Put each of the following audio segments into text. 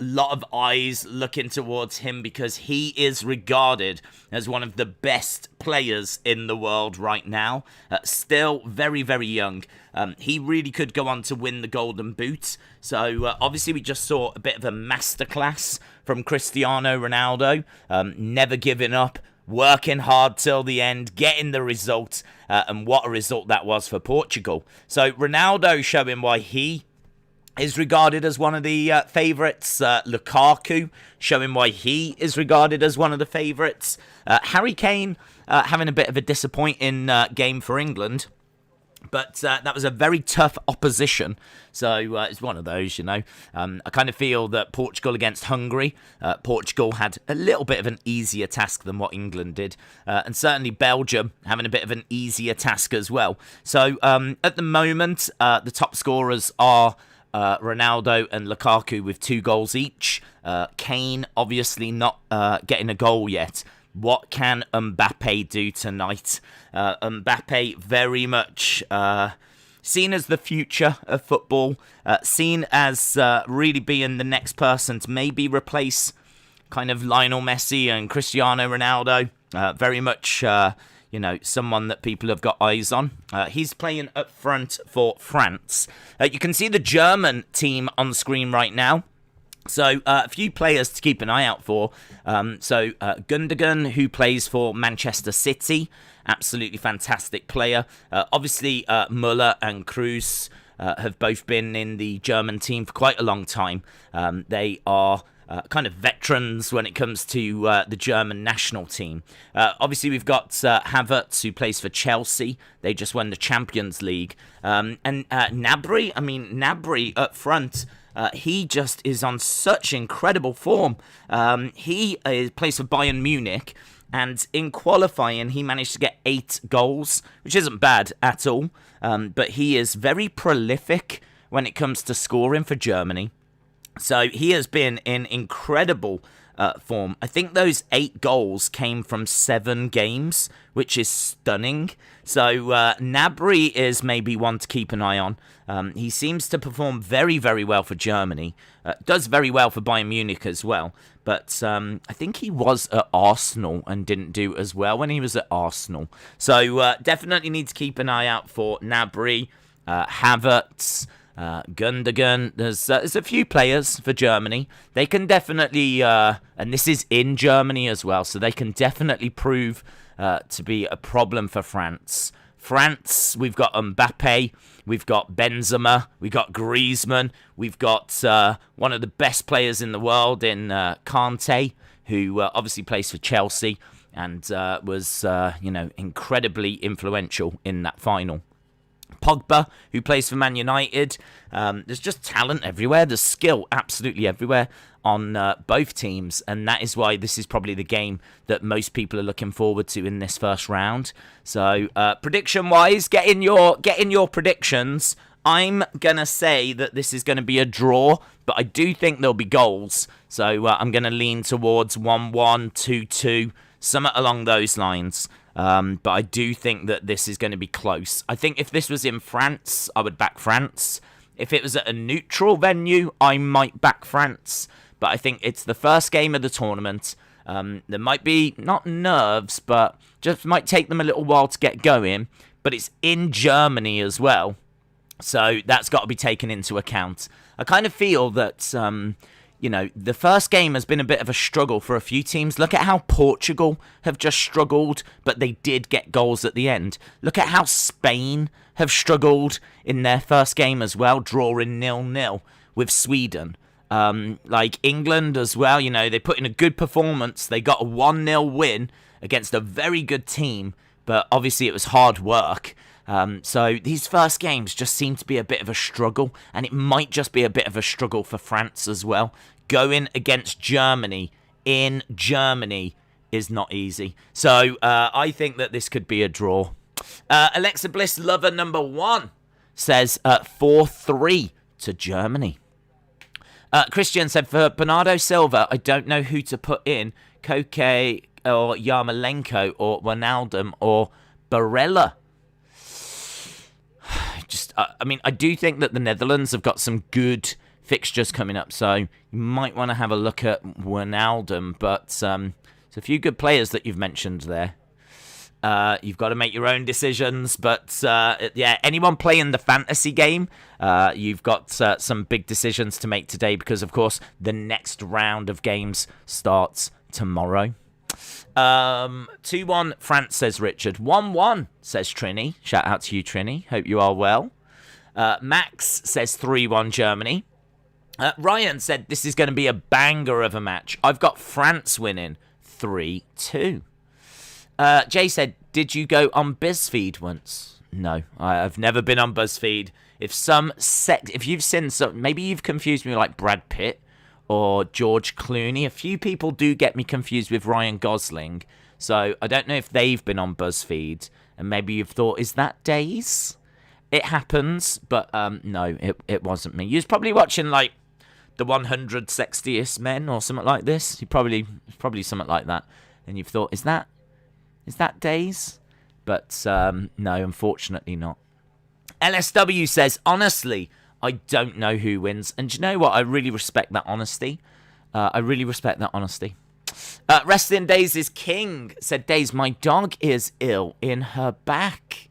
lot of eyes looking towards him because he is regarded as one of the best players in the world right now. Still very, very young. He really could go on to win the Golden Boot. So obviously we just saw a bit of a masterclass from Cristiano Ronaldo. Never giving up, working hard till the end, getting the result. And what a result that was for Portugal. So Ronaldo showing why he is regarded as one of the favourites. Lukaku showing why he is regarded as one of the favourites. Harry Kane having a bit of a disappointing game for England. But that was a very tough opposition. So it's one of those, you know. I kind of feel that Portugal against Hungary, Portugal had a little bit of an easier task than what England did. And certainly Belgium having a bit of an easier task as well. So at the moment, the top scorers are Ronaldo and Lukaku with 2 goals each. Kane obviously not getting a goal yet. What can Mbappe do tonight? Mbappe very much seen as the future of football, seen as really being the next person to maybe replace kind of Lionel Messi and Cristiano Ronaldo. Very much, someone that people have got eyes on. He's playing up front for France. You can see the German team on the screen right now. So, a few players to keep an eye out for. Gundogan, who plays for Manchester City. Absolutely fantastic player. Obviously, Müller and Kroos have both been in the German team for quite a long time. They are kind of veterans when it comes to the German national team. Obviously, we've got Havertz, who plays for Chelsea. They just won the Champions League. And Gnabry up front. He just is on such incredible form. He plays for Bayern Munich, and in qualifying, he managed to get 8 goals, which isn't bad at all. But he is very prolific when it comes to scoring for Germany. So he has been in incredible form. I think those 8 goals came from 7 games, which is stunning. So Gnabry is maybe one to keep an eye on. He seems to perform very, very well for Germany. Does very well for Bayern Munich as well. But I think he was at Arsenal and didn't do as well when he was at Arsenal. So definitely need to keep an eye out for Gnabry, Havertz, Gundogan. There's a few players for Germany. They can definitely, and this is in Germany as well, so they can definitely prove to be a problem for France. France, we've got Mbappe, we've got Benzema, we've got Griezmann, we've got one of the best players in the world in Kanté, who obviously plays for Chelsea and was, incredibly influential in that final. Pogba, who plays for Man United. There's just talent everywhere. There's skill absolutely everywhere on both teams, and that is why this is probably the game that most people are looking forward to in this first round. So, prediction-wise, get in your predictions. I'm gonna say that this is gonna be a draw, but I do think there'll be goals. So I'm gonna lean towards 1-1, 2-2, something along those lines. But I do think that this is going to be close. I think if this was in France, I would back France. If it was at a neutral venue, I might back France. But I think it's the first game of the tournament. There might be, not nerves, but just might take them a little while to get going. But it's in Germany as well. So that's got to be taken into account. I kind of feel that the first game has been a bit of a struggle for a few teams. Look at how Portugal have just struggled, but they did get goals at the end. Look at how Spain have struggled in their first game as well, drawing 0-0 with Sweden. Like England as well, they put in a good performance. They got a 1-0 win against a very good team, but obviously it was hard work. So these first games just seem to be a bit of a struggle, and it might just be a bit of a struggle for France as well. Going against Germany in Germany is not easy. So I think that this could be a draw. Alexa Bliss Lover number 1 says 4-3 to Germany. Christian said, for Bernardo Silva, I don't know who to put in. Koke or Yarmolenko or Wijnaldum or Barella. I do think that the Netherlands have got some good fixtures coming up, so you might want to have a look at Wijnaldum. But there's a few good players that you've mentioned there. You've got to make your own decisions, but anyone playing the fantasy game, you've got some big decisions to make today because, of course, the next round of games starts tomorrow. 2-1 France, says Richard. 1-1, says Trini. Shout out to you, Trini. Hope you are well. Max says 3-1 Germany. Ryan said this is going to be a banger of a match. I've got France winning 3-2. Jay said, did you go on BuzzFeed once? No, I've never been on BuzzFeed. If you've seen some, maybe you've confused me with like Brad Pitt or George Clooney. A few people do get me confused with Ryan Gosling. So I don't know if they've been on BuzzFeed. And maybe you've thought, is that Days? It happens, but no, it wasn't me. You was probably watching like the 100 Sexiest Men or something like this. Probably something like that. And you've thought, is that Days? But no, unfortunately not. LSW says, honestly, I don't know who wins. And do you know what? I really respect that honesty. Wrestling Days is king. Said, Days, my dog is ill in her back.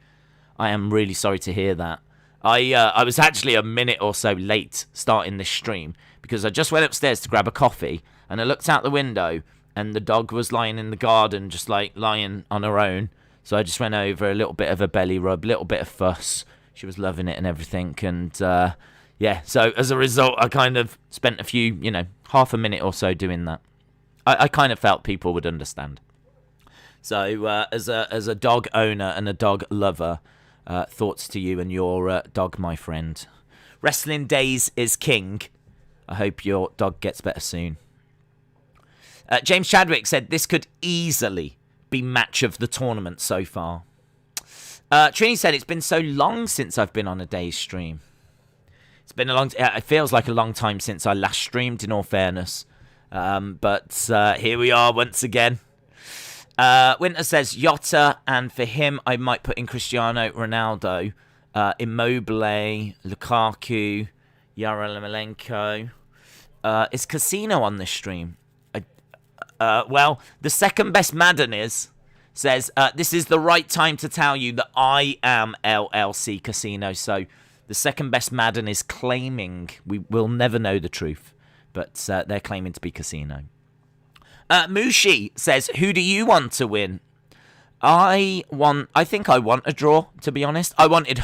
I am really sorry to hear that. I was actually a minute or so late starting this stream because I just went upstairs to grab a coffee and I looked out the window and the dog was lying in the garden, just like lying on her own. So I just went over, a little bit of a belly rub, a little bit of fuss. She was loving it and everything. And so as a result, I kind of spent half a minute or so doing that. I kind of felt people would understand. So as a dog owner and a dog lover, thoughts to you and your dog, my friend. Wrestling Days is king. I hope your dog gets better soon. James Chadwick said this could easily be match of the tournament so far. Trini said it's been so long since I've been on a Days stream. It's been it feels like a long time since I last streamed, in all fairness. But here we are once again. Winter says Jota, and for him, I might put in Cristiano Ronaldo, Immobile, Lukaku, Yarmolenko. Is Casino on this stream? Well, the second best Madden says, this is the right time to tell you that I am LLC Casino. So the second best Madden is claiming, we will never know the truth, but they're claiming to be Casino. Mushi says, who do you want to win? I think I want a draw, to be honest. I wanted,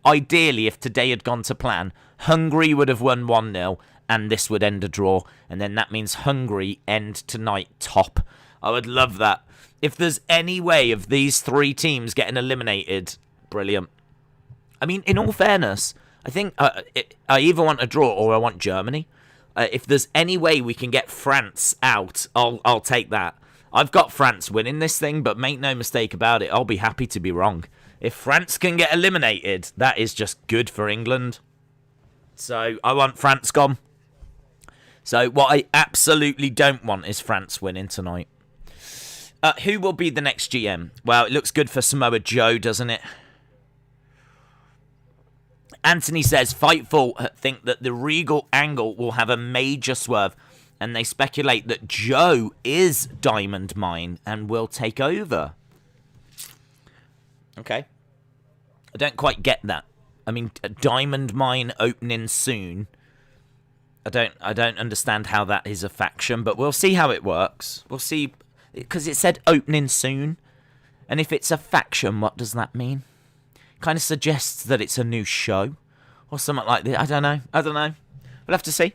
ideally, if today had gone to plan, Hungary would have won 1-0, and this would end a draw, and then that means Hungary end tonight top. I would love that. If there's any way of these three teams getting eliminated, brilliant. I mean, in all fairness, I think I either want a draw or I want Germany. If there's any way we can get France out, I'll take that. I've got France winning this thing, but make no mistake about it, I'll be happy to be wrong. If France can get eliminated, that is just good for England. So I want France gone. So what I absolutely don't want is France winning tonight. Who will be the next GM? Well, it looks good for Samoa Joe, doesn't it? Anthony says, Fightful think that the Regal angle will have a major swerve, and they speculate that Joe is Diamond Mine and will take over. Okay. I don't quite get that. I mean, a Diamond Mine opening soon. I don't understand how that is a faction, but we'll see how it works. We'll see, because it said opening soon. And if it's a faction, what does that mean? Kind of suggests that it's a new show or something like that. I don't know. We'll have to see.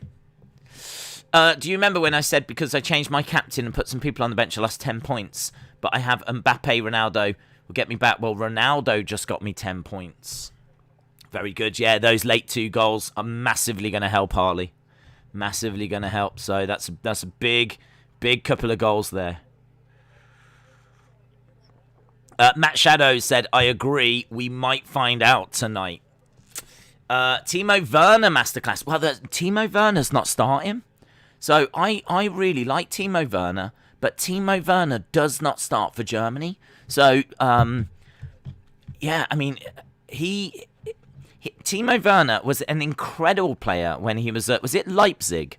Do you remember when I said because I changed my captain and put some people on the bench, I lost 10 points, but I have Mbappe, Ronaldo will get me back? Well, Ronaldo just got me 10 points. Very good. Yeah, those late 2 goals are massively going to help Harley. Massively going to help. So that's a big couple of goals there. Matt Shadows said, I agree. We might find out tonight. Timo Werner masterclass. Well, Timo Werner's not starting. So I really like Timo Werner, but Timo Werner does not start for Germany. So, yeah, I mean, he Timo Werner was an incredible player when he was at, was it Leipzig?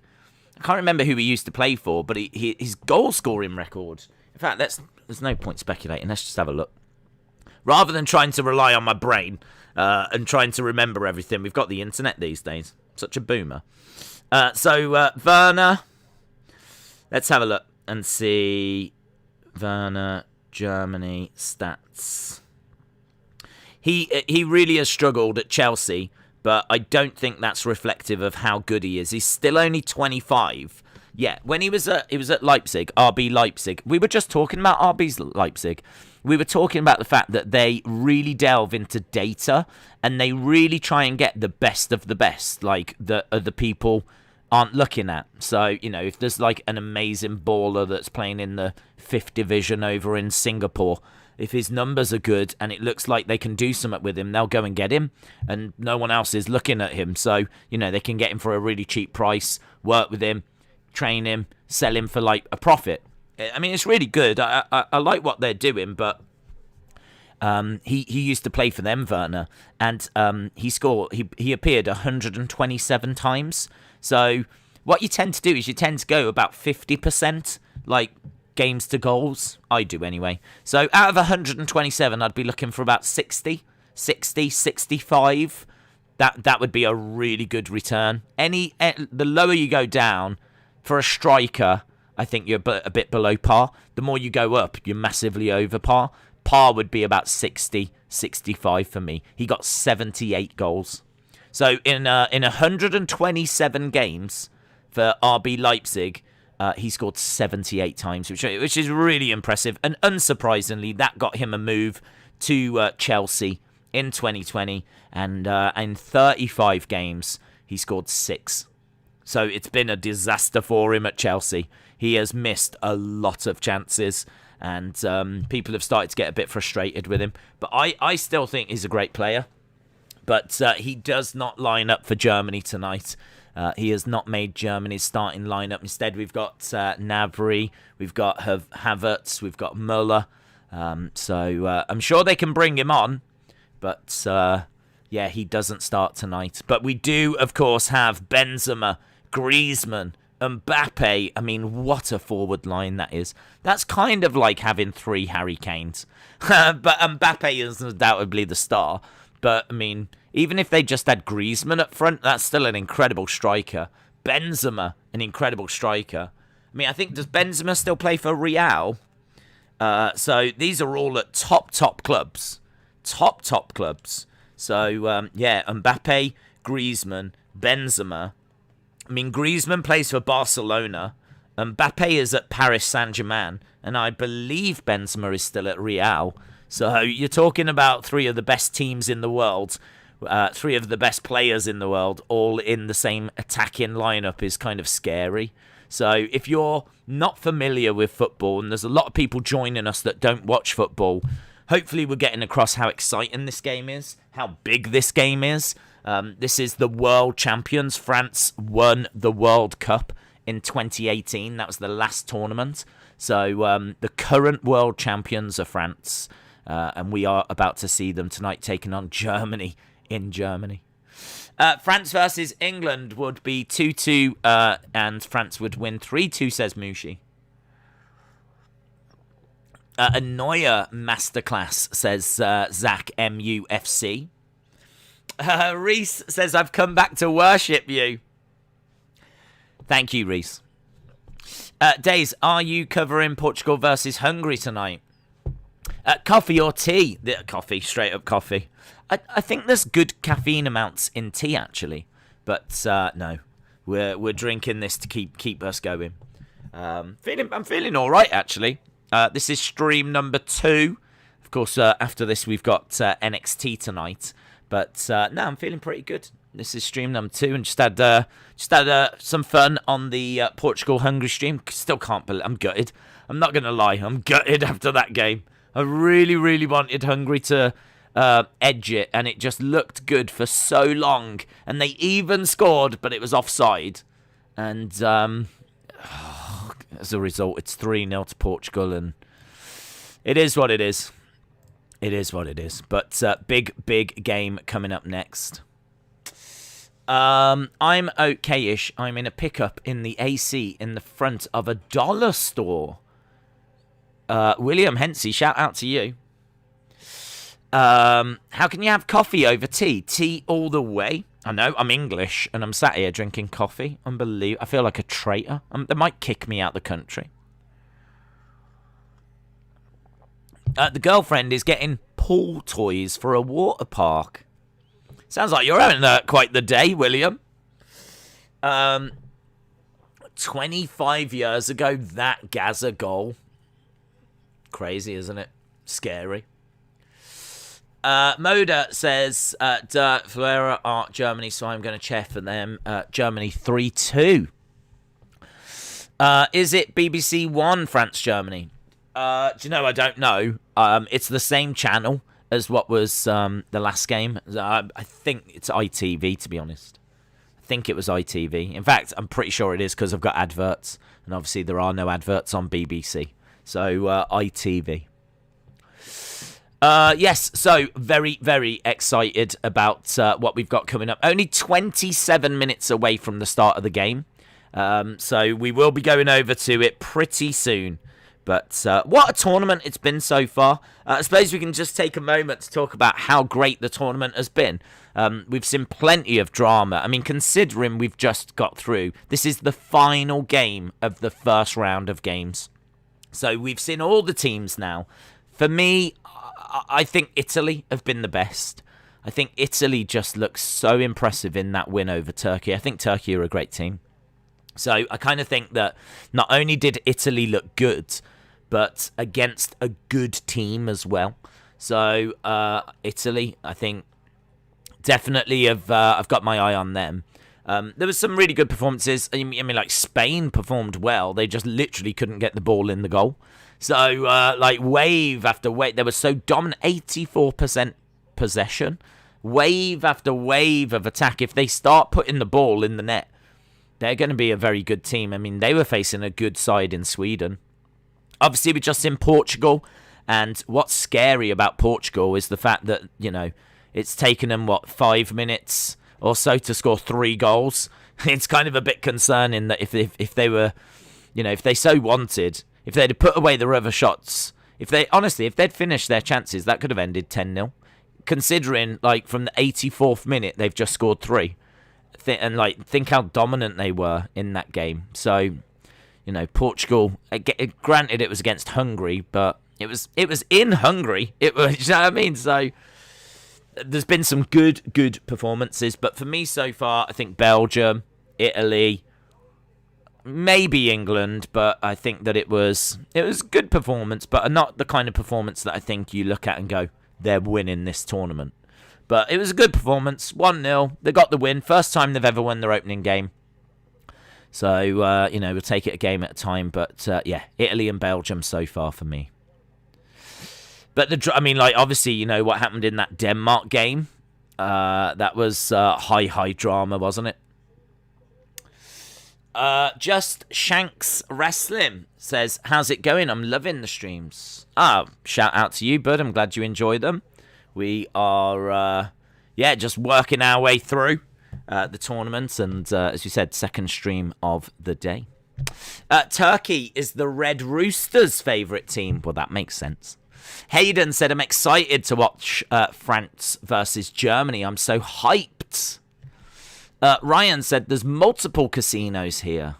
I can't remember who he used to play for, but his goal-scoring record. In fact, there's no point speculating. Let's just have a look. Rather than trying to rely on my brain and trying to remember everything, we've got the internet these days. Such a boomer. So Werner, let's have a look and see. Werner, Germany, stats. He really has struggled at Chelsea, but I don't think that's reflective of how good he is. He's still only 25. Yeah, when he was at Leipzig, RB Leipzig, we were just talking about RB's Leipzig. We were talking about the fact that they really delve into data and they really try and get the best of the best, like the other people aren't looking at. So, you know, if there's like an amazing baller that's playing in the 5th division over in Singapore, if his numbers are good and it looks like they can do something with him, they'll go and get him, and no one else is looking at him. So, you know, they can get him for a really cheap price, work with him, train him, sell him for like a profit. I mean, it's really good. I like what they're doing, but he used to play for them, Werner, and he appeared 127 times. So what you tend to do is you tend to go about 50%, like games to goals. I do anyway. So out of 127, I'd be looking for about 60, 65. That would be a really good return. The lower you go down for a striker, I think you're a bit below par. The more you go up, you're massively over par. Par would be about 60, 65 for me. He got 78 goals. So in 127 games for RB Leipzig, he scored 78 times, which is really impressive. And unsurprisingly, that got him a move to Chelsea in 2020. And in 35 games, he scored 6. So it's been a disaster for him at Chelsea. He has missed a lot of chances, and people have started to get a bit frustrated with him. But I still think he's a great player. But he does not line up for Germany tonight. He has not made Germany's starting lineup. Instead, we've got Gnabry, we've got Havertz, we've got Müller. So I'm sure they can bring him on. But, yeah, he doesn't start tonight. But we do, of course, have Benzema, Griezmann, Mbappe. I mean, what a forward line that is. That's kind of like having 3 Harry Kanes. But Mbappe is undoubtedly the star. But, I mean, even if they just had Griezmann up front, that's still an incredible striker. Benzema, an incredible striker. I mean, I think, does Benzema still play for Real? So these are all at top clubs. Top clubs. So, yeah, Mbappe, Griezmann, Benzema. I mean, Griezmann plays for Barcelona. Mbappe is at Paris Saint-Germain. And I believe Benzema is still at Real. So you're talking about 3 of the best teams in the world. 3 of the best players in the world, all in the same attacking lineup is kind of scary. So if you're not familiar with football, and there's a lot of people joining us that don't watch football, hopefully we're getting across how exciting this game is, how big this game is. This is the world champions. France won the World Cup in 2018. That was the last tournament. So the current world champions are France, and we are about to see them tonight taking on Germany in Germany. France versus England would be 2-2, and France would win 3-2, says Mushi. A Neuer masterclass, says Zach MUFC. Reese says, I've come back to worship you. Thank you, Reese. Days, are you covering Portugal versus Hungary tonight? Coffee or tea? Coffee, straight up coffee. I think there's good caffeine amounts in tea, actually. But no, we're drinking this to keep us going. I'm feeling all right, actually. This is stream number 2. Of course, after this, we've got NXT tonight. But no, I'm feeling pretty good. This is stream number 2, and just had some fun on the Portugal-Hungary stream. Still can't believe I'm gutted. I'm not going to lie. I'm gutted after that game. I really, really wanted Hungary to edge it, and it just looked good for so long. And they even scored, but it was offside. And as a result, it's 3-0 to Portugal, and it is what it is. It is what it is. But big game coming up next. I'm okay-ish. I'm in a pickup in the AC in the front of a dollar store. William Hensey, shout out to you. How can you have coffee over tea? Tea all the way. I know, I'm English, and I'm sat here drinking coffee. Unbelievable. I feel like a traitor. They might kick me out the country. The girlfriend is getting pool toys for a water park. Sounds like you're having quite the day, William. 25 years ago, that Gaza goal. Crazy, isn't it? Scary. Moda says, Fleur are Germany, so I'm going to cheer for them. Germany 3-2. Is it BBC One, France, Germany? Do you know, I don't know. It's the same channel as what was the last game. I think it's ITV, to be honest. I think it was ITV. In fact, I'm pretty sure it is because I've got adverts. And obviously there are no adverts on BBC. So, ITV. Yes, so very, very excited about what we've got coming up. Only 27 minutes away from the start of the game. So we will be going over to it pretty soon. But what a tournament it's been so far. I suppose we can just take a moment to talk about how great the tournament has been. We've seen plenty of drama. I mean, considering we've just got through, this is the final game of the first round of games. So we've seen all the teams now. For me, I think Italy have been the best. I think Italy just looks so impressive in that win over Turkey. I think Turkey are a great team. So I kind of think that not only did Italy look good, but against a good team as well. So Italy, I think, definitely I've got my eye on them. There was some really good performances. I mean, like Spain performed well. They just literally couldn't get the ball in the goal. So, like, wave after wave. They were so dominant, 84% possession. Wave after wave of attack. If they start putting the ball in the net, they're going to be a very good team. I mean, they were facing a good side in Sweden. Obviously, we're just in Portugal. And what's scary about Portugal is the fact that, you know, it's taken them, 5 minutes or so to score 3 goals. It's kind of a bit concerning that if they were, you know, if they so wanted, if they'd put away their other shots, if they'd finished their chances, that could have ended 10-0. Considering, like, from the 84th minute, they've just scored 3. And, like, think how dominant they were in that game. So, you know, Portugal, granted it was against Hungary, but it was in Hungary. It was, you know what I mean? So there's been some good performances. But for me so far, I think Belgium, Italy, maybe England, but I think that it was good performance, but not the kind of performance that I think you look at and go, they're winning this tournament. But it was a good performance, 1-0. They got the win. First time they've ever won their opening game. So, you know, we'll take it a game at a time. But, yeah, Italy and Belgium so far for me. But, I mean, like, obviously, you know, what happened in that Denmark game. That was high drama, wasn't it? Just Shanks Wrestling says, how's it going? I'm loving the streams. Shout out to you, bud. I'm glad you enjoy them. We are, just working our way through the tournament. And as you said, second stream of the day. Turkey is the Red Roosters' favourite team. Well, that makes sense. Hayden said, I'm excited to watch France versus Germany. I'm so hyped. Ryan said, there's multiple casinos here.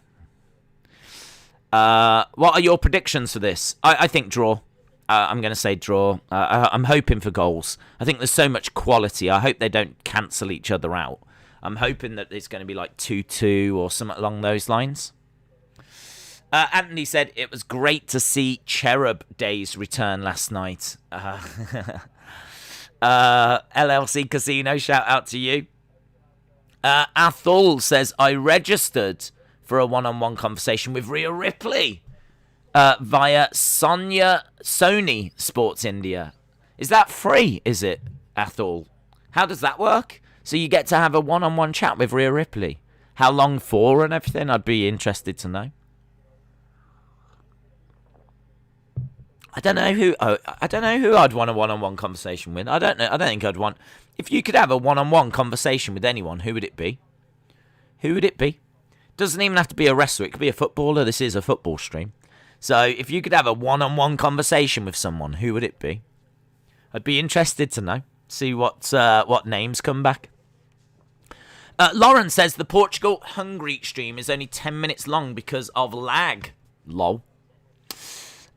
What are your predictions for this? I think draw. I'm going to say draw. I'm hoping for goals. I think there's so much quality. I hope they don't cancel each other out. I'm hoping that it's going to be like 2-2 or something along those lines. Anthony said, it was great to see Cherub Days return last night. LLC Casino, shout out to you. Athol says, I registered for a one-on-one conversation with Rhea Ripley via Sony Sports India. Is that free, is it, Athol? How does that work? So you get to have a one-on-one chat with Rhea Ripley. How long for and everything? I'd be interested to know. I don't know who I'd want a one-on-one conversation with. I don't know. I don't think I'd want. If you could have a one-on-one conversation with anyone, who would it be? who would it be? Doesn't even have to be a wrestler. It could be a footballer. This is a football stream. So if you could have a one-on-one conversation with someone, who would it be? I'd be interested to know. See what names come back. Lauren says the Portugal-Hungary stream is only 10 minutes long because of lag. Lol.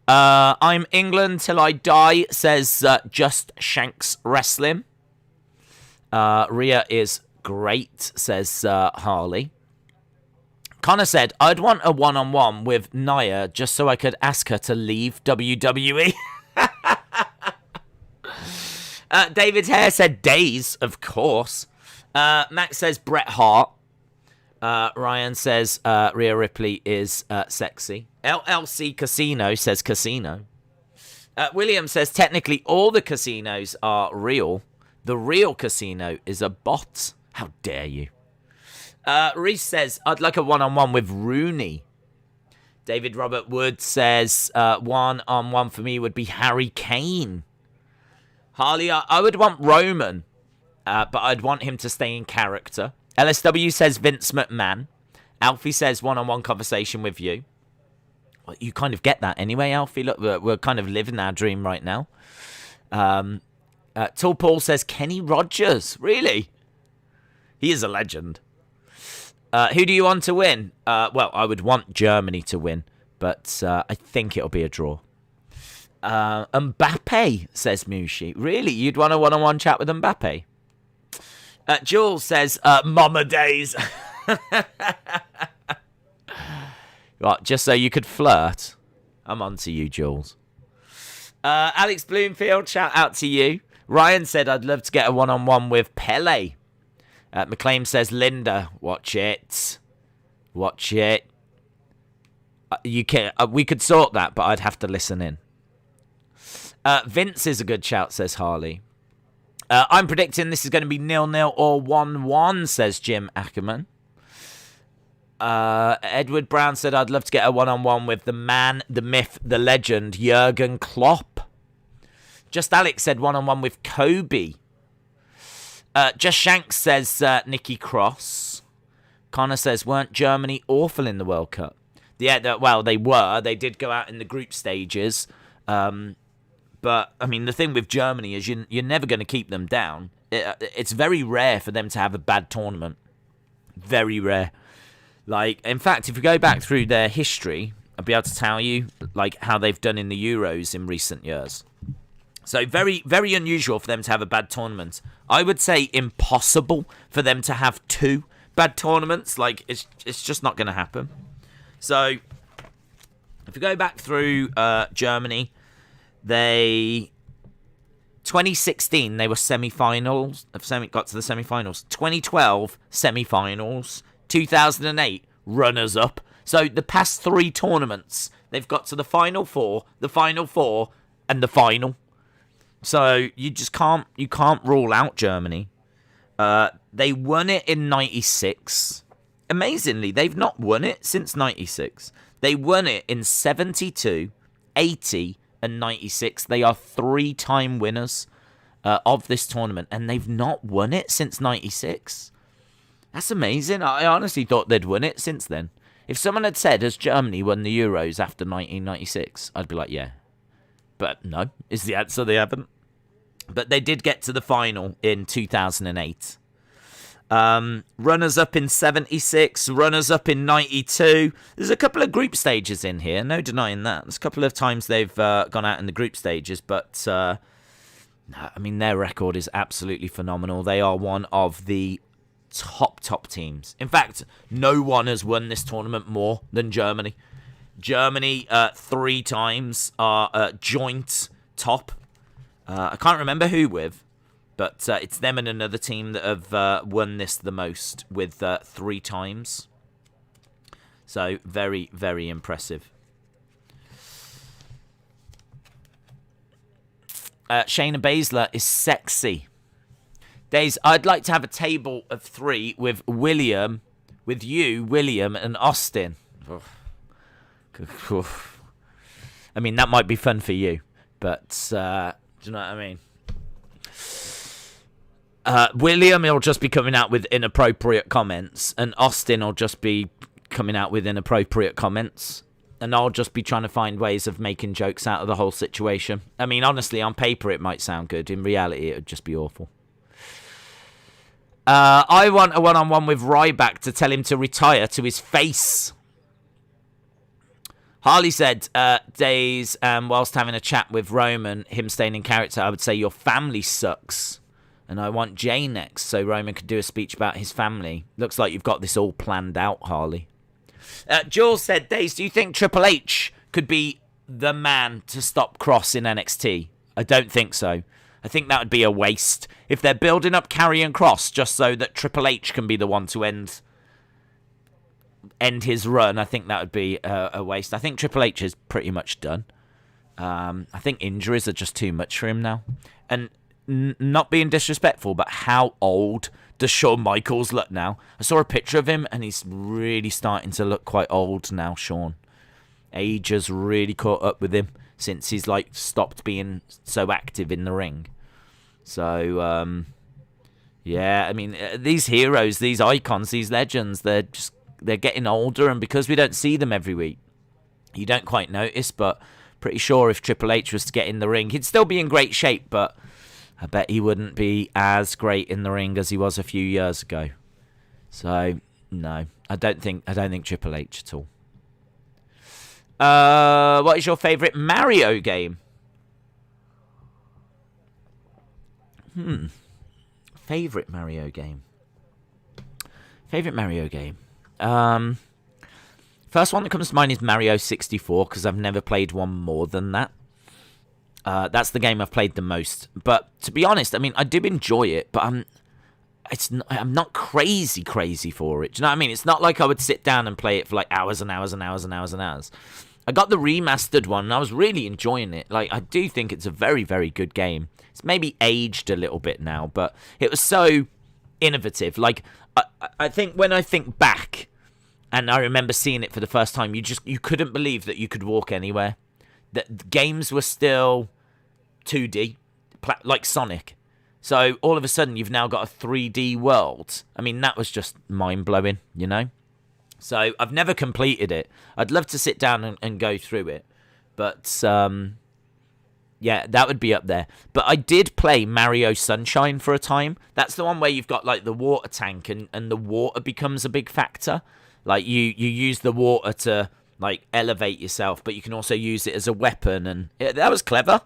I'm England till I die, says Just Shanks Wrestling. Ria is great, says Harley. Connor said, I'd want a one-on-one with Nia just so I could ask her to leave WWE. David Hare said Days, of course. Max says Bret Hart. Ryan says Rhea Ripley is sexy. LLC Casino says casino. William says technically all the casinos are real. The real casino is a bot. How dare you? Reese says, I'd like a one-on-one with Rooney. David Robert Wood says, one-on-one for me would be Harry Kane. Harley, I would want Roman, but I'd want him to stay in character. LSW says Vince McMahon. Alfie says one-on-one conversation with you. Well, you kind of get that anyway, Alfie. Look, we're kind of living our dream right now. Tall Paul says Kenny Rogers. Really? He is a legend. Who do you want to win? Well, I would want Germany to win, but I think it'll be a draw. Mbappe, says Mushi. Really? You'd want a one-on-one chat with Mbappe? Jules says, Mama Days. What, just so you could flirt? I'm on to you, Jules. Alex Bloomfield, shout out to you. Ryan said, I'd love to get a one-on-one with Pele. McLean says, Linda, watch it. Watch it. You can. We could sort that, but I'd have to listen in. Vince is a good shout, says Harley. I'm predicting this is going to be 0-0 or 1-1, says Jim Ackerman. Edward Brown said, I'd love to get a one-on-one with the man, the myth, the legend, Jurgen Klopp. Just Alex said one-on-one with Kobe. Just Shanks says Nikki Cross. Connor says, weren't Germany awful in the World Cup? Yeah, well, they were. They did go out in the group stages. But, I mean, the thing with Germany is you're never going to keep them down. It's very rare for them to have a bad tournament. Very rare. Like, in fact, if you go back through their history, I'll be able to tell you, like, how they've done in the Euros in recent years. So very, very unusual for them to have a bad tournament. I would say impossible for them to have two bad tournaments. Like, it's just not going to happen. So, if you go back through Germany, 2016, they were semi-finals, got to the semi-finals. 2012, semi-finals. 2008, runners-up. So, the past three tournaments, they've got to the Final Four, and the final. So you just can't rule out Germany. They won it in 96. Amazingly, they've not won it since 96. They won it in 72, 80, and 96. They are three-time winners of this tournament, and they've not won it since 96. That's amazing. I honestly thought they'd won it since then. If someone had said, has Germany won the Euros after 1996? I'd be like, yeah. But no, is the answer. They haven't. But they did get to the final in 2008. Runners-up in 76, runners-up in 92. There's a couple of group stages in here, no denying that. There's a couple of times they've gone out in the group stages, but I mean, their record is absolutely phenomenal. They are one of the top teams. In fact, no one has won this tournament more than Germany. Germany, three times, are joint top. I can't remember who with, but it's them and another team that have won this the most with three times. So, very, very impressive. Shayna Baszler is sexy. Days, I'd like to have a table of three with you, William, and Austin. I mean, that might be fun for you, but do you know what I mean? William will just be coming out with inappropriate comments, and Austin will just be coming out with inappropriate comments, and I'll just be trying to find ways of making jokes out of the whole situation. I mean, honestly, on paper it might sound good. In reality, it would just be awful. I want a one-on-one with Ryback to tell him to retire to his face. Harley said, Days, whilst having a chat with Roman, him staying in character, I would say your family sucks. And I want Jay next, so Roman could do a speech about his family. Looks like you've got this all planned out, Harley. Jules said, Days, do you think Triple H could be the man to stop Cross in NXT? I don't think so. I think that would be a waste. If they're building up Karrion Kross just so that Triple H can be the one to end his run, I think that would be a waste. I think Triple H is pretty much done. I think injuries are just too much for him now. And not being disrespectful, but how old does Shawn Michaels look now? I saw a picture of him, and he's really starting to look quite old now, Shawn. Age has really caught up with him since he's, like, stopped being so active in the ring. So, yeah, I mean, these heroes, these icons, these legends, they're getting older, and because we don't see them every week, you don't quite notice, but pretty sure if Triple H was to get in the ring, he'd still be in great shape, but I bet he wouldn't be as great in the ring as he was a few years ago. So, no, I don't think Triple H at all. What is your favourite Mario game? Favourite Mario game. First one that comes to mind is Mario 64, because I've never played one more than that. That's the game I've played the most. But to be honest, I mean, I do enjoy it, but I'm not crazy for it. Do you know what I mean? It's not like I would sit down and play it for like hours and hours and hours and hours and hours. I got the remastered one, and I was really enjoying it. Like, I do think it's a very, very good game. It's maybe aged a little bit now, but it was so innovative. Like, I think when I think back, and I remember seeing it for the first time, you couldn't believe that you could walk anywhere. That games were still 2D, like Sonic. So all of a sudden, you've now got a 3D world. I mean, that was just mind-blowing, you know? So I've never completed it. I'd love to sit down and go through it. But, yeah, that would be up there. But I did play Mario Sunshine for a time. That's the one where you've got, like, the water tank and the water becomes a big factor. Like, you use the water to, like, elevate yourself, but you can also use it as a weapon. And that was clever.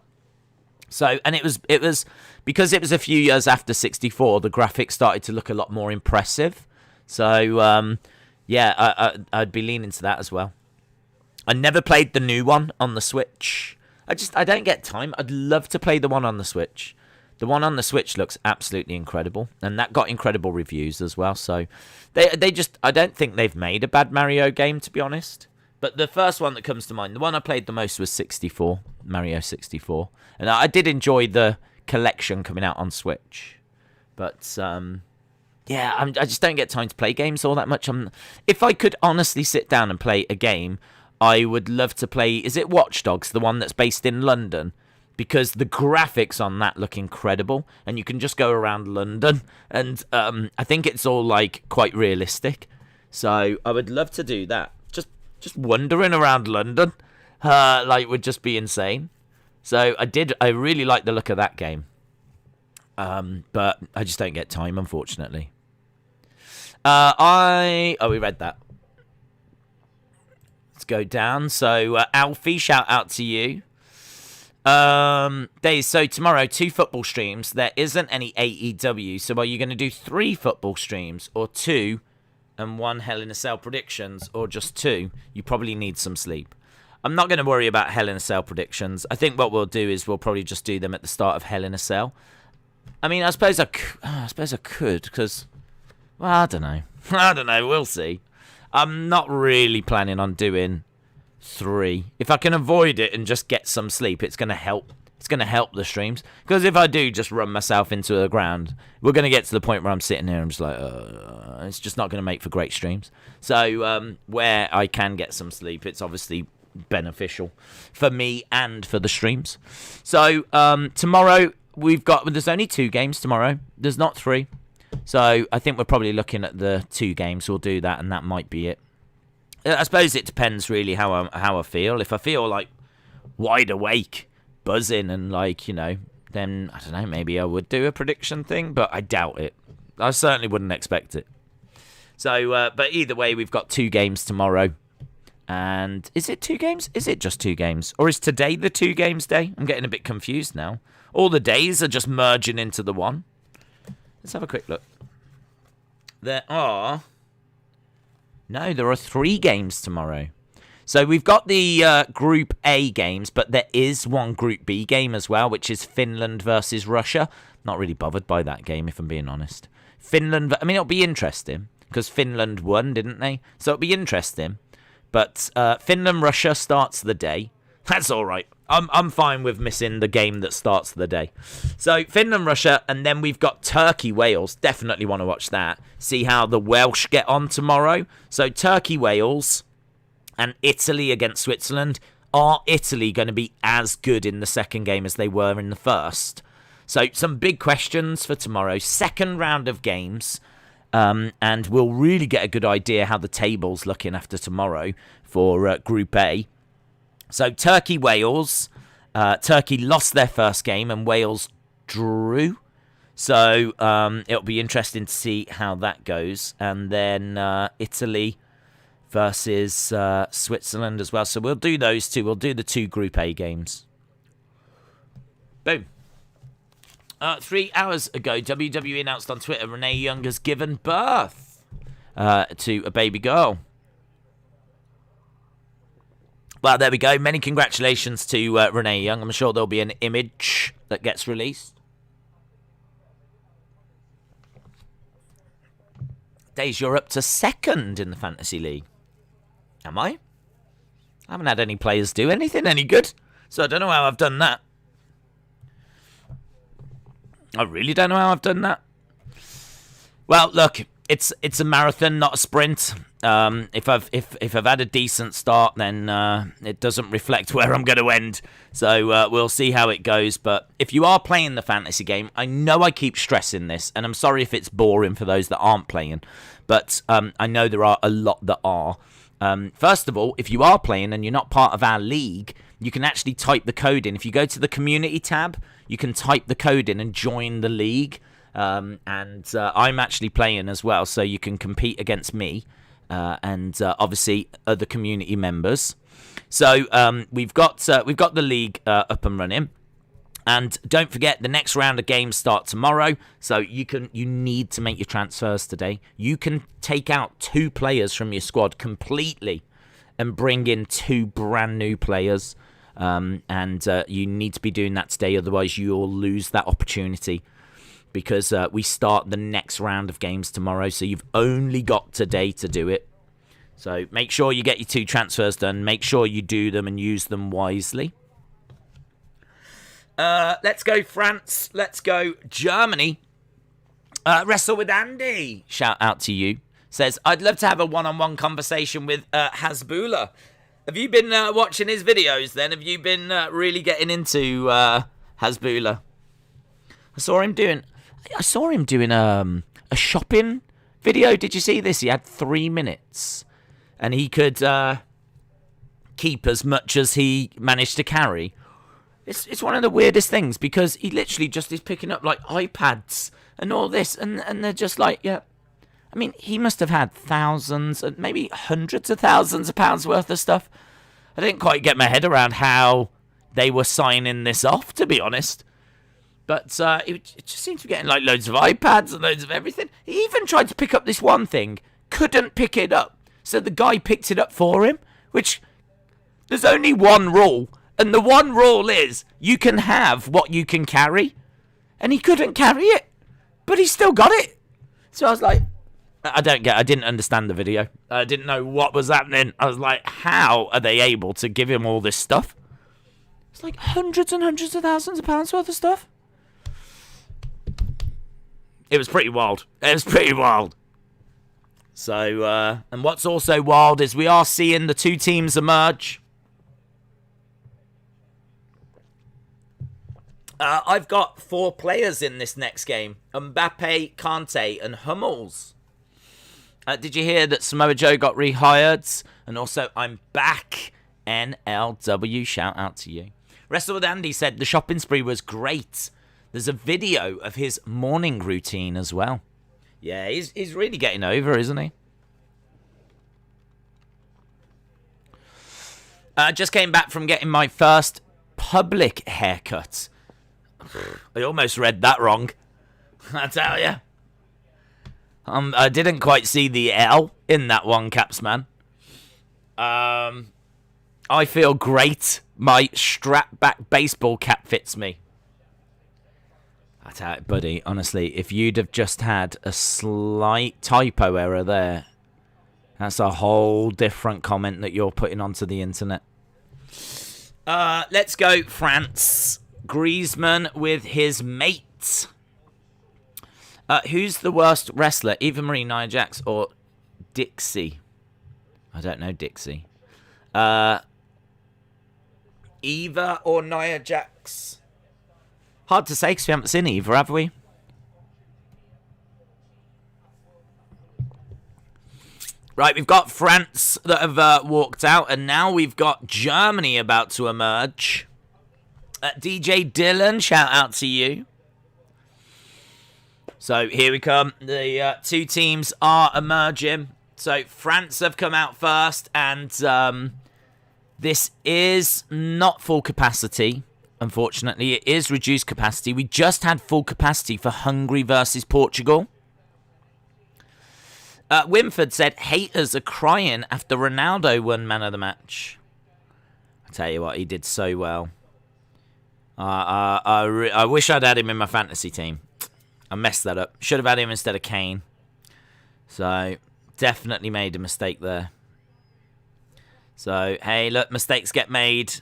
So, and it was because it was a few years after 64, the graphics started to look a lot more impressive. So, yeah, I'd be leaning to that as well. I never played the new one on the Switch. I don't get time. I'd love to play the one on the Switch. The one on the Switch looks absolutely incredible, and that got incredible reviews as well. So, I don't think they've made a bad Mario game, to be honest. But the first one that comes to mind, the one I played the most was 64, Mario 64. And I did enjoy the collection coming out on Switch. But, yeah, I just don't get time to play games all that much. If I could honestly sit down and play a game, I would love to play, is it Watch Dogs, the one that's based in London? Because the graphics on that look incredible, and you can just go around London, and I think it's all, like, quite realistic. So I would love to do that. Just wandering around London, like, would just be insane. So I really like the look of that game. But I just don't get time, unfortunately. We read that. Let's go down. So, Alfie, shout out to you. Days, so tomorrow, 2 football streams. There isn't any AEW, so are you going to do 3 football streams, or 2 and 1 Hell in a Cell predictions, or just 2? You probably need some sleep. I'm not going to worry about Hell in a Cell predictions. I think what we'll do is we'll probably just do them at the start of Hell in a Cell. I mean, I suppose I could, because, well, I don't know. We'll see. I'm not really planning on doing 3. If I can avoid it and just get some sleep, it's going to help. It's going to help the streams. Because if I do just run myself into the ground, we're going to get to the point where I'm sitting here and I'm just like, it's just not going to make for great streams. So, where I can get some sleep, it's obviously beneficial for me and for the streams. So, tomorrow, There's only 2 games tomorrow. There's not 3. So I think we're probably looking at the 2 games. We'll do that, and that might be it. I suppose it depends really how I feel. If I feel like wide awake, buzzing, and like, you know, then I don't know, maybe I would do a prediction thing, but I doubt it. I certainly wouldn't expect it. So, but either way, we've got 2 games tomorrow. And is it 2 games? Is it just 2 games? Or is today the 2 games day? I'm getting a bit confused now. All the days are just merging into the one. Let's have a quick look. There are 3 games tomorrow. So we've got the Group A games, but there is one Group B game as well, which is Finland versus Russia. Not really bothered by that game, if I'm being honest. Finland, I mean, it'll be interesting, because Finland won, didn't they? So it'll be interesting. But Finland-Russia starts the day. That's all right. I'm fine with missing the game that starts the day. So Finland-Russia, and then we've got Turkey-Wales. Definitely want to watch that. See how the Welsh get on tomorrow. So Turkey-Wales and Italy against Switzerland. Are Italy going to be as good in the second game as they were in the first? So some big questions for tomorrow. Second round of games. And we'll really get a good idea how the table's looking after tomorrow for Group A. So Turkey-Wales. Turkey lost their first game and Wales drew. So it'll be interesting to see how that goes. And then Italy versus Switzerland as well. So we'll do those 2. We'll do the 2 Group A games. Boom. 3 hours ago, WWE announced on Twitter Renee Young has given birth to a baby girl. Well, there we go. Many congratulations to Renee Young. I'm sure there'll be an image that gets released. Days, you're up to 2nd in the Fantasy League. Am I? I haven't had any players do anything any good, so I don't know how I've done that. I really don't know how I've done that. Well, look, it's a marathon, not a sprint. If I've had a decent start, then it doesn't reflect where I'm going to end. So we'll see how it goes. But if you are playing the fantasy game, I know I keep stressing this, and I'm sorry if it's boring for those that aren't playing, but I know there are a lot that are. First of all, if you are playing and you're not part of our league, you can actually type the code in. If you go to the community tab, you can type the code in and join the league. And I'm actually playing as well, so you can compete against me and obviously other community members. So we've got the league up and running. And don't forget, the next round of games start tomorrow. So you need to make your transfers today. You can take out 2 players from your squad completely and bring in 2 brand new players. And you need to be doing that today, otherwise you'll lose that opportunity. Because we start the next round of games tomorrow, so you've only got today to do it. So make sure you get your 2 transfers done. Make sure you do them and use them wisely. Let's go France. Let's go Germany. Wrestle with Andy. Shout out to you. Says, I'd love to have a one-on-one conversation with Hasbulla. Have you been watching his videos then? Have you been really getting into Hasbulla? I saw him doing a shopping video. Did you see this? He had 3 minutes. And he could keep as much as he managed to carry. It's one of the weirdest things, because he literally just is picking up like iPads and all this, and they're just like, yeah. I mean, he must have had thousands, and maybe hundreds of thousands of pounds worth of stuff. I didn't quite get my head around how they were signing this off, to be honest. But it just seems to be getting like loads of iPads and loads of everything. He even tried to pick up this one thing, couldn't pick it up. So the guy picked it up for him, which there's only one rule. And the one rule is you can have what you can carry. And he couldn't carry it, but he still got it. So I was like, I didn't understand the video. I didn't know what was happening. I was like, how are they able to give him all this stuff? It's like hundreds and hundreds of thousands of pounds worth of stuff. It was pretty wild. So, and what's also wild is we are seeing the 2 teams emerge. I've got 4 players in this next game. Mbappe, Kante, and Hummels. Did you hear that Samoa Joe got rehired? And also, I'm back. NLW, shout out to you. Wrestle with Andy said the shopping spree was great. There's a video of his morning routine as well. Yeah, he's really getting over, isn't he? Just came back from getting my first public haircut. I almost read that wrong. I tell you. I didn't quite see the L in that one, Capsman. I feel great. My strap-back baseball cap fits me. I tell you, buddy, honestly, if you'd have just had a slight typo error there, that's a whole different comment that you're putting onto the internet. Let's go, France. Griezmann with his mate. Who's the worst wrestler? Eva Marie, Nia Jax, or Dixie? I don't know Dixie. Eva or Nia Jax? Hard to say because we haven't seen Eva, have we? Right, we've got France that have walked out, and now we've got Germany about to emerge. DJ Dylan, shout out to you. So here we come. The 2 teams are emerging. So France have come out first, and this is not full capacity. Unfortunately, it is reduced capacity. We just had full capacity for Hungary versus Portugal. Wimford said, haters are crying after Ronaldo won man of the match. I tell you what, he did so well. I wish I'd had him in my fantasy team. I messed that up. Should have had him instead of Kane. So, definitely made a mistake there. So, hey, look, mistakes get made.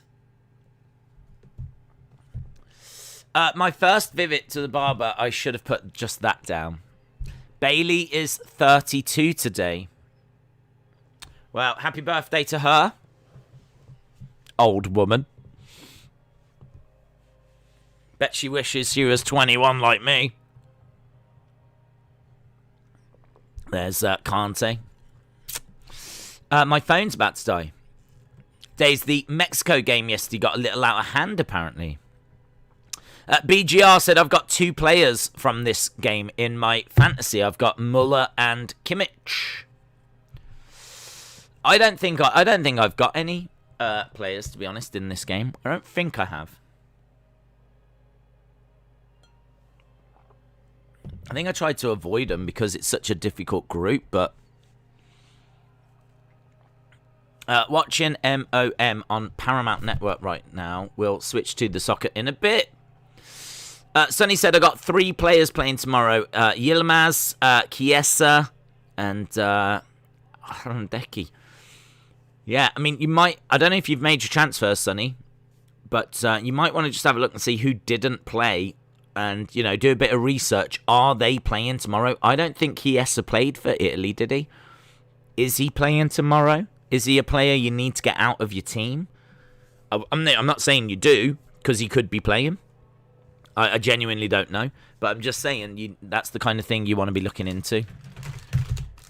My first visit to the barber, I should have put just that down. Bailey is 32 today. Well, happy birthday to her. Old woman. Bet she wishes she was 21 like me. There's Kante. My phone's about to die. Days, the Mexico game yesterday got a little out of hand, apparently. BGR said, I've got 2 players from this game in my fantasy. I've got Muller and Kimmich. I don't think I've got any players, to be honest, in this game. I don't think I have. I think I tried to avoid them because it's such a difficult group, but watching MOM on Paramount Network right now. We'll switch to the soccer in a bit. Sonny said I got 3 players playing tomorrow. Yilmaz, Chiesa, and Hernandez. Yeah, I mean, you might... I don't know if you've made your transfers, Sonny, but you might want to just have a look and see who didn't play and, you know, do a bit of research. Are they playing tomorrow? I don't think Chiesa played for Italy, did he? Is he playing tomorrow? Is he a player you need to get out of your team? I'm not saying you do, because he could be playing. I genuinely don't know. But I'm just saying, that's the kind of thing you want to be looking into.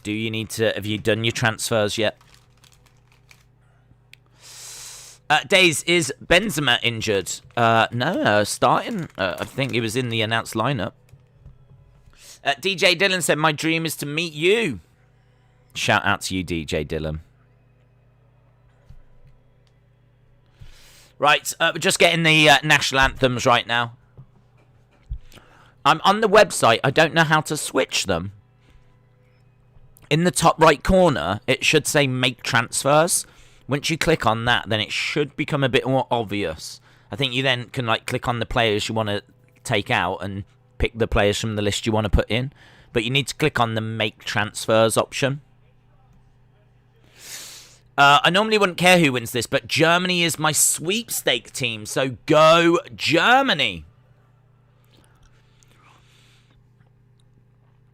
Do you need to... Have you done your transfers yet? Days, is Benzema injured? No, starting. I think he was in the announced lineup. DJ Dylan said, my dream is to meet you. Shout out to you, DJ Dylan. Right, we're just getting the national anthems right now. I'm on the website. I don't know how to switch them. In the top right corner, it should say make transfers. Once you click on that, then it should become a bit more obvious. I think you then can click on the players you want to take out and pick the players from the list you want to put in. But you need to click on the make transfers option. I normally wouldn't care who wins this, but Germany is my sweepstake team. So go Germany.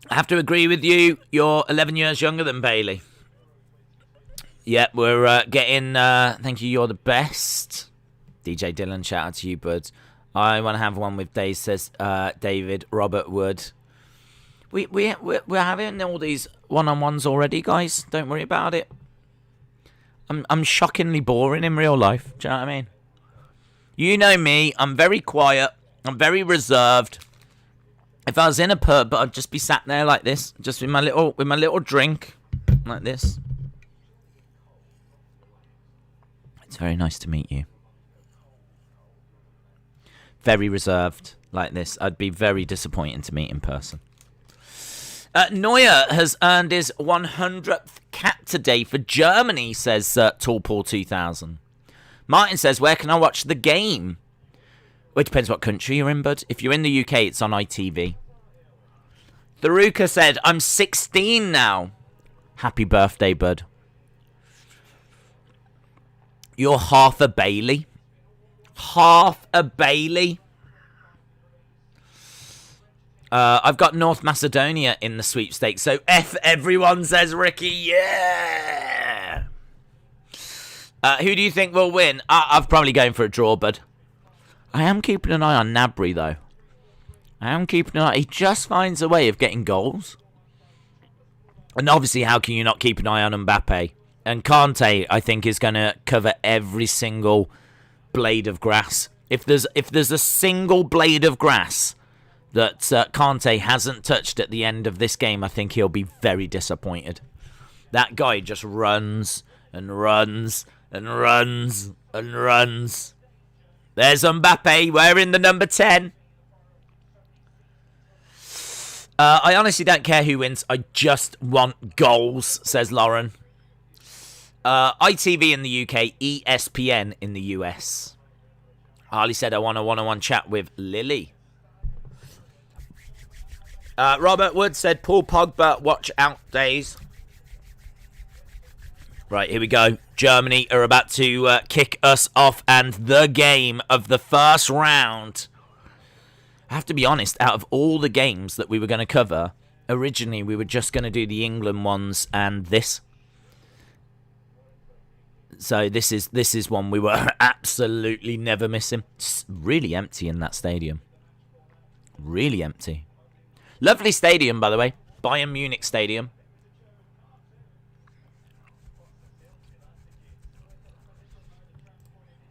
I have to agree with you. You're 11 years younger than Bailey. Yeah, we're getting... thank you, you're the best. DJ Dylan, shout out to you, bud. I want to have one with Dave, says David Robert Wood. We're having all these one-on-ones already, guys. Don't worry about it. I'm shockingly boring in real life. Do you know what I mean? You know me. I'm very quiet. I'm very reserved. If I was in a pub, I'd just be sat there like this, just with my little drink, like this. It's very nice to meet you. Very reserved, like this. I'd be very disappointed to meet in person. Neuer has earned his 100th cap today for Germany, says Tallpaw 2000. Martin says, where can I watch the game? Well, it depends what country you're in, bud. If you're in the UK, it's on ITV. Tharuka said, I'm 16 now. Happy birthday, bud. You're half a Bailey. Half a Bailey. I've got North Macedonia in the sweepstakes, so F everyone, says Ricky. Yeah. Who do you think will win? I'm probably going for a draw, bud. I am keeping an eye on Gnabry, though. I am keeping an eye. He just finds a way of getting goals. And obviously, how can you not keep an eye on Mbappe? And Kante, I think, is going to cover every single blade of grass. If there's a single blade of grass that Kante hasn't touched at the end of this game, I think he'll be very disappointed. That guy just runs and runs and runs and runs. There's Mbappe wearing the number 10. I honestly don't care who wins. I just want goals, says Lauren. ITV in the UK, ESPN in the US. Harley said, I want a one-on-one chat with Lily. Robert Wood said, Paul Pogba, watch out days. Right, here we go. Germany are about to kick us off, and the game of the first round. I have to be honest, out of all the games that we were going to cover, originally we were just going to do the England ones and this. So this is one we were absolutely never missing. It's really empty in that stadium. Really empty. Lovely stadium, by the way. Bayern Munich Stadium.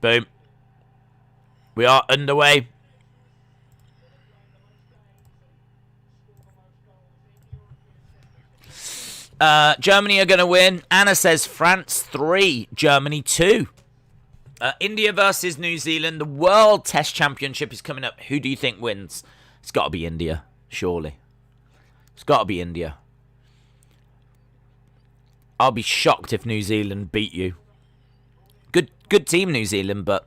Boom. We are underway. Germany are going to win. Anna says France 3, Germany 2. India versus New Zealand. The World Test Championship is coming up. Who do you think wins? It's got to be India, surely. It's got to be India. I'll be shocked if New Zealand beat you. Good team, New Zealand, but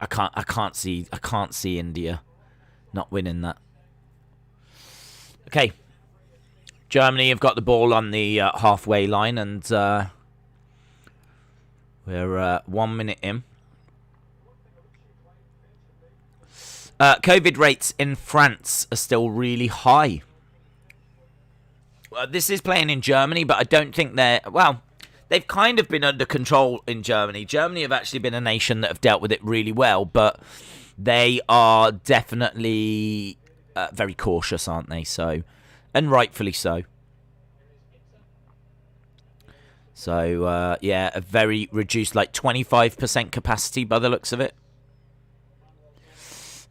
I can't see India not winning that. Okay. Germany have got the ball on the halfway line, and we're 1 minute in. COVID rates in France are still really high. Well, this is playing in Germany, but I don't think they're... Well, they've kind of been under control in Germany. Germany have actually been a nation that have dealt with it really well, but they are definitely very cautious, aren't they? So... And rightfully so. So, yeah, a very reduced, like 25% capacity by the looks of it.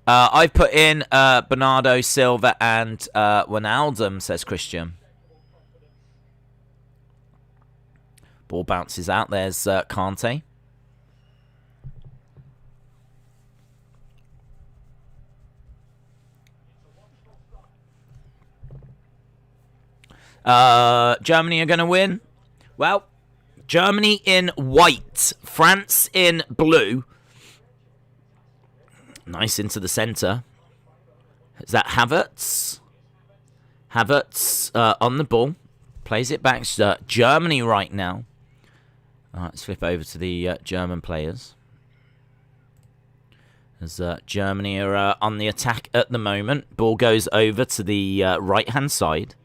I've put in Bernardo Silva and Wijnaldum, says Christian. Ball bounces out. There's Kante. Germany are going to win. Well, Germany in white, France in blue. Nice into the centre. Is that Havertz? Havertz on the ball. Plays it back. Germany right now. Let's flip over to the German players. As Germany are on the attack at the moment. Ball goes over to the right-hand side.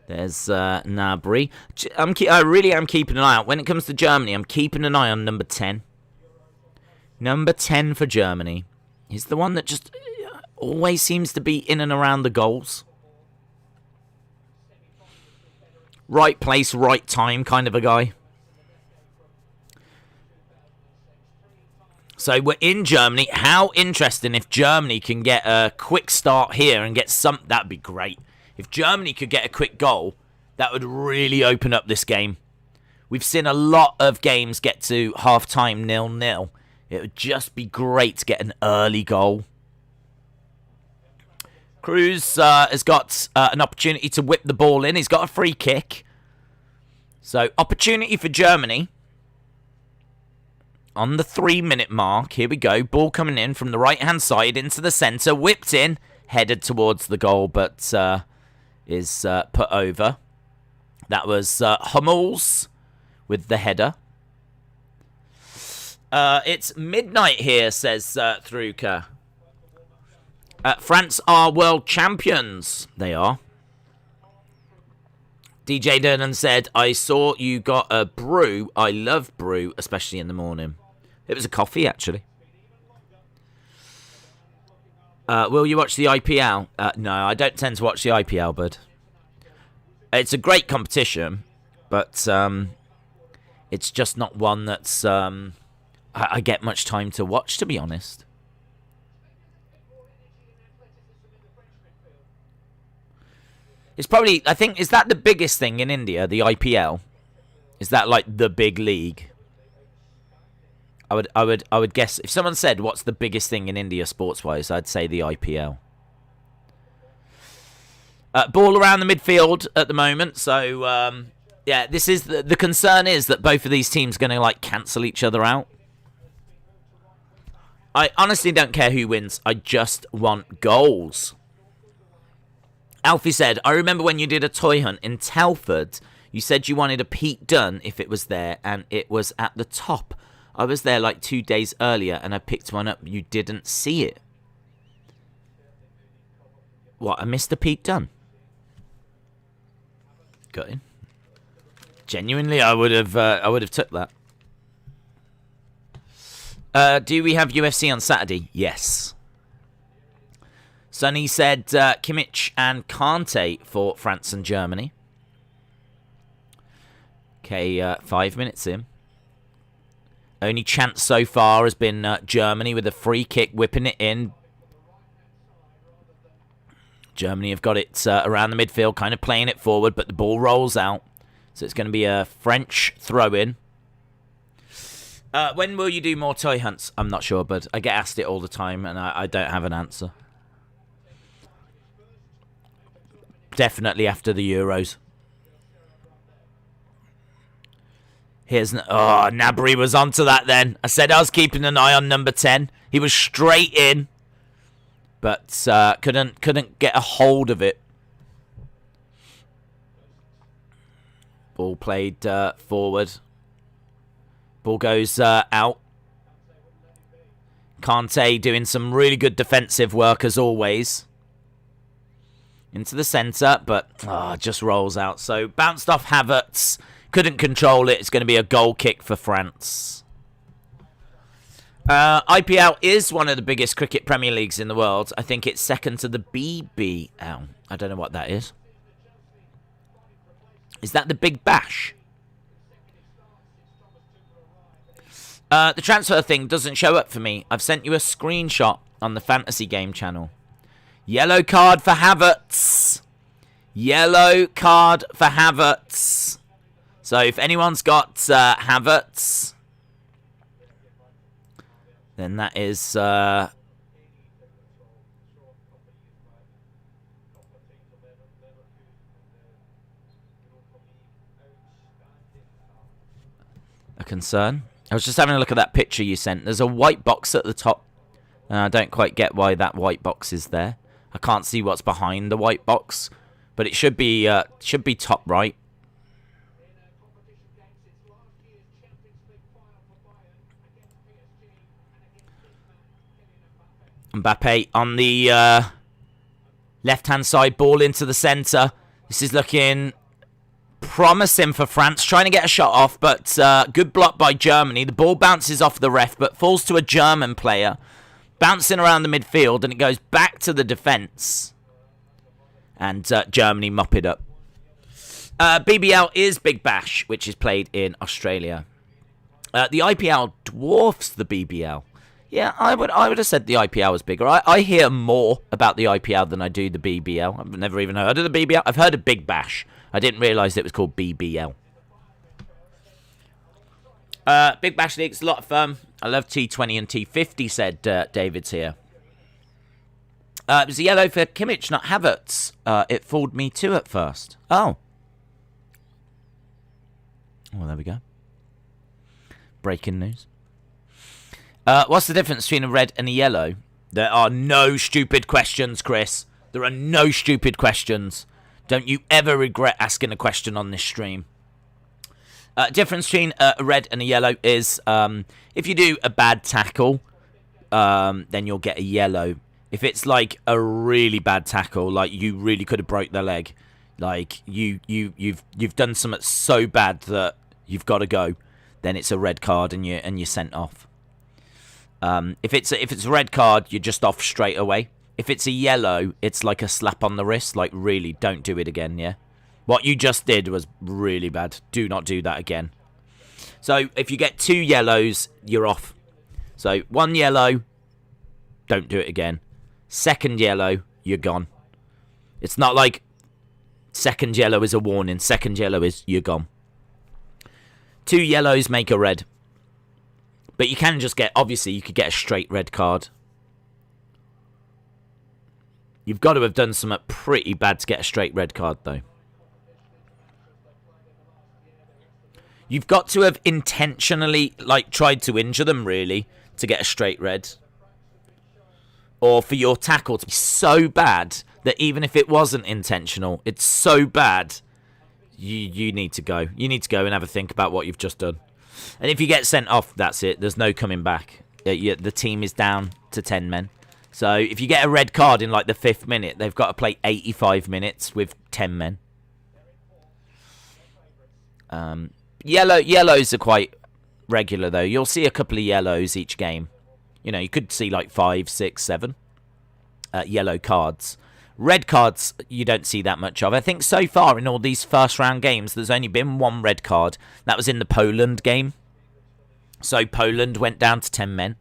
There's Gnabry. I really am keeping an eye out. When it comes to Germany, I'm keeping an eye on number 10. Number 10 for Germany. He's the one that just always seems to be in and around the goals. Right place, right time kind of a guy. So we're in Germany. How interesting if Germany can get a quick start here and get some... That'd be great. If Germany could get a quick goal, that would really open up this game. We've seen a lot of games get to half-time 0-0. It would just be great to get an early goal. Cruz has got an opportunity to whip the ball in. He's got a free kick. So, opportunity for Germany. On the 3-minute mark, here we go. Ball coming in from the right-hand side into the centre. Whipped in, headed towards the goal, but is put over. That was Hummels with the header. It's midnight here, says Thruka. France are world champions. They are. DJ Durnan said, I saw you got a brew. I love brew, especially in the morning. It was a coffee, actually. Will you watch the IPL? No, I don't tend to watch the IPL, bud. It's a great competition, but it's just not one that's I get much time to watch, to be honest. It's probably, I think, is that the biggest thing in India, the IPL? Is that like the big league? I would guess, if someone said what's the biggest thing in India sports-wise, I'd say the IPL. Ball around the midfield at the moment, so yeah, this is the concern is that both of these teams are going to like cancel each other out. I honestly don't care who wins. I just want goals. Alfie said, I remember when you did a toy hunt in Telford, you said you wanted a Pete Dunne if it was there, and it was at the top. I was there like 2 days earlier, and I picked one up. You didn't see it. What, I missed a Pete Dunne? Got in. Genuinely, I would have took that. Do we have UFC on Saturday? Yes. Sonny said Kimmich and Kante for France and Germany. Okay, 5 minutes in. Only chance so far has been Germany with a free kick whipping it in. Germany have got it around the midfield, kind of playing it forward, but the ball rolls out. So it's going to be a French throw-in. When will you do more toy hunts? I'm not sure, but I get asked it all the time, and I don't have an answer. Definitely after the Euros. Here's... Oh, Nabry was onto that then. I said I was keeping an eye on number 10. He was straight in, but couldn't get a hold of it. Ball played forward. Ball goes out. Kante doing some really good defensive work as always. Into the centre, but just rolls out. So bounced off Havertz. Couldn't control it. It's going to be a goal kick for France. IPL is one of the biggest cricket Premier Leagues in the world. I think it's second to the BBL. I don't know what that is. Is that the Big Bash? The transfer thing doesn't show up for me. I've sent you a screenshot on the Fantasy Game channel. Yellow card for Havertz. Yellow card for Havertz. So if anyone's got Havertz, then that is... a concern. I was just having a look at that picture you sent. There's a white box at the top. And I don't quite get why that white box is there. I can't see what's behind the white box. But it should be top right. Mbappe on the left-hand side. Ball into the centre. This is looking... promising for France, trying to get a shot off, but good block by Germany. The ball bounces off the ref, but falls to a German player. bouncing around the midfield, and it goes back to the defence. And Germany mop it up. BBL is Big Bash, which is played in Australia. The IPL dwarfs the BBL. Yeah, I would have said the IPL was bigger. I hear more about the IPL than I do the BBL. I've never even heard of the BBL. I've heard of Big Bash. I didn't realise it was called BBL. Big Bash League's a lot of fun. I love T20 and T50, said David's here. It was a yellow for Kimmich, not Havertz. It fooled me too at first. Oh. Well, there we go. Breaking news. What's the difference between a red and a yellow? There are no stupid questions, Chris. There are no stupid questions. Don't you ever regret asking a question on this stream. Difference between a red and a yellow is if you do a bad tackle, then you'll get a yellow. If it's like a really bad tackle, like you really could have broke their leg, like you've done something so bad that you've got to go, then it's a red card and you're sent off. If it's a red card, you're just off straight away. If it's a yellow, it's like a slap on the wrist, like really don't do it again, yeah? What you just did was really bad. Do not do that again. So if you get 2 yellows, you're off. So 1 yellow, don't do it again. 2nd yellow, you're gone. It's not like second yellow is a warning. 2nd yellow is you're gone. 2 yellows make a red. But you can just get, obviously, you could get a straight red card. You've got to have done something pretty bad to get a straight red card, though. You've got to have intentionally, like, tried to injure them, really, to get a straight red. Or for your tackle to be so bad that even if it wasn't intentional, it's so bad, you need to go. You need to go and have a think about what you've just done. And if you get sent off, that's it. There's no coming back. The team is down to 10 men. So if you get a red card in, like, the 5th minute, they've got to play 85 minutes with 10 men. Yellows are quite regular, though. You'll see a couple of yellows each game. You know, you could see like 5, 6, 7 yellow cards. Red cards, you don't see that much of. I think so far in all these first round games, there's only been 1 red card. That was in the Poland game. So Poland went down to 10 men.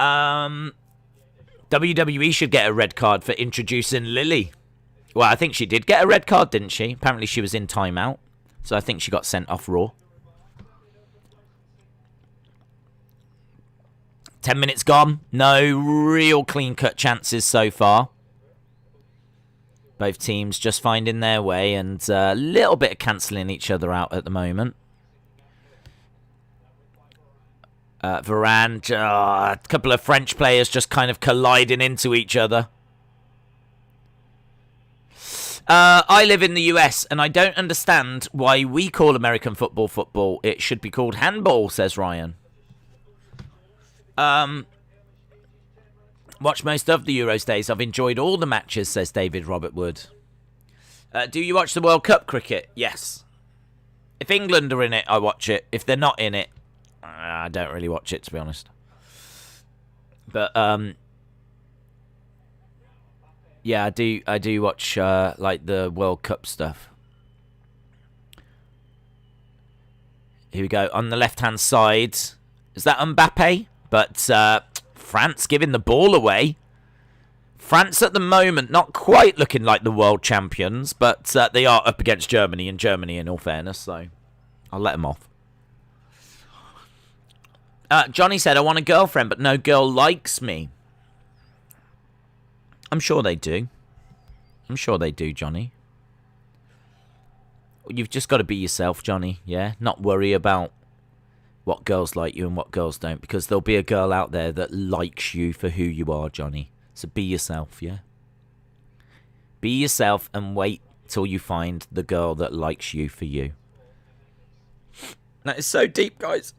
WWE should get a red card for introducing Lily. Well, I think she did get a red card, didn't she? Apparently she was in timeout. So I think she got sent off Raw. 10 minutes gone. No real clean-cut chances so far. Both teams just finding their way and a little bit of cancelling each other out at the moment. Varane, a couple of French players just kind of colliding into each other. I live in the US and I don't understand why we call American football football. It should be called handball, says Ryan. Watch most of the Euros days. I've enjoyed all the matches, says David Robert Wood. Do you watch the World Cup cricket? Yes. If England are in it, I watch it. If they're not in it, I don't really watch it, to be honest. But yeah, I do watch like the World Cup stuff. Here we go. On the left-hand side, is that Mbappe? But France giving the ball away. France at the moment not quite looking like the world champions, but they are up against Germany, and Germany, in all fairness, so I'll let them off. Johnny said, I want a girlfriend, but no girl likes me. I'm sure they do. I'm sure they do, Johnny. You've just got to be yourself, Johnny, yeah? Not worry about what girls like you and what girls don't, because there'll be a girl out there that likes you for who you are, Johnny. So be yourself, yeah? Be yourself and wait till you find the girl that likes you for you. That is so deep, guys.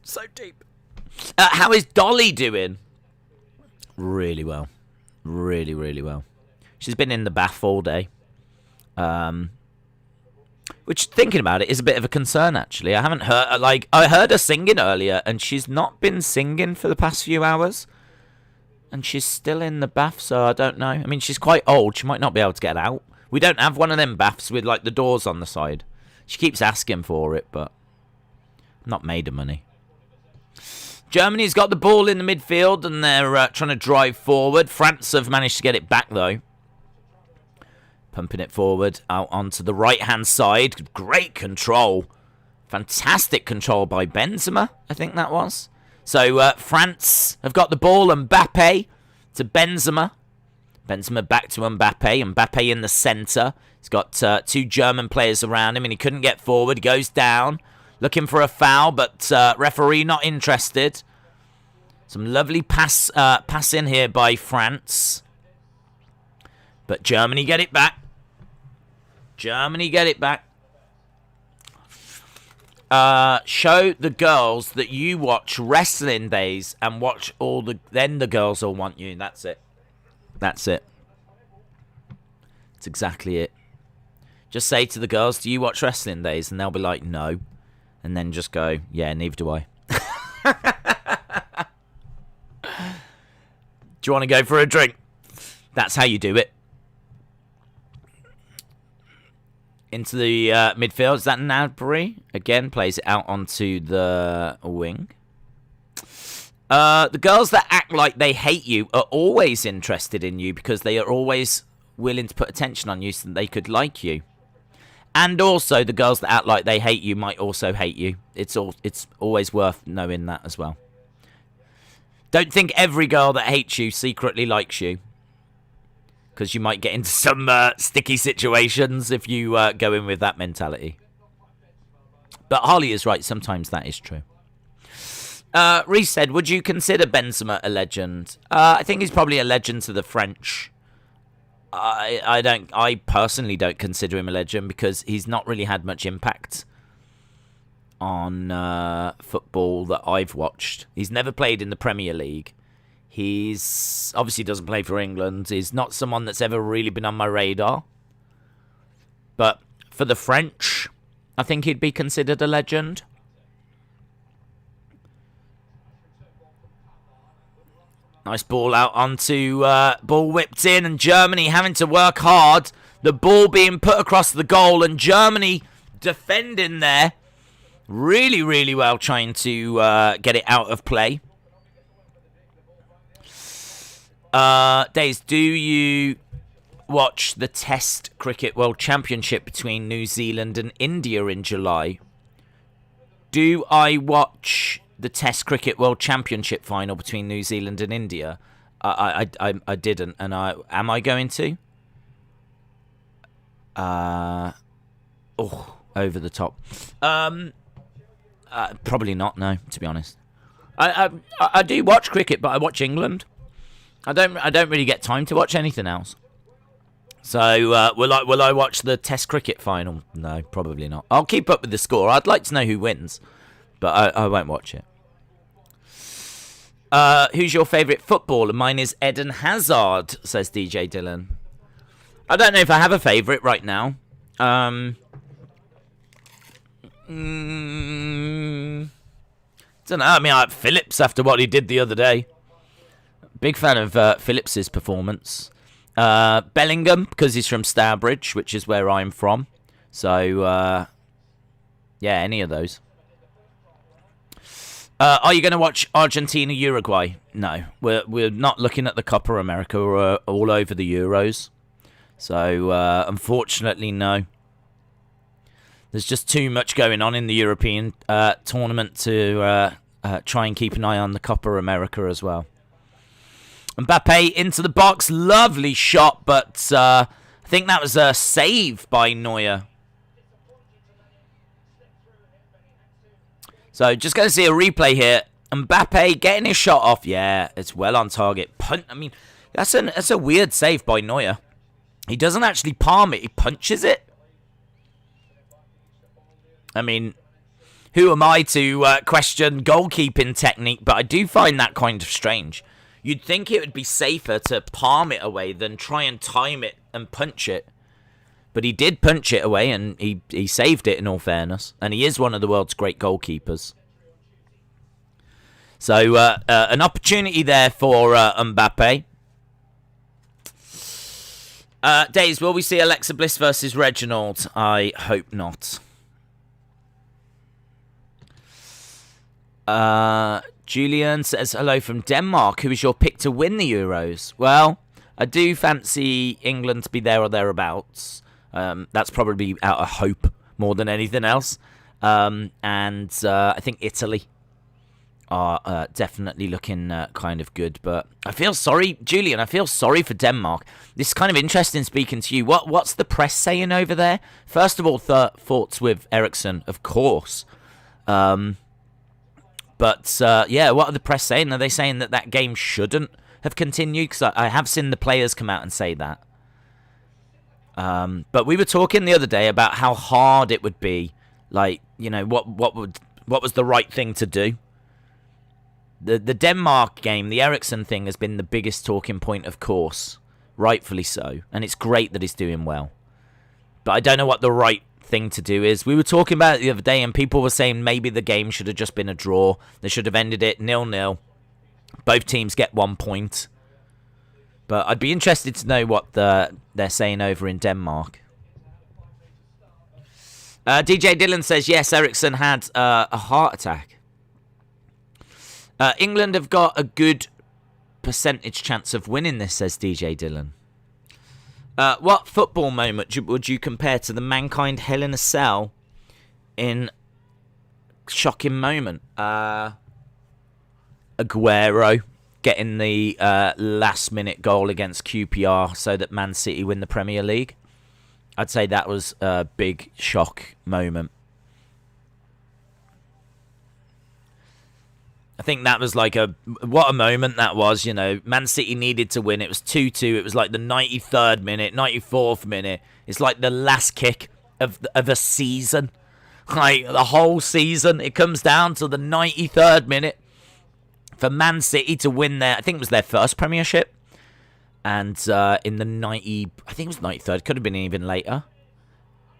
So deep. How is Dolly doing? Really well. Really, really well. She's been in the bath all day. Which, thinking about it, is a bit of a concern, actually. I haven't heard... I heard her singing earlier, and she's not been singing for the past few hours. And she's still in the bath, so I don't know. I mean, she's quite old. She might not be able to get out. We don't have one of them baths with, the doors on the side. She keeps asking for it, but... I'm not made of money. Germany's got the ball in the midfield, and they're trying to drive forward. France have managed to get it back, though. Pumping it forward out onto the right-hand side. Great control. Fantastic control by Benzema, I think that was. So France have got the ball. Mbappe to Benzema. Benzema back to Mbappe. Mbappe in the centre. He's got two German players around him, and he couldn't get forward. He goes down, looking for a foul, but referee not interested. Some lovely pass in here by France. But Germany get it back. Germany get it back. Show the girls that you watch Wrestling Days and watch then the girls will want you. That's it. That's it. That's exactly it. Just say to the girls, do you watch Wrestling Days? And they'll be like, no. And then just go, yeah, neither do I. Do you want to go for a drink? That's how you do it. Into the midfield. Is that Gnabry? Again, plays it out onto the wing. The girls that act like they hate you are always interested in you because they are always willing to put attention on you so that they could like you. And also, the girls that act like they hate you might also hate you. It's always worth knowing that as well. Don't think every girl that hates you secretly likes you. Because you might get into some sticky situations if you go in with that mentality. But Harley is right. Sometimes that is true. Reese said, would you consider Benzema a legend? I think he's probably a legend to the French. I personally don't consider him a legend because he's not really had much impact on football that I've watched. He's never played in the Premier League. He's obviously doesn't play for England. He's not someone that's ever really been on my radar. But for the French, I think he'd be considered a legend. Nice ball out onto, ball whipped in, and Germany having to work hard. The ball being put across the goal, and Germany defending there. Really, really well trying to get it out of play. Days, do you watch the Test Cricket World Championship between New Zealand and India in July? Do I watch the Test Cricket World Championship final between New Zealand and India? I didn't, and am I going to? Over the top. Probably not. No, to be honest. I do watch cricket, but I watch England. I don't really get time to watch anything else. So will I watch the Test cricket final? No, probably not. I'll keep up with the score. I'd like to know who wins, but I won't watch it. Who's your favourite footballer? Mine is Eden Hazard, says DJ Dylan. I don't know if I have a favourite right now. Don't know. I mean, I like Phillips after what he did the other day. Big fan of Phillips's performance. Bellingham, because he's from Stourbridge, which is where I'm from. So, yeah, any of those. Are you going to watch Argentina-Uruguay? No. We're not looking at the Copa America. We're all over the Euros. So, unfortunately, no. There's just too much going on in the European tournament to try and keep an eye on the Copa America as well. Mbappe into the box. Lovely shot, but I think that was a save by Neuer. So just going to see a replay here. Mbappe getting his shot off. Yeah, it's well on target. I mean, that's a weird save by Neuer. He doesn't actually palm it. He punches it. I mean, who am I to question goalkeeping technique? But I do find that kind of strange. You'd think it would be safer to palm it away than try and time it and punch it. But he did punch it away, and he saved it, in all fairness. And he is one of the world's great goalkeepers. So, an opportunity there for Mbappe. Days, will we see Alexa Bliss versus Reginald? I hope not. Julian says, hello from Denmark. Who is your pick to win the Euros? Well, I do fancy England to be there or thereabouts. That's probably out of hope more than anything else. And I think Italy are definitely looking kind of good. But I feel sorry, Julian, I feel sorry for Denmark. This is kind of interesting speaking to you. What's the press saying over there? First of all, thoughts with Eriksen, of course. But yeah, what are the press saying? Are they saying that game shouldn't have continued? Because I have seen the players come out and say that. But we were talking the other day about how hard it would be. Like, you know, what was the right thing to do? The Denmark game, the Eriksen thing, has been the biggest talking point, of course. Rightfully so. And it's great that he's doing well. But I don't know what the right thing to do is. We were talking about it the other day, and people were saying maybe the game should have just been a draw. They should have ended it 0-0. Both teams get 1 point. But I'd be interested to know what they're saying over in Denmark. DJ Dillon says, yes, Eriksen had a heart attack. England have got a good percentage chance of winning this, says DJ Dillon. What football moment would you compare to the Mankind Hell in a Cell in shocking moment? Aguero getting the last-minute goal against QPR so that Man City win the Premier League. I'd say that was a big shock moment. I think that was like what a moment that was, you know. Man City needed to win. It was 2-2. It was like the 93rd minute, 94th minute. It's like the last kick of a season. Like, the whole season. It comes down to the 93rd minute for Man City to win I think it was their first Premiership. And in the I think it was 93rd. Could have been even later.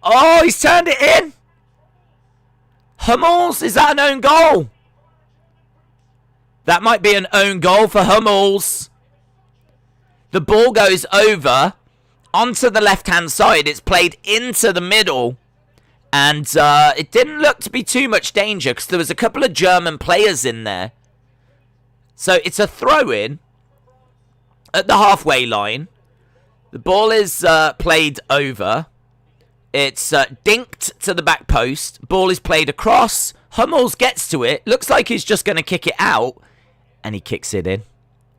Oh, he's turned it in! Hummels, is that an own goal? That might be an own goal for Hummels. The ball goes over onto the left-hand side. It's played into the middle. And it didn't look to be too much danger because there was a couple of German players in there. So it's a throw-in at the halfway line. The ball is played over. It's dinked to the back post. Ball is played across. Hummels gets to it. Looks like he's just going to kick it out. And he kicks it in.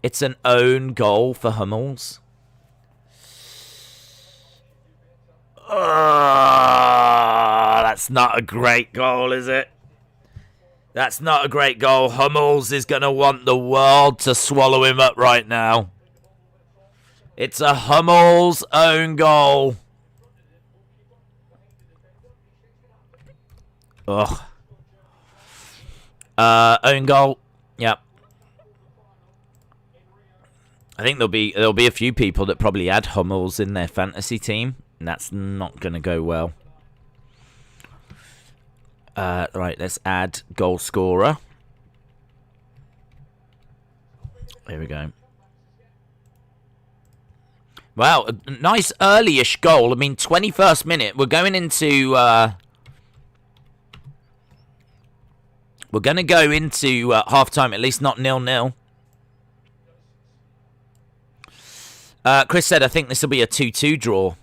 It's an own goal for Hummels. That's not a great goal, is it? That's not a great goal. Hummels is going to want the world to swallow him up right now. It's a Hummels own goal. Ugh. Own goal. Yep. I think there'll be a few people that probably had Hummels in their fantasy team, and that's not going to go well. Right, let's add goal scorer. There we go. Wow, a nice early-ish goal. I mean, 21st minute. We're going into we're going to go into half-time, at least not 0-0. Chris said, I think this will be a 2-2 draw.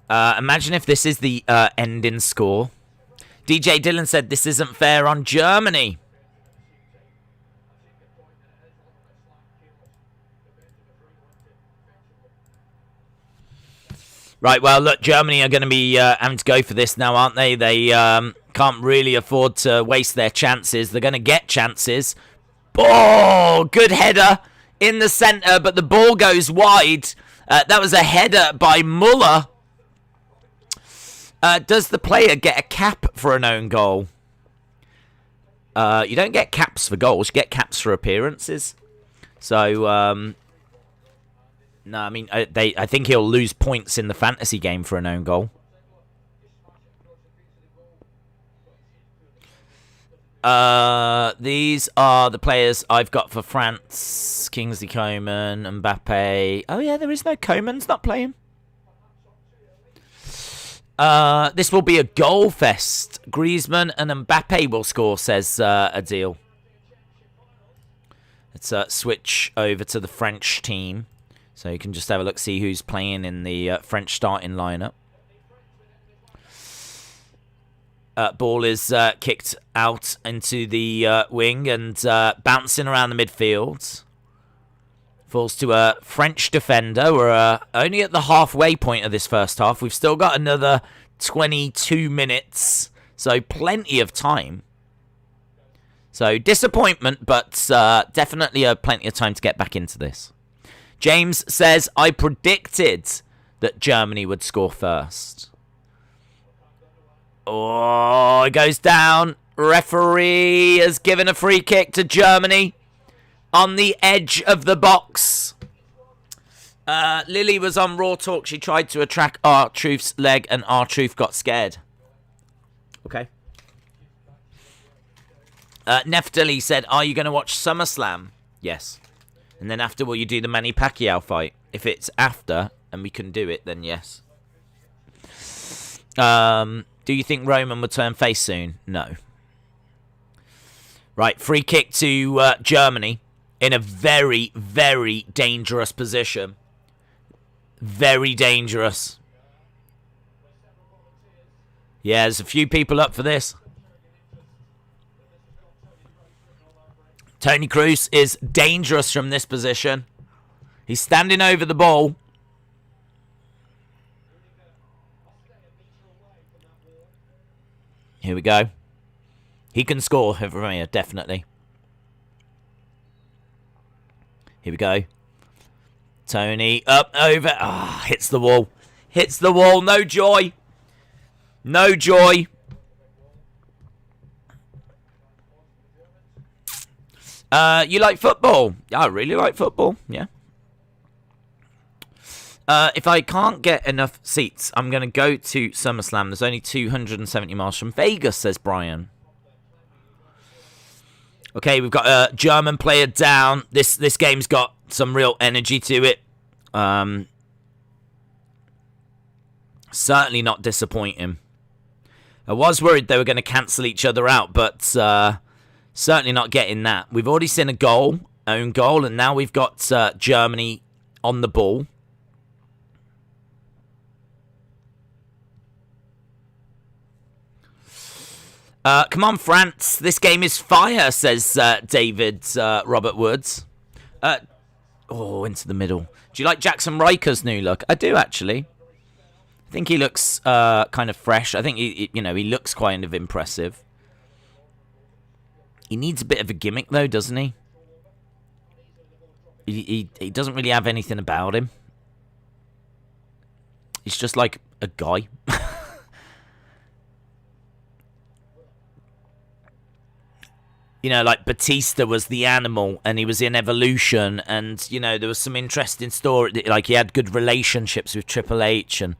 Imagine if this is the ending score. DJ Dillon said, this isn't fair on Germany. Right, well, look, Germany are going to be having to go for this now, aren't they? They can't really afford to waste their chances. They're going to get chances. Oh, good header in the centre, but the ball goes wide. That was a header by Muller. Does the player get a cap for an own goal? You don't get caps for goals. You get caps for appearances. So, No, I mean, I think he'll lose points in the fantasy game for an own goal. These are the players I've got for France. Kingsley Coman, Mbappe. Oh, yeah, there is no Coman's not playing. This will be a goal fest. Griezmann and Mbappe will score, says Adil. Let's switch over to the French team. So you can just have a look, see who's playing in the French starting lineup. Ball is kicked out into the wing and bouncing around the midfield. Falls to a French defender. We're only at the halfway point of this first half. We've still got another 22 minutes, so plenty of time. So disappointment, but definitely plenty of time to get back into this. James says, I predicted that Germany would score first. Oh, it goes down. Referee has given a free kick to Germany on the edge of the box. Lily was on Raw Talk. She tried to attract R-Truth's leg and R-Truth got scared. Okay. Neftali said, are you going to watch SummerSlam? Yes. And then after, will you do the Manny Pacquiao fight? If it's after and we can do it, then yes. Do you think Roman will turn face soon? No. Right, free kick to Germany in a very, very dangerous position. Very dangerous. Yeah, there's a few people up for this. Toni Kroos is dangerous from this position. He's standing over the ball. Here we go. He can score from here, definitely. Here we go. Tony, up, over. Ah, hits the wall. Hits the wall. No joy. No joy. You like football? I really like football, yeah. If I can't get enough seats, I'm going to go to SummerSlam. There's only 270 miles from Vegas, says Brian. Okay, we've got a German player down. This game's got some real energy to it. Certainly not disappointing. I was worried they were going to cancel each other out, but certainly not getting that. We've already seen a goal, own goal, and now we've got Germany on the ball. Come on, France. This game is fire, says David Robert Woods. Into the middle. Do you like Jackson Riker's new look? I do, actually. I think he looks kind of fresh. I think, he looks kind of impressive. He needs a bit of a gimmick, though, doesn't he? He doesn't really have anything about him. He's just like a guy. Like Batista was the animal and he was in Evolution and, there was some interesting story. Like he had good relationships with Triple H and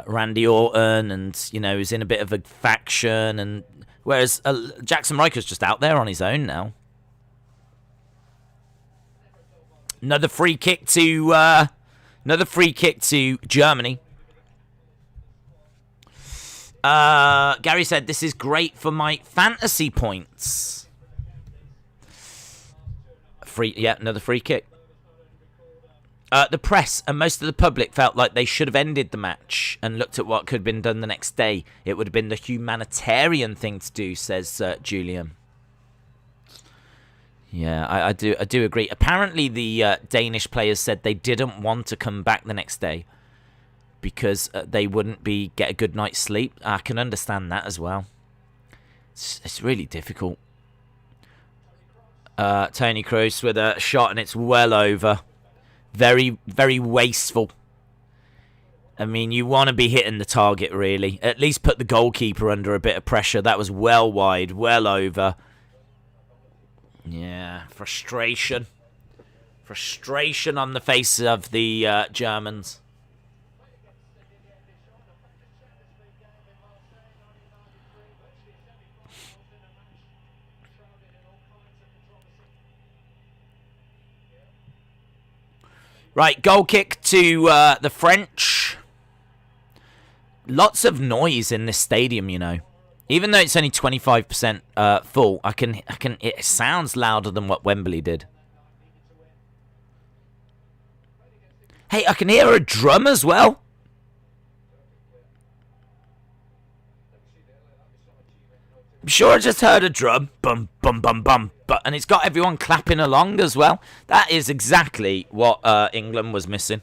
Randy Orton and, he was in a bit of a faction. And whereas Jackson Riker's just out there on his own now. Another free kick to Germany. Gary said, this is great for my fantasy points. Another free kick. The press and most of the public felt like they should have ended the match and looked at what could have been done the next day. It would have been the humanitarian thing to do, says Julian. Yeah, I do agree. Apparently, the Danish players said they didn't want to come back the next day because they wouldn't get a good night's sleep. I can understand that as well. It's really difficult. Toni Kroos with a shot and it's well over. Very, very wasteful. I mean, you want to be hitting the target, really. At least put the goalkeeper under a bit of pressure. That was well wide, well over. Yeah, frustration. Frustration on the face of the Germans. Right, goal kick to the French. Lots of noise in this stadium, you know. Even though it's only 25% full, it sounds louder than what Wembley did. Hey, I can hear a drum as well. I'm sure I just heard a drum. Bum, bum, bum, bum. And it's got everyone clapping along as well. That is exactly what England was missing.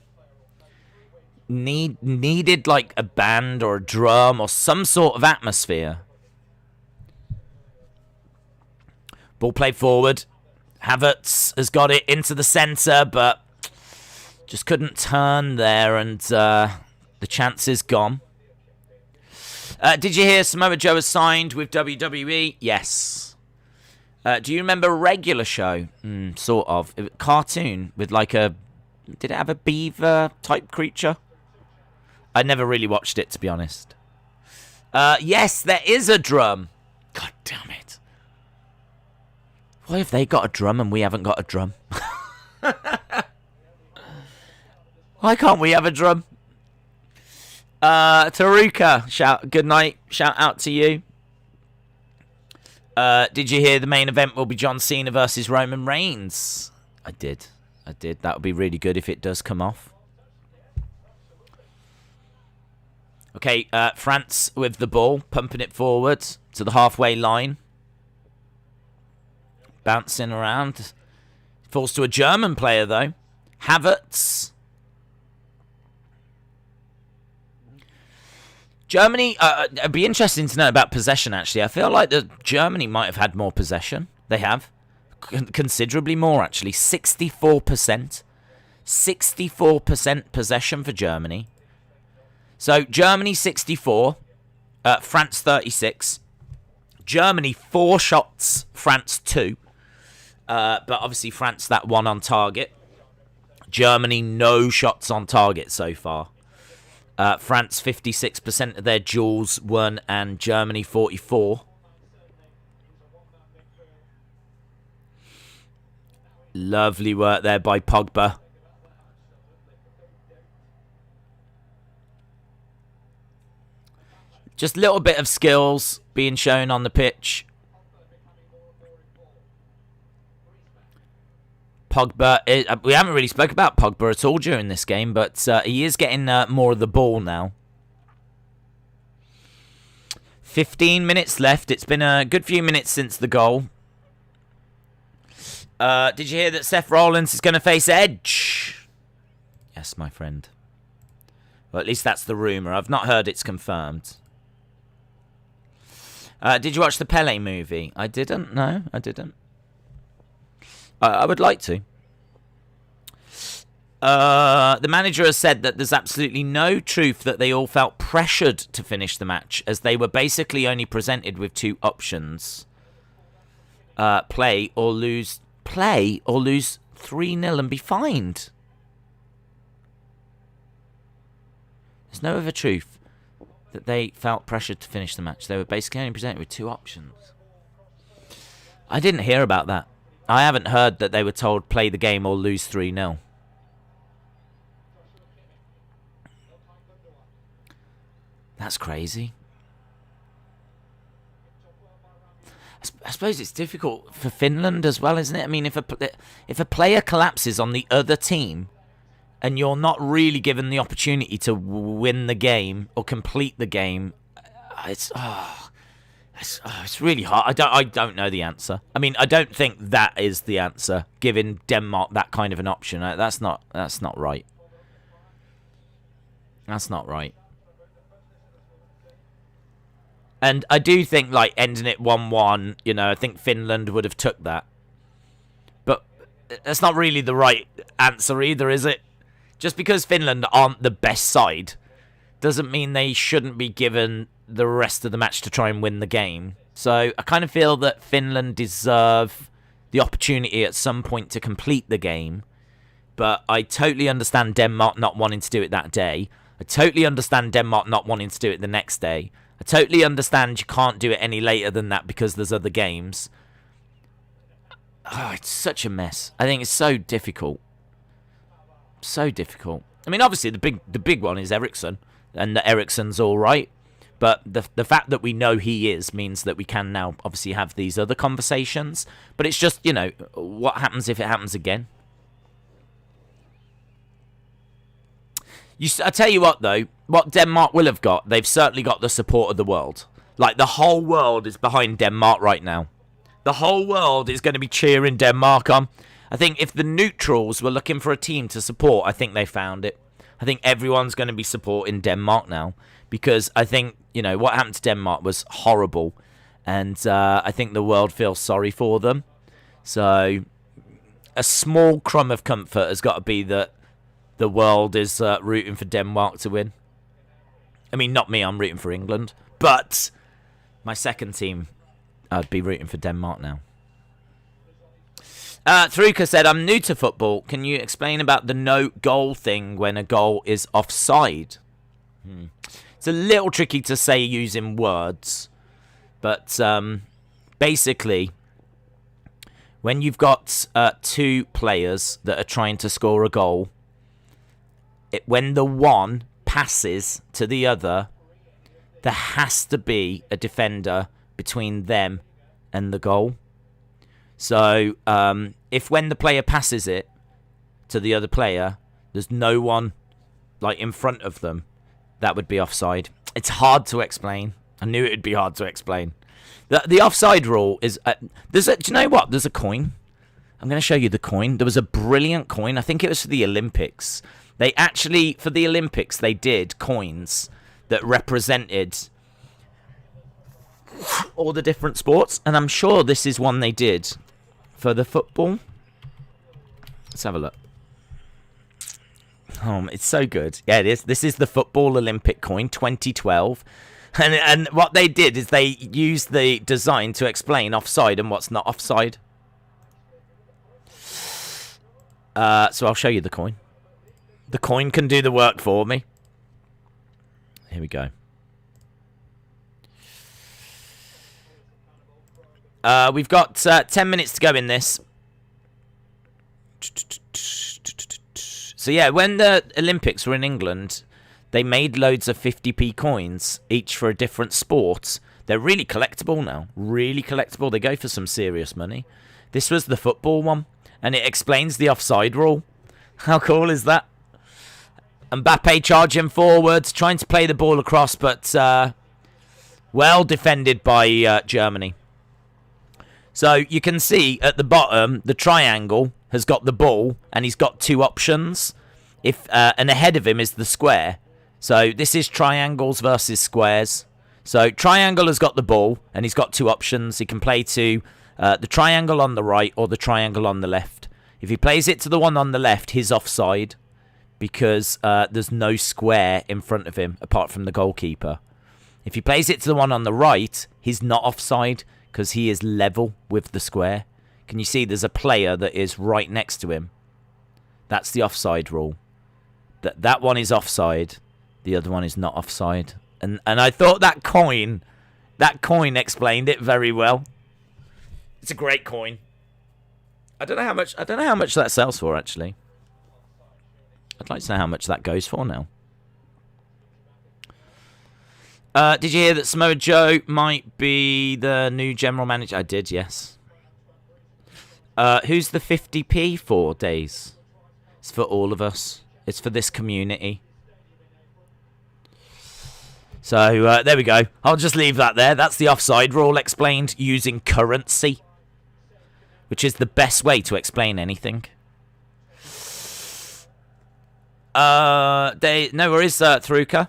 Needed like a band or a drum or some sort of atmosphere. Ball played forward. Havertz has got it into the centre, but just couldn't turn there, and the chance is gone. Did you hear Samoa Joe has signed with WWE? Yes. Do you remember a regular show? Sort of. Cartoon with like a... Did it have a beaver type creature? I never really watched it, to be honest. Yes, there is a drum. God damn it. Why have they got a drum and we haven't got a drum? Why can't we have a drum? Taruka, good night. Shout out to you. Did you hear the main event will be John Cena versus Roman Reigns? I did. That would be really good if it does come off. Okay, France with the ball, pumping it forward to the halfway line. Bouncing around. Falls to a German player, though. Havertz. Germany, it'd be interesting to know about possession, actually. I feel like Germany might have had more possession. They have. Considerably more, actually. 64%. 64% possession for Germany. So, Germany 64. France 36. Germany 4 shots. France 2. But obviously France that one on target. Germany no shots on target so far. France 56% of their duels won, and Germany 44. Lovely work there by Pogba. Just a little bit of skills being shown on the pitch. Pogba, we haven't really spoke about Pogba at all during this game, but he is getting more of the ball now. 15 minutes left. It's been a good few minutes since the goal. Did you hear that Seth Rollins is going to face Edge? Yes, my friend. Well, at least that's the rumour. I've not heard it's confirmed. Did you watch the Pele movie? I didn't. No, I didn't. I would like to. The manager has said that there's absolutely no truth that they all felt pressured to finish the match, as they were basically only presented with 2 options. Play or lose 3-0 and be fined. There's no other truth that they felt pressured to finish the match. They were basically only presented with 2 options. I didn't hear about that. I haven't heard that they were told play the game or lose 3-0. That's crazy. I suppose it's difficult for Finland as well, isn't it? I mean, if a player collapses on the other team and you're not really given the opportunity to win the game or complete the game, it's really hard. I don't know the answer. I mean, I don't think that is the answer, giving Denmark that kind of an option. That's not right. That's not right. And I do think, like, ending it 1-1, you know, I think Finland would have took that. But that's not really the right answer either, is it? Just because Finland aren't the best side doesn't mean they shouldn't be given the rest of the match to try and win the game. So I kind of feel that Finland deserve the opportunity at some point to complete the game. but I totally understand Denmark not wanting to do it that day. I totally understand Denmark not wanting to do it the next day. I totally understand you can't do it any later than that because there's other games. Oh, it's such a mess. I think it's so difficult. So difficult. I mean, obviously, the big one is Eriksen, and that Eriksen's all right. But the fact that we know he is means that we can now obviously have these other conversations. But it's just, you know, what happens if it happens again? I tell you what, though, what Denmark will have got, they've certainly got the support of the world. Like, the whole world is behind Denmark right now. The whole world is going to be cheering Denmark on. I think if the neutrals were looking for a team to support, I think they found it. I think everyone's going to be supporting Denmark now. Because I think, you know, what happened to Denmark was horrible. And I think the world feels sorry for them. So, a small crumb of comfort has got to be that the world is rooting for Denmark to win. I mean, not me, I'm rooting for England. But my second team, I'd be rooting for Denmark now. Thruka said, I'm new to football. Can you explain about the no goal thing when a goal is offside? It's a little tricky to say using words. But basically, when you've got two players that are trying to score a goal, when the one passes to the other, there has to be a defender between them and the goal. So, if when the player passes it to the other player, there's no one like in front of them, that would be offside. It's hard to explain. I knew it would be hard to explain. The offside rule is... do you know what? There's a coin. I'm going to show you the coin. There was a brilliant coin. I think it was for the Olympics. They actually, for the Olympics, they did coins that represented all the different sports. And I'm sure this is one they did for the football. Let's have a look. Oh, it's so good. Yeah, it is. This is the Football Olympic coin, 2012. And what they did is they used the design to explain offside and what's not offside. So I'll show you the coin. The coin can do the work for me. Here we go. We've got 10 minutes to go in this. So yeah, when the Olympics were in England, they made loads of 50p coins, each for a different sport. They're really collectible now. Really collectible. They go for some serious money. This was the football one, and it explains the offside rule. How cool is that? Mbappe charging forwards, trying to play the ball across, but well defended by Germany. So you can see at the bottom, the triangle has got the ball, and he's got two options. And ahead of him is the square. So this is triangles versus squares. So triangle has got the ball, and he's got two options. He can play to the triangle on the right or the triangle on the left. If he plays it to the one on the left, he's offside because there's no square in front of him apart from the goalkeeper. If he plays it to the one on the right, he's not offside because he is level with the square. Can you see there's a player that is right next to him? That's the offside rule. That one is offside. The other one is not offside. And I thought that coin explained it very well. It's a great coin. I don't know how much that sells for, actually. I'd like to know how much that goes for now. Did you hear that Samoa Joe might be the new general manager? I did, yes. Who's the 50p for, Days? It's for all of us. It's for this community. So, there we go. I'll just leave that there. That's the offside rule explained using currency, which is the best way to explain anything. No worries, Thruka.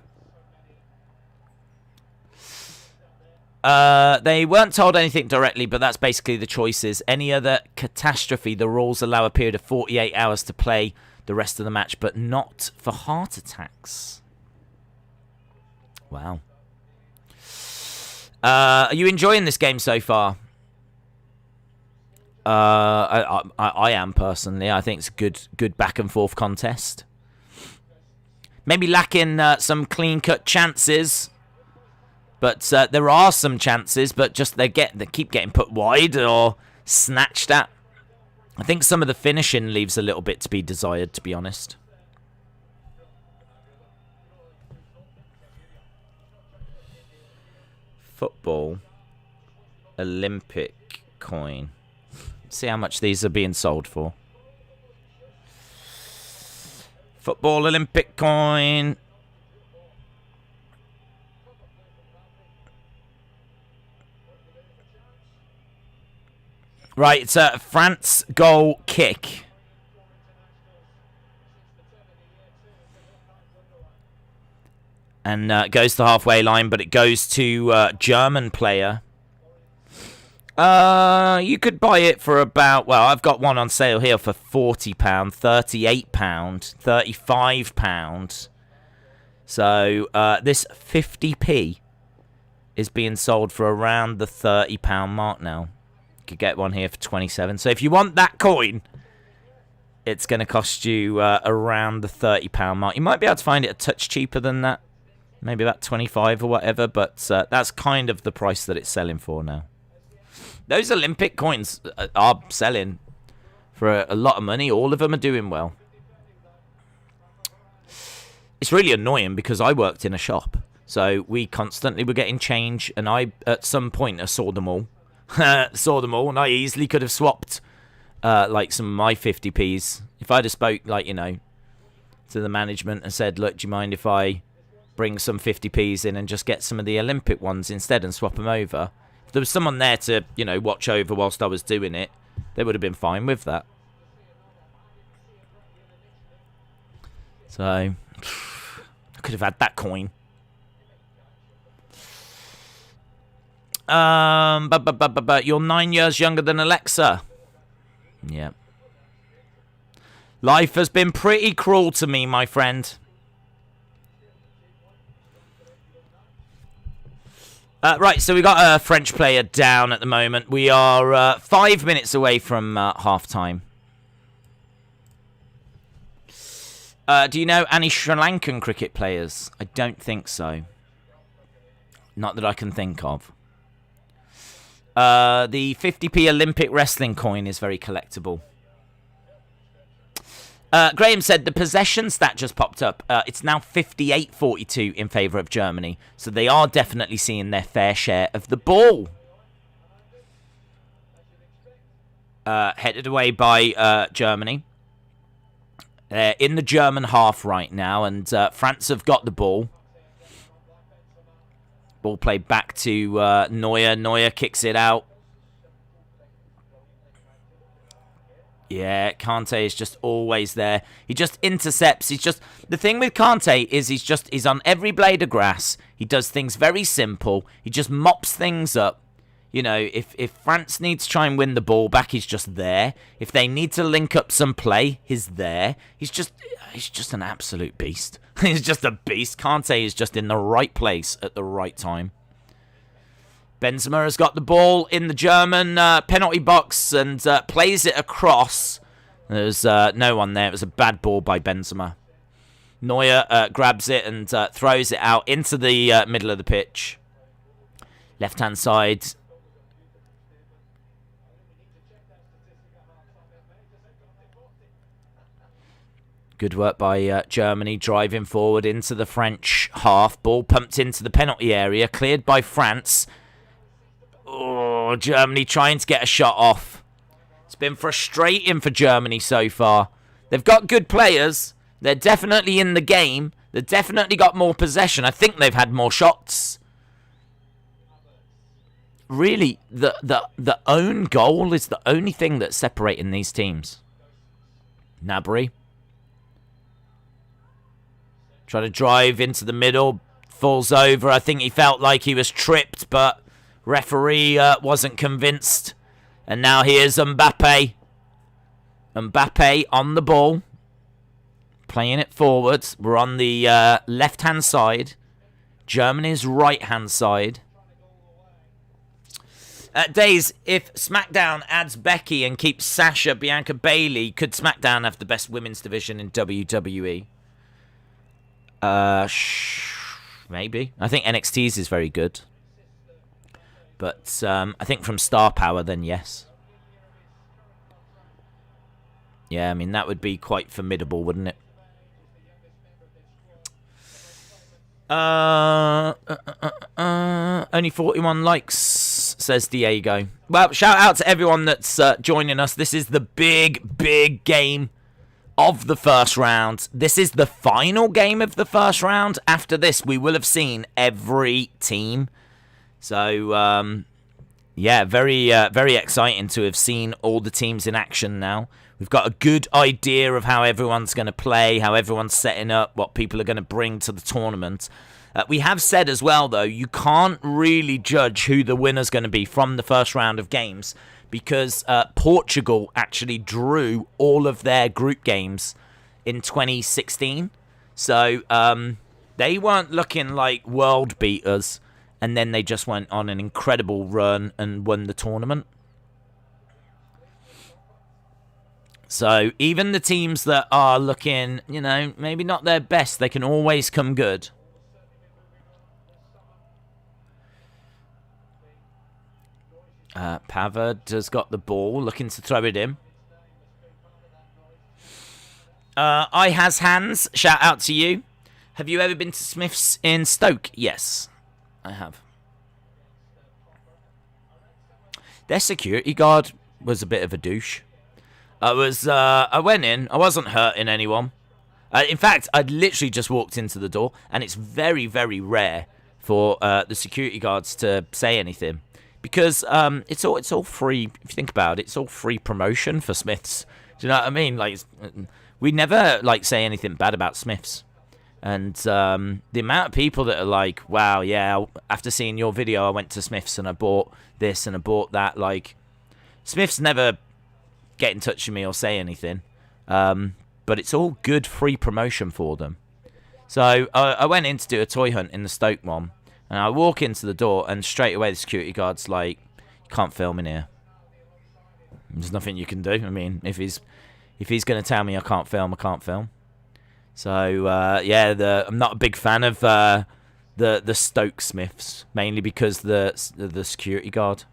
They weren't told anything directly, but that's basically the choices. Any other catastrophe, the rules allow a period of 48 hours to play the rest of the match, but not for heart attacks. Wow. Are you enjoying this game so far? I am personally. I think it's a good back and forth contest. Maybe lacking some clean-cut chances. But there are some chances, but just they keep getting put wide or snatched at. I think some of the finishing leaves a little bit to be desired, to be honest. Football Olympic coin. See how much these are being sold for. Football Olympic coin. Right, it's a France goal kick. And goes to the halfway line, but it goes to German player. You could buy it for about, well, I've got one on sale here for £40, £38, £35. So this 50p is being sold for around the £30 mark now. You could get one here for 27. So if you want that coin, it's going to cost you around the £30 mark. You might be able to find it a touch cheaper than that. Maybe about 25 or whatever, but that's kind of the price that it's selling for now. Those Olympic coins are selling for a lot of money. All of them are doing well. It's really annoying because I worked in a shop. So we constantly were getting change, and I, at some point, I saw them all. And I easily could have swapped like some of my 50p's. If I'd have spoke, like, you know, to the management and said, look, do you mind if I bring some 50p's in and just get some of the Olympic ones instead and swap them over? If there was someone there to, you know, watch over whilst I was doing it, they would have been fine with that. So, I could have had that coin. But you're 9 years younger than Alexa. Yeah. Life has been pretty cruel to me, my friend. Right, so we got a French player down at the moment. We are 5 minutes away from half-time. Do you know any Sri Lankan cricket players? I don't think so. Not that I can think of. The 50p Olympic wrestling coin is very collectible. Graham said the possession stat just popped up. It's now 58-42 in favour of Germany. So they are definitely seeing their fair share of the ball. Headed away by Germany. They're in the German half right now, and France have got the ball. Ball played back to Neuer. Neuer kicks it out. Yeah, Kante is just always there. He just intercepts. He's just... The thing with Kante is he's on every blade of grass. He does things very simple. He just mops things up. You know, if France needs to try and win the ball back, he's just there. If they need to link up some play, he's there. He's just an absolute beast. He's just a beast. Kante is just in the right place at the right time. Benzema has got the ball in the German penalty box and plays it across. There's no one there. It was a bad ball by Benzema. Neuer grabs it and throws it out into the middle of the pitch. Left-hand side. Good work by Germany, driving forward into the French half. Ball pumped into the penalty area, cleared by France. Oh, Germany trying to get a shot off. It's been frustrating for Germany so far. They've got good players. They're definitely in the game. They've definitely got more possession. I think they've had more shots. Really, the own goal is the only thing that's separating these teams. Gnabry. Try to drive into the middle. Falls over. I think he felt like he was tripped, but referee wasn't convinced. And now here's Mbappe. Mbappe on the ball. Playing it forwards. We're on the left-hand side. Germany's right-hand side. Days, if SmackDown adds Becky and keeps Sasha, Bianca Bailey, could SmackDown have the best women's division in WWE? Maybe. I think NXT's is very good. But I think from star power, then yes. Yeah, I mean, that would be quite formidable, wouldn't it? Only 41 likes, says Diego. Well, shout out to everyone that's joining us. This is the big game of the first round. This is the final game of the first round. After this, we will have seen every team. So, yeah, very exciting to have seen all the teams in action now. We've got a good idea of how everyone's going to play, how everyone's setting up, what people are going to bring to the tournament. We have said as well, though, you can't really judge who the winner's going to be from the first round of games because Portugal actually drew all of their group games in 2016. So they weren't looking like world beaters, and then they just went on an incredible run and won the tournament. So even the teams that are looking, maybe not their best, they can always come good. Pavard has got the ball, looking to throw it in. I has hands, shout out to you. Have you ever been to Smith's in Stoke? Yes, I have. Their security guard was a bit of a douche. I went in. I wasn't hurting anyone. In fact, I'd literally just walked into the door, and it's very, very rare for the security guards to say anything because it's all free. If you think about it, it's all free promotion for Smiths. Do you know what I mean? Like we never say anything bad about Smiths, and the amount of people that are like, "Wow, yeah, after seeing your video, I went to Smiths and I bought this and I bought that." Like Smiths never get in touch with me or say anything, but it's all good free promotion for them. So I went in to do a toy hunt in the Stoke one, and I walk into the door and straight away the security guard's like, "You can't film in here. There's nothing you can do." I mean, if he's going to tell me I can't film, I can't film. So yeah, I'm not a big fan of the Stoke Smiths, mainly because the security guard.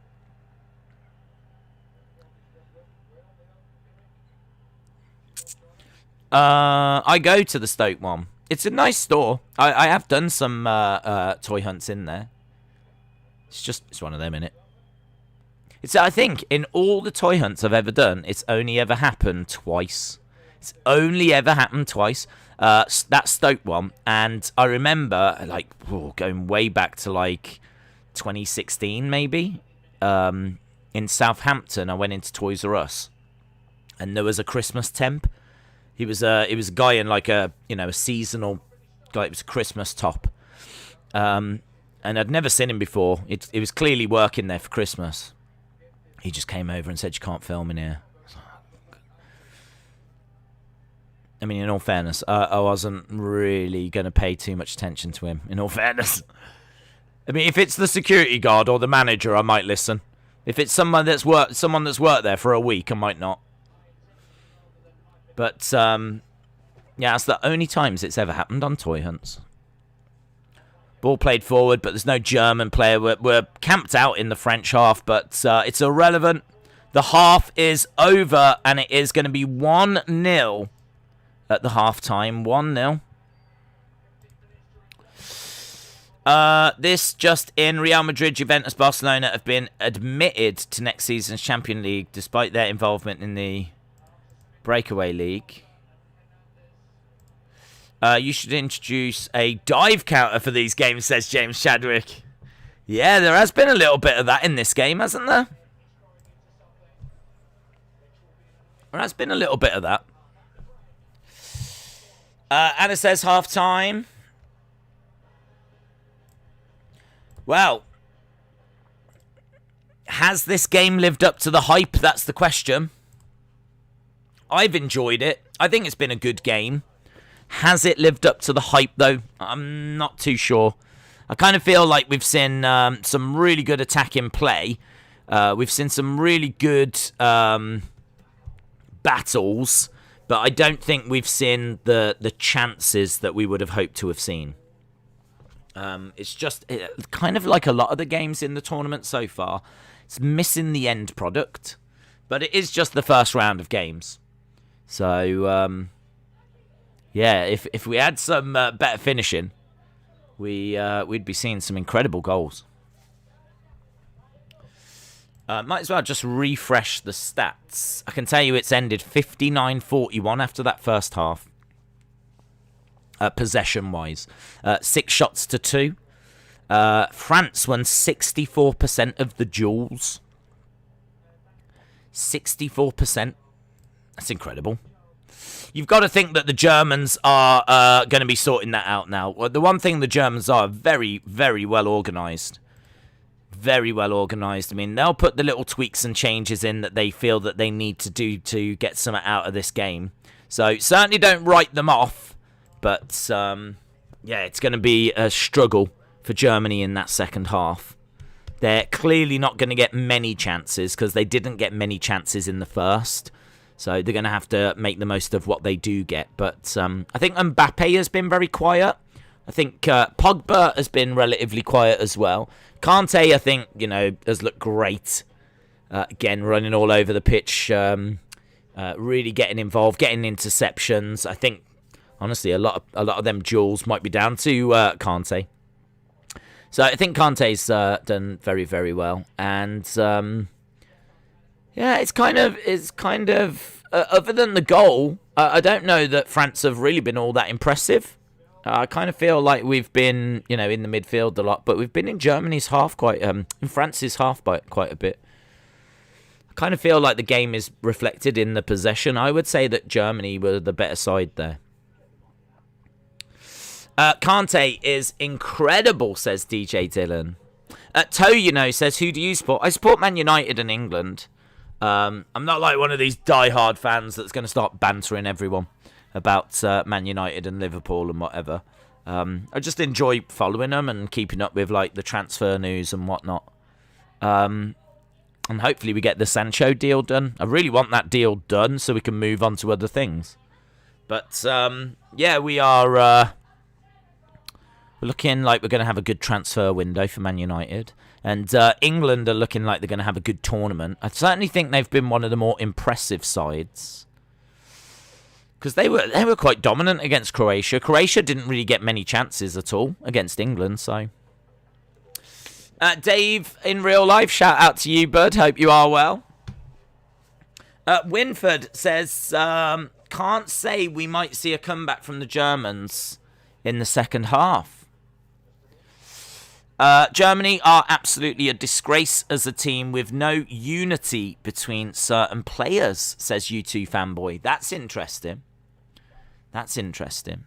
I go to the Stoke one. It's a nice store. I have done some toy hunts in there. It's one of them, innit? I think in all the toy hunts I've ever done, it's only ever happened twice. It's only ever happened twice. That Stoke one, and I remember going way back to 2016 maybe. In Southampton, I went into Toys R Us, and there was a Christmas temp. It was a guy in a seasonal, it was a Christmas top, and I'd never seen him before. It was clearly working there for Christmas. He just came over and said, "You can't film in here." I mean, in all fairness, I wasn't really going to pay too much attention to him. In all fairness, I mean, if it's the security guard or the manager, I might listen. If it's someone that's worked there for a week, I might not. But, yeah, that's the only times it's ever happened on toy hunts. Ball played forward, but there's no German player. We're camped out in the French half, but it's irrelevant. The half is over, and it is going to be 1-0 at the half-time. 1-0. This just in, Real Madrid, Juventus, Barcelona have been admitted to next season's Champions League, despite their involvement in the Breakaway League. You should introduce a dive counter for these games, says James Chadwick. Yeah, there has been a little bit of that in this game, hasn't there? There has been a little bit of that. Anna says half-time. Well, has this game lived up to the hype? That's the question. I've enjoyed it. I think it's been a good game. Has it lived up to the hype, though? I'm not too sure. I kind of feel like we've seen some really good attacking play. We've seen some really good battles, but I don't think we've seen the chances that we would have hoped to have seen. It's just kind of like a lot of the games in the tournament so far. It's missing the end product, but it is just the first round of games. So, yeah, if we had some better finishing, we'd be seeing some incredible goals. Might as well just refresh the stats. I can tell you it's ended 59-41 after that first half. Possession-wise. 6 shots to 2. France won 64% of the duels. 64%. That's incredible. You've got to think that the Germans are going to be sorting that out now. Well, the one thing the Germans are very, very well organised. Very well organised. I mean, they'll put the little tweaks and changes in that they feel that they need to do to get something out of this game. So, certainly don't write them off. But, yeah, it's going to be a struggle for Germany in that second half. They're clearly not going to get many chances because they didn't get many chances in the first. So they're going to have to make the most of what they do get. But I think Mbappe has been very quiet. I think Pogba has been relatively quiet as well. Kante, I think, has looked great. Again, running all over the pitch, really getting involved, getting interceptions. I think, honestly, a lot of them duels might be down to Kante. So I think Kante's done very, very well. And yeah, it's kind of other than the goal, I don't know that France have really been all that impressive. I kind of feel like we've been, in the midfield a lot, but we've been in Germany's half in France's half by quite a bit. I kind of feel like the game is reflected in the possession. I would say that Germany were the better side there. Kante is incredible, says DJ Dylan. Toyuno says, who do you support? I support Man United and England. I'm not like one of these die-hard fans that's going to start bantering everyone about Man United and Liverpool and whatever. I just enjoy following them and keeping up with like the transfer news and whatnot. And hopefully we get the Sancho deal done. I really want that deal done so we can move on to other things. But yeah, we are looking like we're going to have a good transfer window for Man United. And England are looking like they're going to have a good tournament. I certainly think they've been one of the more impressive sides. Because they were quite dominant against Croatia. Croatia didn't really get many chances at all against England, so. Dave, in real life, shout out to you, bud. Hope you are well. Winford says, can't say we might see a comeback from the Germans in the second half. Germany are absolutely a disgrace as a team with no unity between certain players, says U2 fanboy. That's interesting. That's interesting.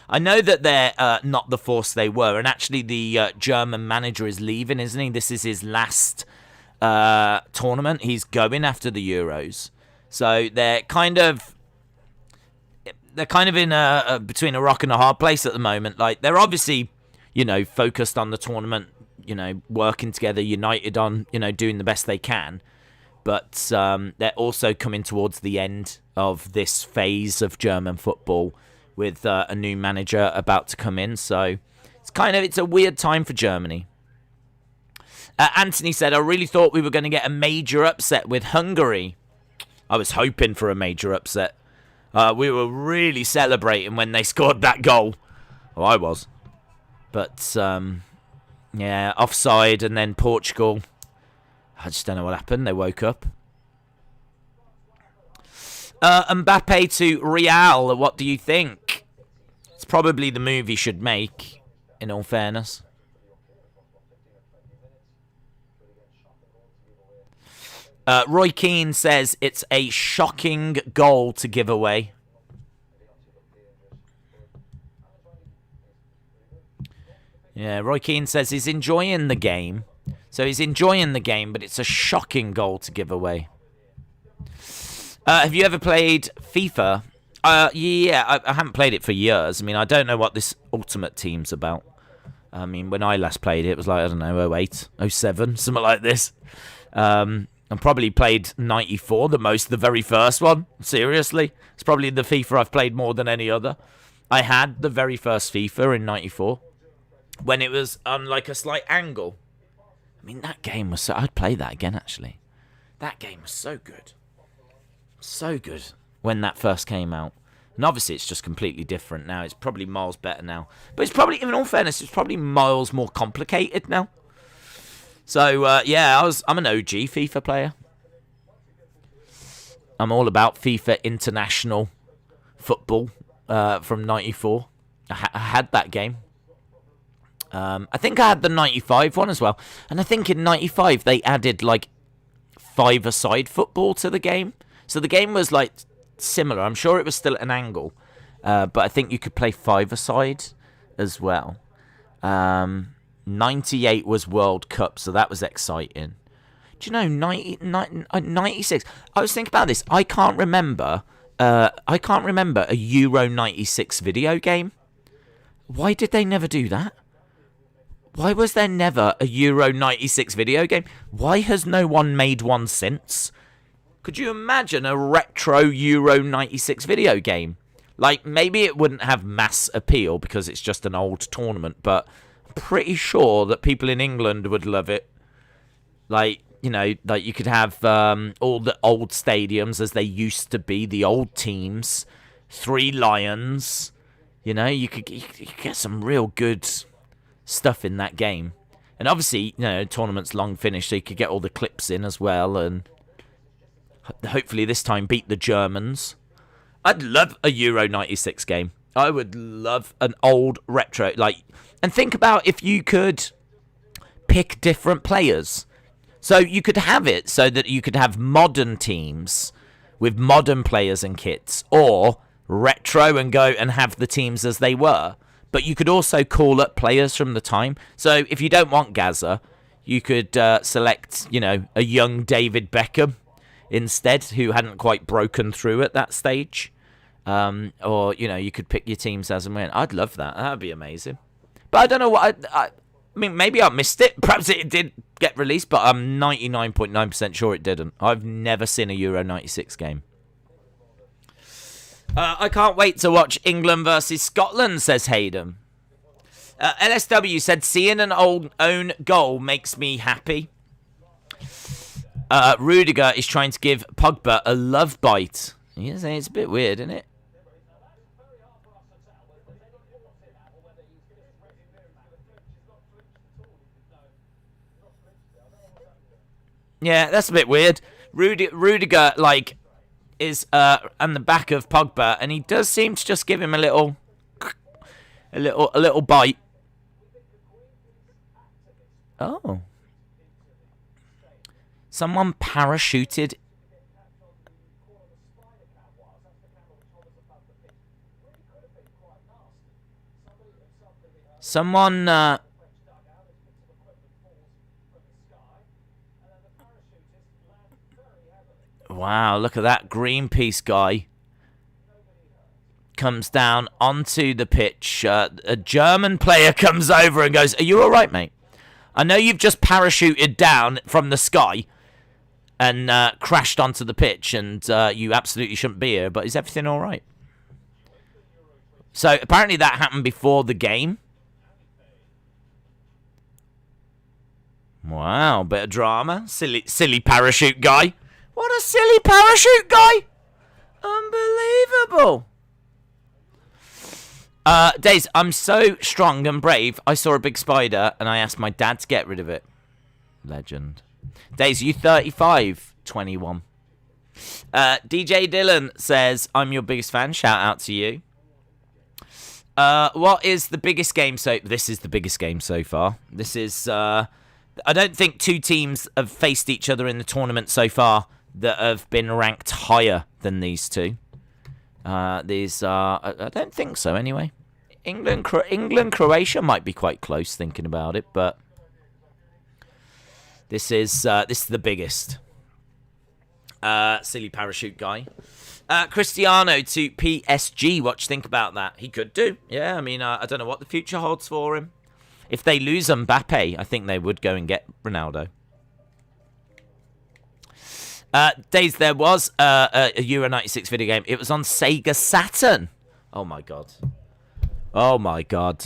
I know that they're not the force they were, and actually the German manager is leaving, isn't he? This is his last tournament. He's going after the Euros. So they're kind of in between a rock and a hard place at the moment. Like, they're obviously, focused on the tournament, working together, united on, doing the best they can. But they're also coming towards the end of this phase of German football with a new manager about to come in. So it's a weird time for Germany. Anthony said, I really thought we were going to get a major upset with Hungary. I was hoping for a major upset. We were really celebrating when they scored that goal. Well, I was. But, yeah, offside, and then Portugal. I just don't know what happened. They woke up. Mbappe to Real. What do you think? It's probably the move he should make, in all fairness. Roy Keane says it's a shocking goal to give away. Yeah, Roy Keane says he's enjoying the game. So he's enjoying the game, but it's a shocking goal to give away. Have you ever played FIFA? Yeah, I haven't played it for years. I mean, I don't know what this Ultimate Team's about. I mean, when I last played it, it was like, I don't know, 08, 07, something like this. I probably played 94 the most, the very first one. Seriously. It's probably the FIFA I've played more than any other. I had the very first FIFA in 94 when it was on like a slight angle. I mean, that game was so... I'd play that again, actually. That game was so good. So good when that first came out. And obviously it's just completely different now. It's probably miles better now. But it's probably, in all fairness, it's probably miles more complicated now. So, yeah, I'm an OG FIFA player. I'm all about FIFA International Football from 94. I had that game. I think I had the 95 one as well. And I think in 95 they added, like, 5-a-side football to the game. So the game was, like, similar. I'm sure it was still at an angle. But I think you could play 5-a-side as well. 98 was World Cup, so that was exciting. Do you know, 96... I was thinking about this. I can't remember a Euro 96 video game. Why did they never do that? Why was there never a Euro 96 video game? Why has no one made one since? Could you imagine a retro Euro 96 video game? Like, maybe it wouldn't have mass appeal because it's just an old tournament, but I'm pretty sure that people in England would love it. Like, you know, like you could have all the old stadiums as they used to be, the old teams, 3 Lions. You know, you could get some real good stuff in that game. And obviously, you know, tournament's long finished, so you could get all the clips in as well, and hopefully this time beat the Germans. I'd love a Euro 96 game. I would love an old retro, like, and think about if you could pick different players. So you could have it so that you could have modern teams with modern players and kits, or retro and go and have the teams as they were. But you could also call up players from the time. So if you don't want Gaza, you could select, you know, a young David Beckham instead, who hadn't quite broken through at that stage. Or, you know, you could pick your teams as and when. I'd love that. That would be amazing. But I don't know what... I mean, maybe I missed it. Perhaps it did get released, but I'm 99.9% sure it didn't. I've never seen a Euro 96 game. I can't wait to watch England versus Scotland, says Hayden. LSW said, seeing an own goal makes me happy. Rudiger is trying to give Pogba a love bite. It's a bit weird, isn't it? Yeah, that's a bit weird. Rudiger, like, is on the back of Pogba, and he does seem to just give him a little bite. Oh. Someone parachuted. Someone wow, look at that. Greenpeace guy comes down onto the pitch. A German player comes over and goes, "Are you all right, mate? I know you've just parachuted down from the sky and crashed onto the pitch, and you absolutely shouldn't be here, but is everything all right?" So apparently that happened before the game. Wow, bit of drama. Silly parachute guy. What a silly parachute guy! Unbelievable. Days, I'm so strong and brave, I saw a big spider and I asked my dad to get rid of it. Legend. Days, you 35, 21. DJ Dylan says, I'm your biggest fan. Shout out to you. What is the biggest game This is the biggest game so far. This is, I don't think two teams have faced each other in the tournament so far that have been ranked higher than these two. These are... I don't think so, anyway. England-Croatia might be quite close, thinking about it, but... This is the biggest. Silly parachute guy. Cristiano to PSG. What do you think about that? He could do. Yeah, I mean, I don't know what the future holds for him. If they lose Mbappe, I think they would go and get Ronaldo. Days there was a Euro 96 video game. It was on Sega Saturn. Oh, my God. Oh, my God.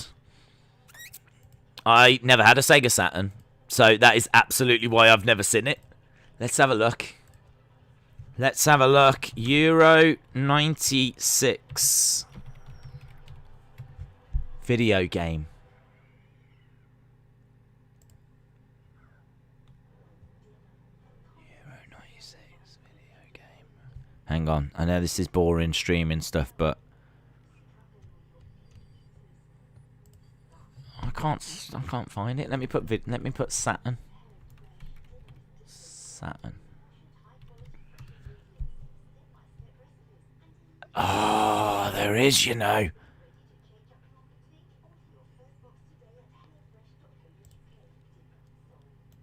I never had a Sega Saturn. So that is absolutely why I've never seen it. Let's have a look. Let's have a look. Euro 96 video game. Euro 96 video game. Hang on. I know this is boring streaming stuff, but I can't find it. Let me put Saturn. Saturn. Oh, there is, you know.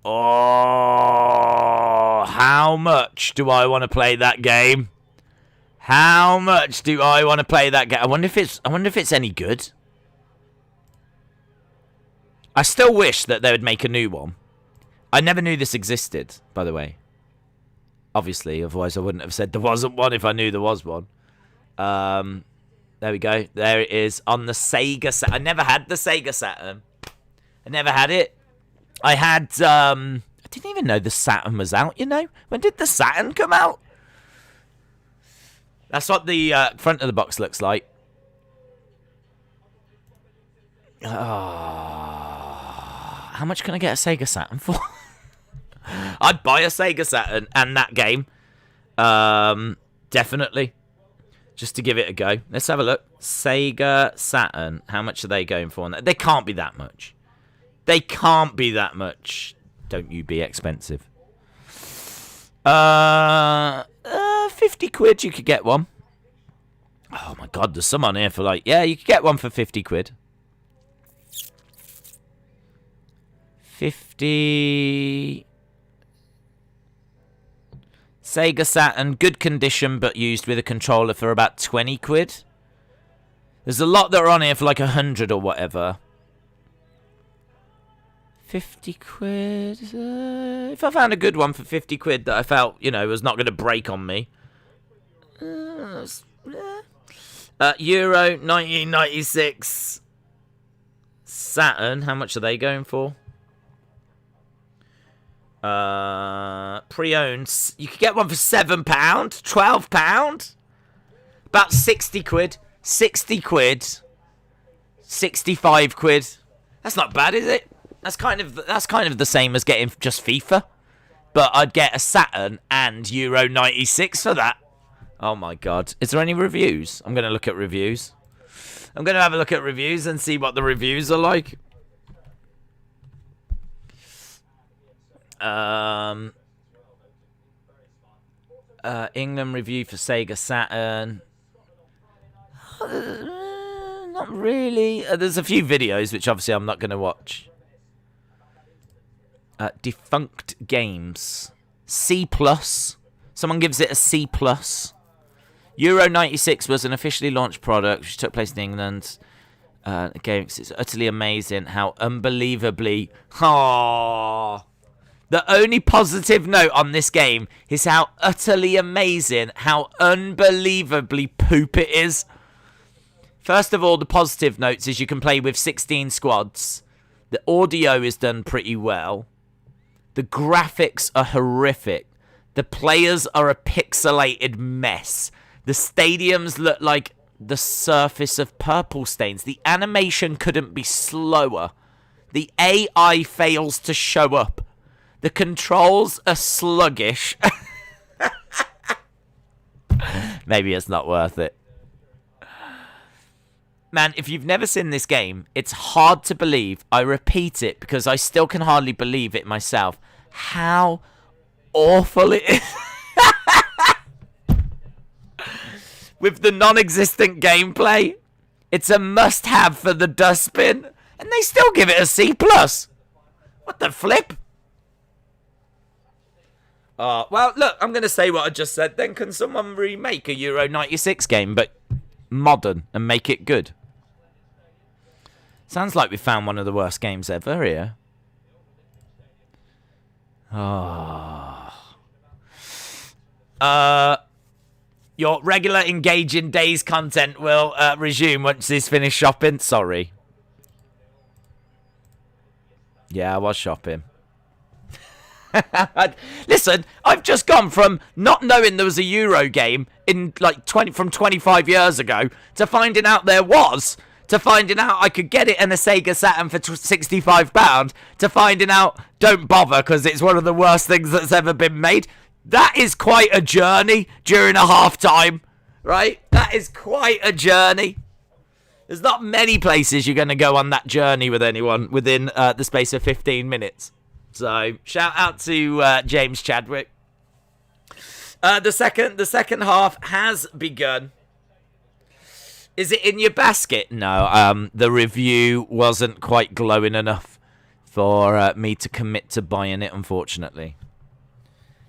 Oh, how much do I want to play that game? How much do I want to play that game? I wonder if it's any good. I still wish that they would make a new one. I never knew this existed, by the way. Obviously, otherwise I wouldn't have said there wasn't one if I knew there was one. There we go. There it is on the Sega Saturn. I never had the Sega Saturn. I never had it. I had, I didn't even know the Saturn was out, you know? When did the Saturn come out? That's what the front of the box looks like. Oh, how much can I get a Sega Saturn for? I'd buy a Sega Saturn and that game. Definitely. Just to give it a go. Let's have a look. Sega Saturn. How much are they going for on that? They can't be that much. They can't be that much. Don't you be expensive. 50 quid you could get one. Oh my God, there's some on here for like... Yeah, you could get one for 50 quid. 50... Sega Saturn, good condition, but used with a controller for about 20 quid. There's a lot that are on here for like 100 or whatever. 50 quid. If I found a good one for 50 quid that I felt, you know, was not going to break on me. Euro 1996 Saturn. How much are they going for? Pre-owned. You could get one for £7, £12. About 60 quid. 60 quid. 65 quid. That's not bad, is it? That's kind of the same as getting just FIFA. But I'd get a Saturn and Euro 96 for that. Oh my God. Is there any reviews? I'm going to look at reviews. I'm going to have a look at reviews and see what the reviews are like. England review for Sega Saturn. Not really. There's a few videos which obviously I'm not going to watch. Defunct Games. C+. Someone gives it a C+. Euro 96 was an officially launched product which took place in England. Games. It's utterly amazing how unbelievably... The only positive note on this game is how utterly amazing, how unbelievably poop it is. First of all, the positive notes is you can play with 16 squads. The audio is done pretty well. The graphics are horrific. The players are a pixelated mess. The stadiums look like the surface of purple stains. The animation couldn't be slower. The AI fails to show up. The controls are sluggish. Maybe it's not worth it. Man, if you've never seen this game, it's hard to believe. I repeat it because I still can hardly believe it myself. How awful it is. With the non-existent gameplay, it's a must-have for the dustbin. And they still give it a C+. What the flip? Well, look, I'm going to say what I just said. Then can someone remake a Euro 96 game, but modern, and make it good? Sounds like we found one of the worst games ever here. Your regular engaging day's content will resume once he's finished shopping. Sorry. Yeah, I was shopping. Listen, I've just gone from not knowing there was a Euro game in like 25 years ago to finding out there was, to finding out I could get it in a Sega Saturn for £65, to finding out don't bother because it's one of the worst things that's ever been made. That is quite a journey during a half-time, right? That is quite a journey. There's not many places you're going to go on that journey with anyone within the space of 15 minutes. So, shout out to James Chadwick. The second half has begun. Is it in your basket? No, the review wasn't quite glowing enough for me to commit to buying it, unfortunately.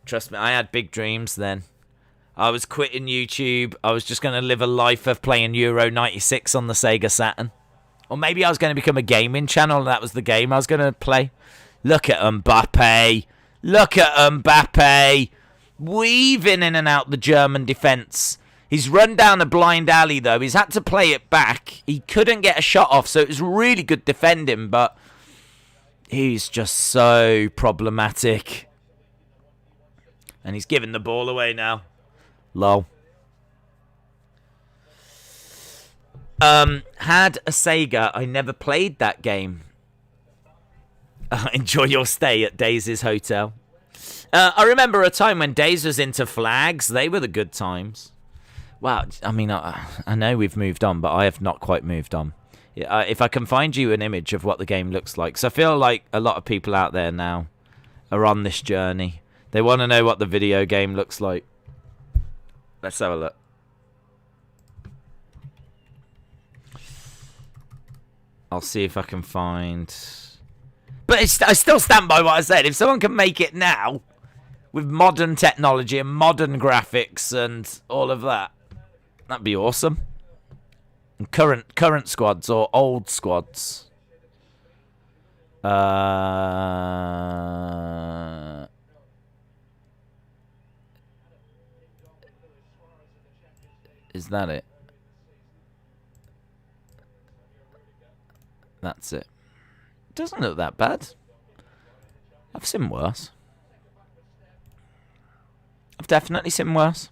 Trust me, I had big dreams then. I was quitting YouTube. I was just going to live a life of playing Euro 96 on the Sega Saturn. Or maybe I was going to become a gaming channel and that was the game I was going to play. Look at Mbappe. Look at Mbappe. Weaving in and out the German defence. He's run down a blind alley, though. He's had to play it back. He couldn't get a shot off, so it was really good defending, but he's just so problematic. And he's giving the ball away now. Lol. Had a Sega. I never played that game. Enjoy your stay at Days' hotel. I remember a time when Days was into flags. They were the good times. Wow, I mean, I know we've moved on, but I have not quite moved on. If I can find you an image of what the game looks like. So I feel like a lot of people out there now are on this journey. They want to know what the video game looks like. Let's have a look. I'll see if I can find... But I still stand by what I said. If someone can make it now, with modern technology and modern graphics and all of that, that'd be awesome. And current squads or old squads. Is that it? That's it. Doesn't look that bad. I've seen worse. I've definitely seen worse.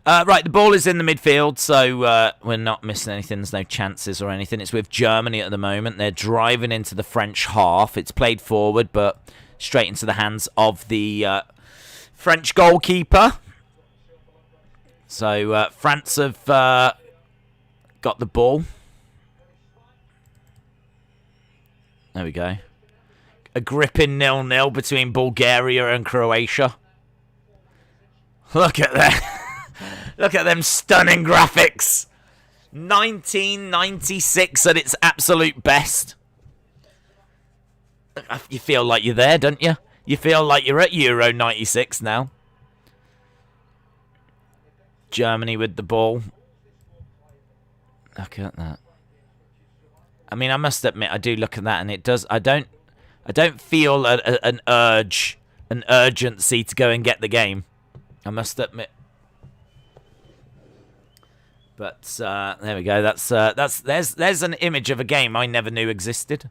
Right, the ball is in the midfield, so we're not missing anything. There's no chances or anything. It's with Germany at the moment. They're driving into the French half. It's played forward, but straight into the hands of the French goalkeeper. So France have got the ball. There we go. A gripping 0-0 between Bulgaria and Croatia. Look at that. Look at them stunning graphics. 1996 at its absolute best. You feel like you're there, don't you? You feel like you're at Euro 96 now. Germany with the ball. Look at that. I mean, I must admit, I do look at that, and it does. I don't feel an urgency to go and get the game. I must admit. But there we go. There's an image of a game I never knew existed.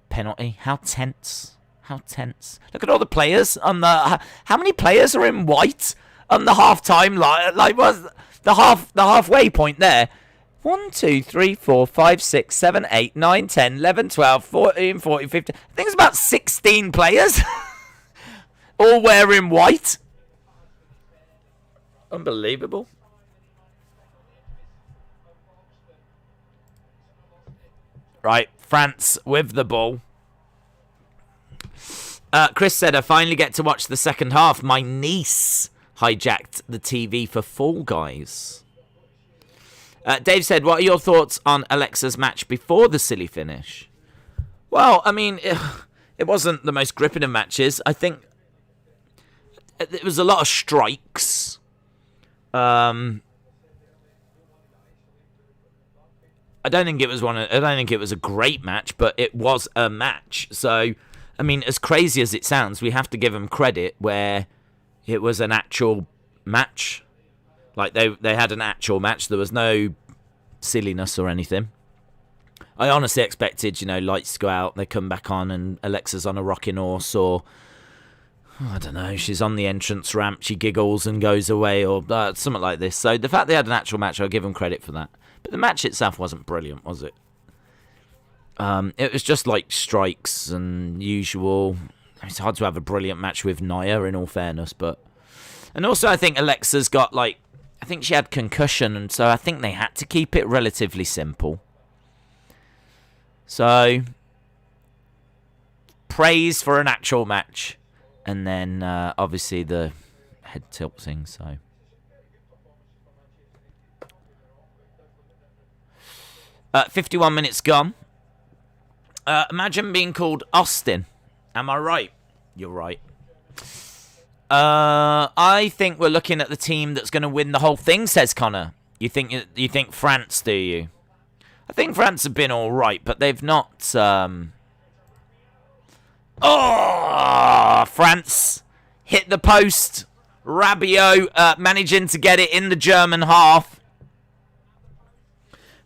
Penalty. How tense. How tense. Look at all the players on the. How many players are in white on the half-time line? Like, what's the halfway point there? 1, 2, 3, 4, 5, 6, 7, 8, 9, 10, 11, 12, 14, 14, 15. I think it's about 16 players. All wearing white. Unbelievable. Right, France with the ball. Chris said, I finally get to watch the second half. My niece hijacked the TV for Fall Guys. Dave said, what are your thoughts on Alexa's match before the silly finish? Well, I mean, it wasn't the most gripping of matches. I think it was a lot of strikes. I don't think it was a great match, but it was a match. So I mean, as crazy as it sounds, we have to give them credit where it was an actual match. Like, they had an actual match. There was no silliness or anything. I honestly expected, lights to go out, they come back on, and Alexa's on a rocking horse, or, I don't know, she's on the entrance ramp, she giggles and goes away, or something like this. So the fact they had an actual match, I'll give them credit for that. But the match itself wasn't brilliant, was it? It was just like strikes and usual. It's hard to have a brilliant match with Naya, in all fairness, but... And also, I think Alexa's got, I think she had concussion, and so I think they had to keep it relatively simple. So, praise for an actual match. And then, obviously, the head tilting, so... 51 minutes gone. Imagine being called Austin. Am I right? You're right. I think we're looking at the team that's going to win the whole thing, says Connor. You think France, do you? I think France have been all right, but they've not... France hit the post. Rabiot managing to get it in the German half.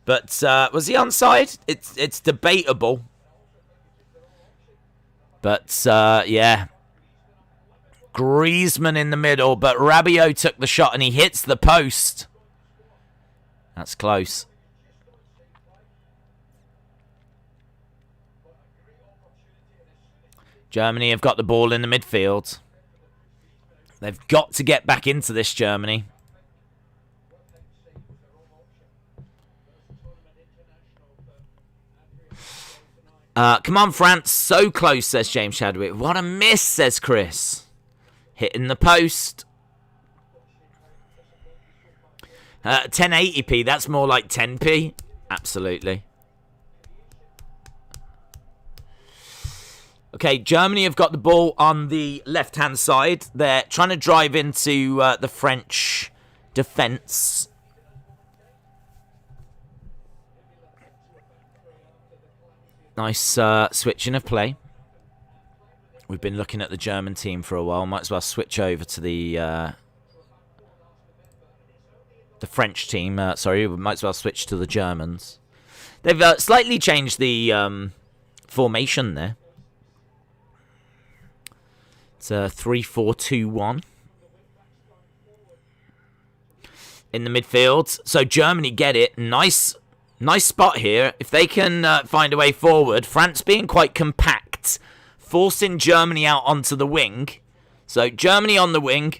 But was he onside? It's debatable. But, yeah. Griezmann in the middle, but Rabiot took the shot and he hits the post. That's close. Germany have got the ball in the midfield. They've got to get back into this, Germany. Come on, France. So close, says James Chadwick. What a miss, says Chris. Hitting the post. 1080p, that's more like 10p. Absolutely. Okay, Germany have got the ball on the left-hand side. They're trying to drive into the French defence. Nice switching of play. We've been looking at the German team for a while. Might as well switch over to the French team. Sorry, we might as well switch to the Germans. They've slightly changed the formation there. It's a 3-4-2-1 in the midfield. So Germany get it. Nice spot here. If they can find a way forward. France being quite compact, forcing Germany out onto the wing. So Germany on the wing,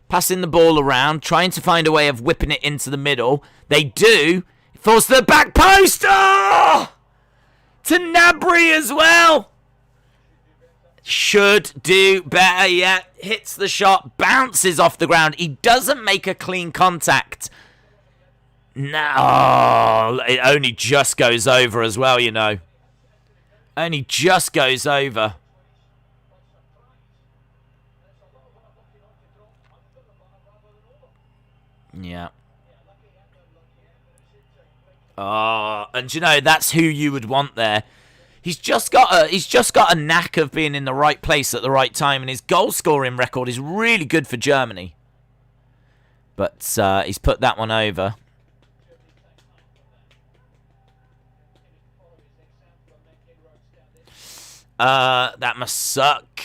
passing the ball around, trying to find a way of whipping it into the middle. They do. Force the back post. Oh! To Gnabry as well. Should do better yet. Hits the shot, bounces off the ground. He doesn't make a clean contact. No, it only just goes over as well, you know. Only just goes over. Yeah. Oh, and you know, that's who you would want there. He's just got a knack of being in the right place at the right time, and his goal scoring record is really good for Germany. But he's put that one over. That must suck.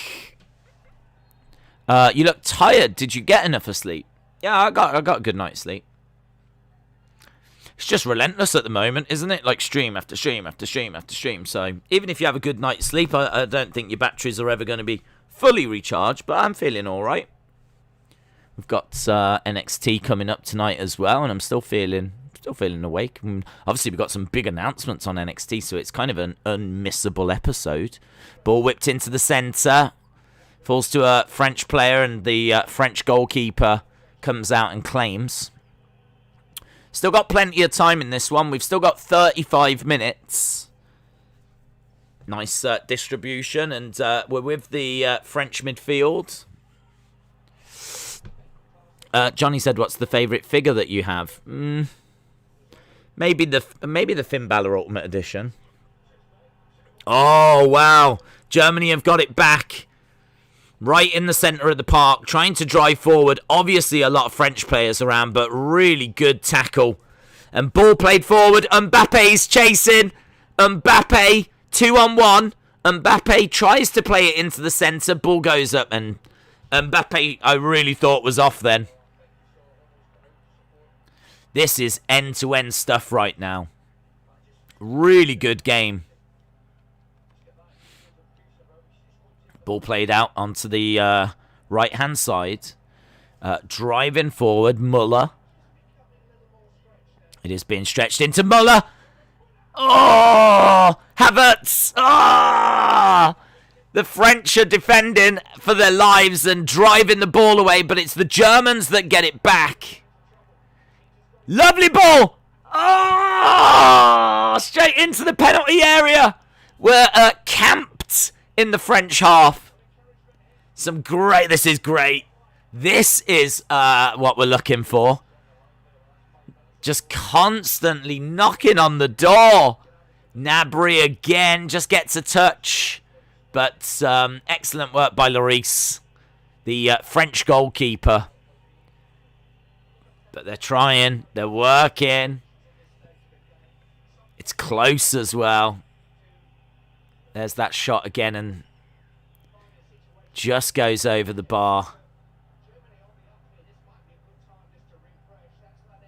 You look tired. Did you get enough of sleep? Yeah, I got a good night's sleep. It's just relentless at the moment, isn't it? Like stream after stream after stream after stream. So even if you have a good night's sleep, I don't think your batteries are ever going to be fully recharged. But I'm feeling all right. We've got NXT coming up tonight as well, and I'm still feeling awake. And obviously, we've got some big announcements on NXT, so it's kind of an unmissable episode. Ball whipped into the centre, falls to a French player, and the French goalkeeper comes out and claims. Still got plenty of time in this one. We've still got 35 minutes. Nice distribution, and we're with the French midfield. Johnny said, "What's the favourite figure that you have?" Maybe the Finn Balor Ultimate Edition. Oh wow, Germany have got it back. Right in the centre of the park, trying to drive forward. Obviously a lot of French players around, but really good tackle. And ball played forward. Mbappe's chasing. Mbappe, 2-on-1. Mbappe tries to play it into the centre. Ball goes up, and Mbappe, I really thought, was off then. This is end-to-end stuff right now. Really good game. Ball played out onto the right-hand side. Driving forward, Muller. It is being stretched into Muller. Oh! Havertz! Oh! The French are defending for their lives and driving the ball away, but it's the Germans that get it back. Lovely ball! Oh! Straight into the penalty area. We're camped in the French half. This is great. This is what we're looking for. Just constantly knocking on the door. Gnabry again just gets a touch. But excellent work by Lloris, the French goalkeeper. But they're trying. They're working. It's close as well. There's that shot again and just goes over the bar.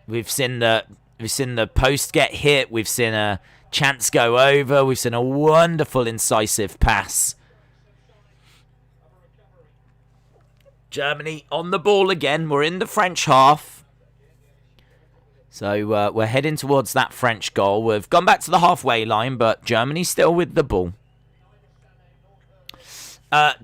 We've seen the post get hit. We've seen a chance go over. We've seen a wonderful incisive pass. Germany on the ball again. We're in the French half. So we're heading towards that French goal. We've gone back to the halfway line, but Germany's still with the ball.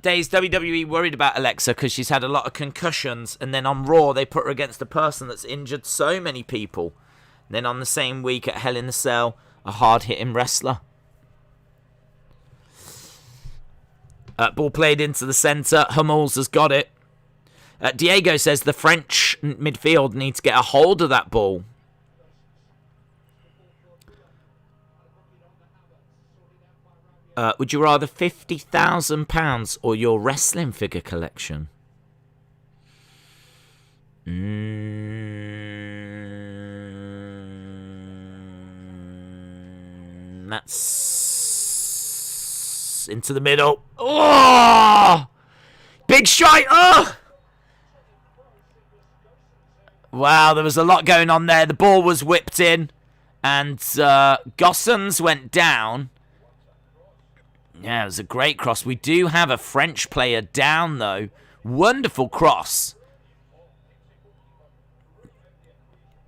Days WWE worried about Alexa because she's had a lot of concussions, and then on Raw they put her against a person that's injured so many people. And then on the same week at Hell in a Cell, a hard-hitting wrestler. Ball played into the centre. Hummels has got it. Diego says the French midfield need to get a hold of that ball. Would you rather £50,000 or your wrestling figure collection? That's into the middle. Oh! Big strike. Oh! Wow, there was a lot going on there. The ball was whipped in, and Gossens went down. Yeah, it was a great cross. We do have a French player down, though. Wonderful cross.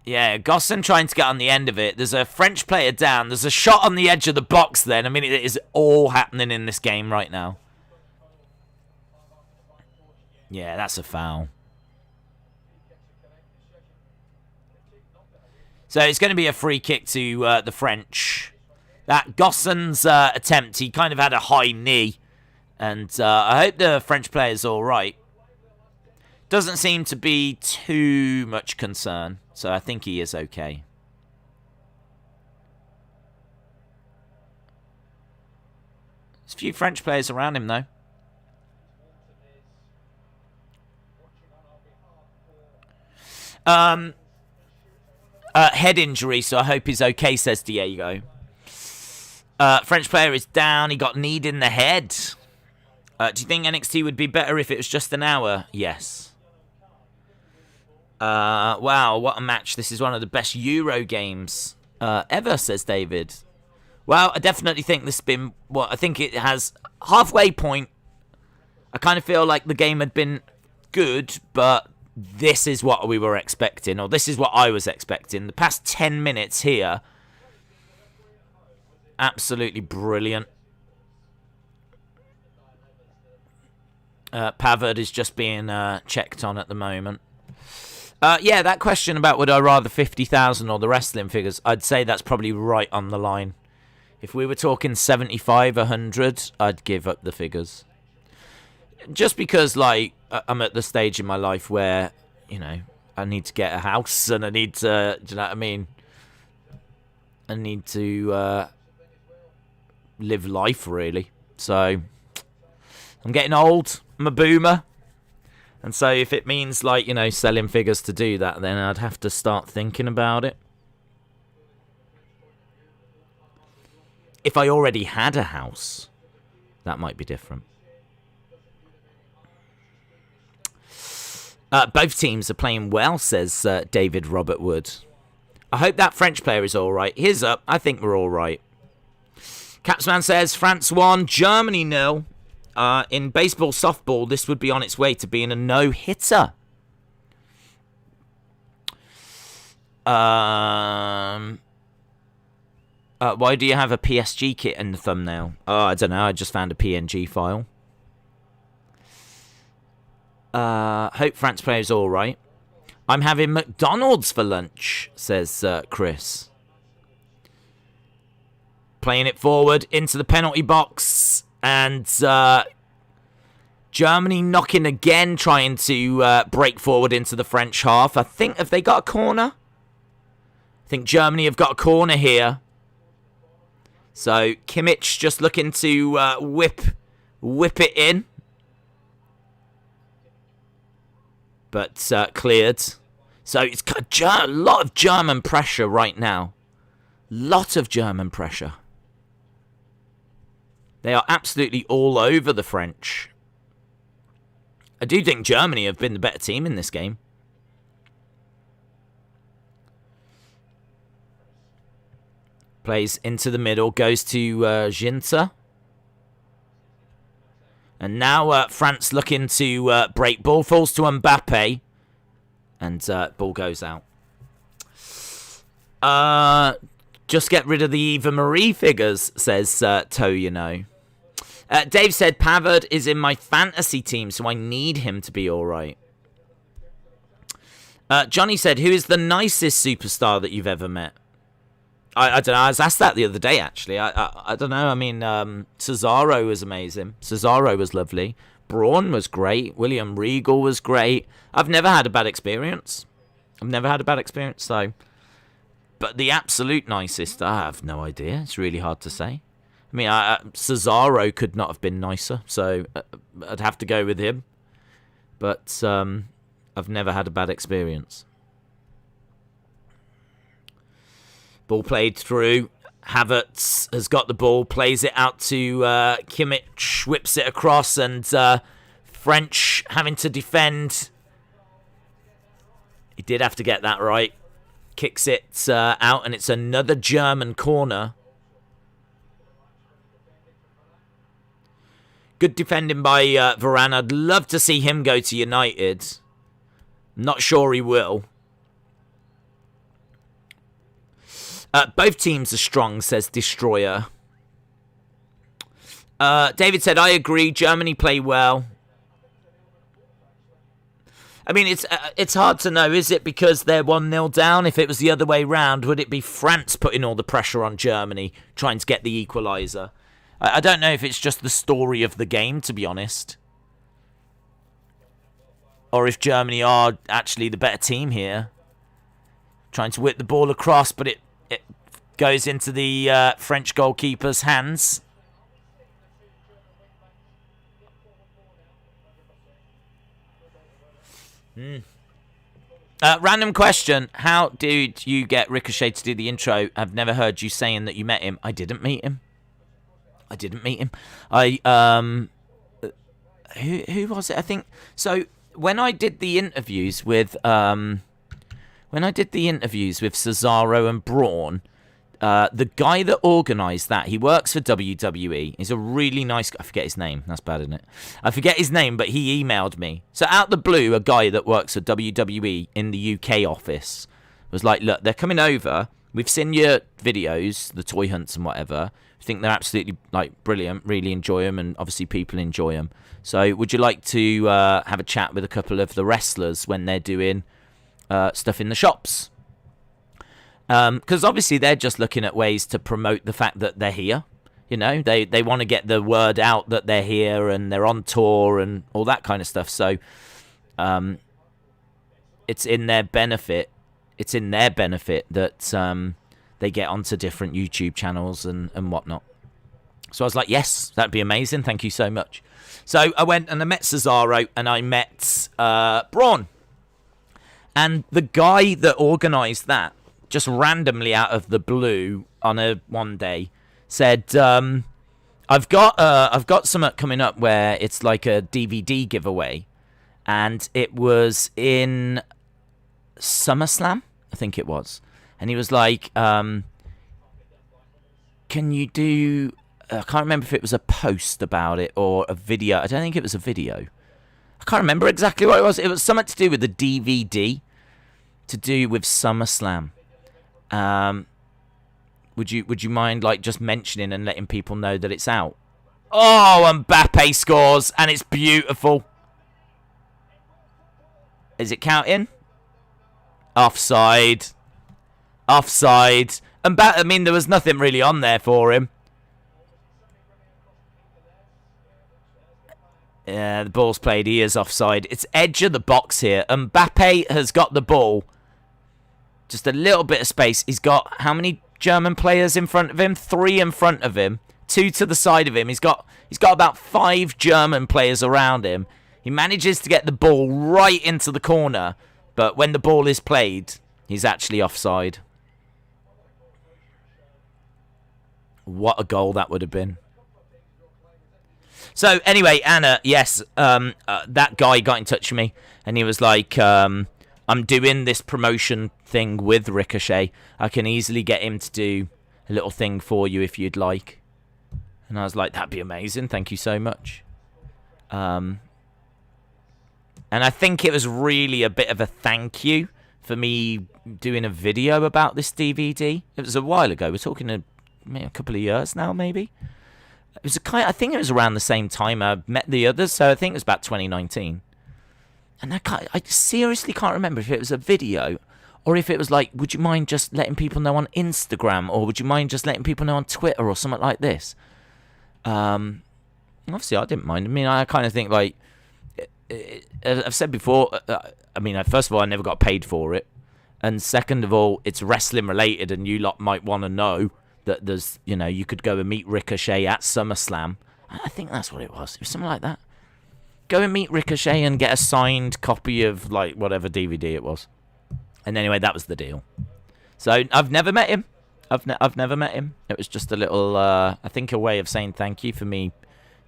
Yeah, Gossen trying to get on the end of it. There's a French player down. There's a shot on the edge of the box then. I mean, it is all happening in this game right now. Yeah, that's a foul. So it's going to be a free kick to the French. That Gossen's attempt, he kind of had a high knee. And I hope the French player's all right. Doesn't seem to be too much concern. So I think he is okay. There's a few French players around him, though. Head injury, so I hope he's okay, says Diego. French player is down. He got kneed in the head. Do you think NXT would be better if it was just an hour? Yes. Wow, what a match. This is one of the best Euro games ever, says David. Well, I definitely think this has been... Well, I think it has halfway point. I kind of feel like the game had been good, but this is what we were expecting, or this is what I was expecting. The past 10 minutes here... Absolutely brilliant. Pavard is just being checked on at the moment. Yeah, that question about would I rather 50,000 or the wrestling figures, I'd say that's probably right on the line. If we were talking 75, 100, I'd give up the figures. Just because, like, I'm at the stage in my life where, you know, I need to get a house and I need to, do you know what I mean? I need to... live life, really. So I'm getting old. I'm a boomer. And so if it means, like, you know, selling figures to do that, then I'd have to start thinking about it. If I already had a house, that might be different. Both teams are playing well, says David Robert Wood. I hope that French player is all right. Here's up. I think we're all right. Capsman says France 1, Germany 0. In baseball, softball, this would be on its way to being a no-hitter. Why do you have a PSG kit in the thumbnail? Oh, I don't know. I just found a PNG file. Hope France plays all right. I'm having McDonald's for lunch, says Chris. Playing it forward into the penalty box. And Germany knocking again, trying to break forward into the French half. I think, have they got a corner? I think Germany have got a corner here. So Kimmich just looking to whip it in. But cleared. So it's got a lot of German pressure right now. Lot of German pressure. They are absolutely all over the French. I do think Germany have been the better team in this game. Plays into the middle, goes to Ginter. And now France looking to break. Ball falls to Mbappe. And ball goes out. Just get rid of the Eva Marie figures, says Toe, you know. Dave said, Pavard is in my fantasy team, so I need him to be all right. Johnny said, who is the nicest superstar that you've ever met? I don't know. I was asked that the other day, actually. I don't know. I mean, Cesaro was amazing. Cesaro was lovely. Braun was great. William Regal was great. I've never had a bad experience. So... But the absolute nicest, I have no idea. It's really hard to say. I mean, Cesaro could not have been nicer, so I'd have to go with him. But I've never had a bad experience. Ball played through. Havertz has got the ball, plays it out to Kimmich, whips it across, and French having to defend. He did have to get that right. Kicks it out, and it's another German corner. Good defending by Varane. I'd love to see him go to United. Not sure he will. Both teams are strong, says Destroyer. David said, I agree. Germany play well. I mean, it's hard to know. Is it because they're 1-0 down? If it was the other way round, would it be France putting all the pressure on Germany, trying to get the equaliser? I don't know if it's just the story of the game, to be honest. Or if Germany are actually the better team here. Trying to whip the ball across, but it goes into the French goalkeeper's hands. Random question. How did you get Ricochet to do the intro? I've never heard you saying that you met him. I didn't meet him. Who was it? I think so. When I did the interviews with Cesaro and Braun, the guy that organised that, he works for WWE. He's a really nice guy. I forget his name. That's bad, isn't it? I forget his name, but he emailed me. So out the blue, a guy that works for WWE in the UK office was like, look, they're coming over. We've seen your videos, the toy hunts and whatever. I think they're absolutely like brilliant. Really enjoy them, and obviously people enjoy them. So would you like to have a chat with a couple of the wrestlers when they're doing stuff in the shops? Because obviously they're just looking at ways to promote the fact that they're here. You know, they want to get the word out that they're here and they're on tour and all that kind of stuff. So it's in their benefit. It's in their benefit that they get onto different YouTube channels and whatnot. So I was like, yes, that'd be amazing. Thank you so much. So I went and I met Cesaro and I met Braun. And the guy that organised that, just randomly out of the blue on one day, said, I've got something coming up where it's like a DVD giveaway. And it was in SummerSlam, I think it was. And he was like, can you do... I can't remember if it was a post about it or a video. I don't think it was a video. I can't remember exactly what it was. It was something to do with the DVD, to do with SummerSlam. Would you mind like just mentioning and letting people know that it's out? Oh, Mbappe scores and it's beautiful. Is it counting? Offside. Offside. I mean, there was nothing really on there for him. Yeah, the ball's played. He is offside. It's edge of the box here. Mbappe has got the ball. Just a little bit of space. He's got how many German players in front of him? 3 in front of him. 2 to the side of him. He's got about 5 German players around him. He manages to get the ball right into the corner. But when the ball is played, he's actually offside. What a goal that would have been. So, anyway, Anna, yes, that guy got in touch with me, and he was like, I'm doing this promotion thing with Ricochet. I can easily get him to do a little thing for you if you'd like. And I was like, that'd be amazing. Thank you so much. And I think it was really a bit of a thank you for me doing a video about this DVD. It was a while ago. We're talking a couple of years now, maybe. It was I think it was around the same time I met the others, so I think it was about 2019. And I seriously can't remember if it was a video or if it was like, would you mind just letting people know on Instagram, or would you mind just letting people know on Twitter or something like this? Obviously, I didn't mind. I mean, I kind of think like, I've said before, I mean, first of all, I never got paid for it. And second of all, it's wrestling related, and you lot might want to know that there's, you could go and meet Ricochet at SummerSlam. I think that's what it was. It was something like that. Go and meet Ricochet and get a signed copy of, like, whatever DVD it was. And anyway, that was the deal. So, I've never met him. I've never met him. It was just a little, I think, a way of saying thank you for me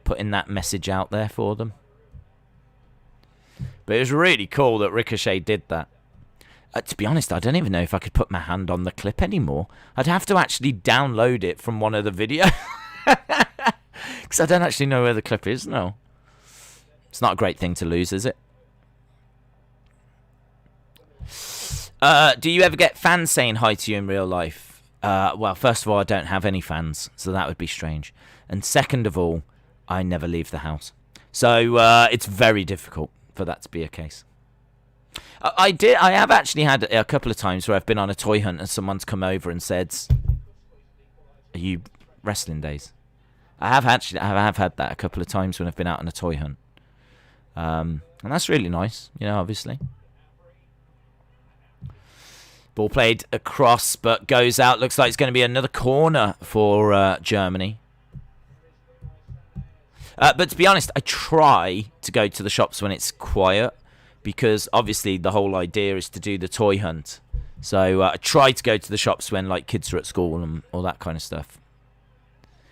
putting that message out there for them. But it was really cool that Ricochet did that. To be honest, I don't even know if I could put my hand on the clip anymore. I'd have to actually download it from one of the videos. Because I don't actually know where the clip is now. It's not a great thing to lose, is it? Do you ever get fans saying hi to you in real life? Well, first of all, I don't have any fans, so that would be strange. And second of all, I never leave the house. So it's very difficult for that to be a case. I have actually had a couple of times where I've been on a toy hunt and someone's come over and said, "Are you wrestling days?" I have had that a couple of times when I've been out on a toy hunt, and that's really nice, obviously. Ball played across, but goes out. Looks like it's going to be another corner for Germany. But to be honest, I try to go to the shops when it's quiet, because obviously the whole idea is to do the toy hunt. So I try to go to the shops when like kids are at school and all that kind of stuff.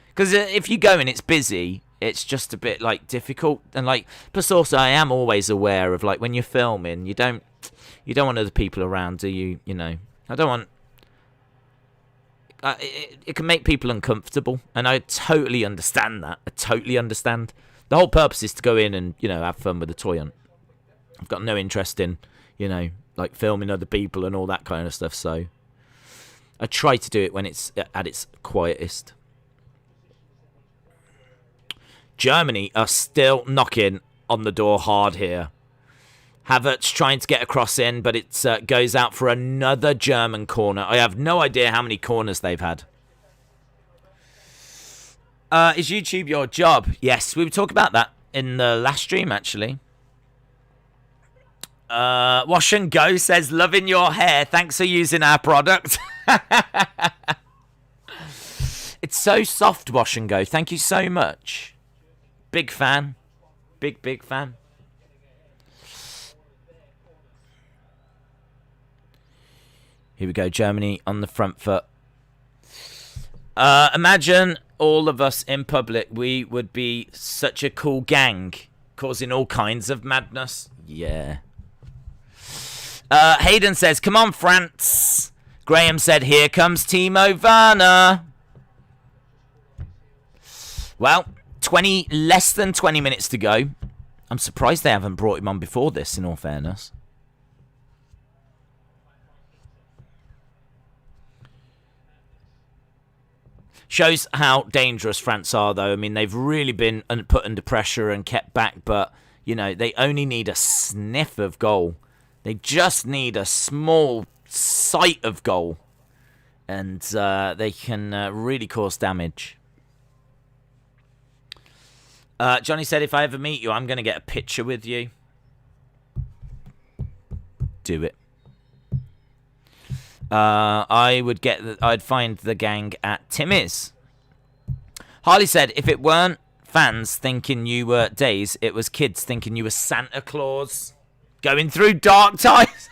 Because if you go and it's busy, it's just a bit like difficult. And like, plus also I am always aware of like when you're filming, you don't want other people around, do you? I don't want. It can make people uncomfortable, and I totally understand that. I totally understand. The whole purpose is to go in and have fun with the toy hunt. I've got no interest in, like filming other people and all that kind of stuff. So I try to do it when it's at its quietest. Germany are still knocking on the door hard here. Havertz trying to get a cross in, but it goes out for another German corner. I have no idea how many corners they've had. Is YouTube your job? Yes, we were talking about that in the last stream, actually. Wash and Go says, loving your hair. Thanks for using our product. It's so soft, Wash and Go. Thank you so much. Big fan. Big fan. Here we go. Germany on the front foot. Imagine all of us in public. We would be such a cool gang, causing all kinds of madness. Yeah. Hayden says, come on, France. Graham said, here comes Timo Werner. Well, less than 20 minutes to go. I'm surprised they haven't brought him on before this, in all fairness. Shows how dangerous France are, though. I mean, they've really been put under pressure and kept back, but, you know, they only need a sniff of goal. They just need a small sight of goal, and they can really cause damage. Johnny said, if I ever meet you, I'm going to get a picture with you. Do it. I'd find the gang at Timmy's. Harley said, if it weren't fans thinking you were Days, it was kids thinking you were Santa Claus. Going through dark times.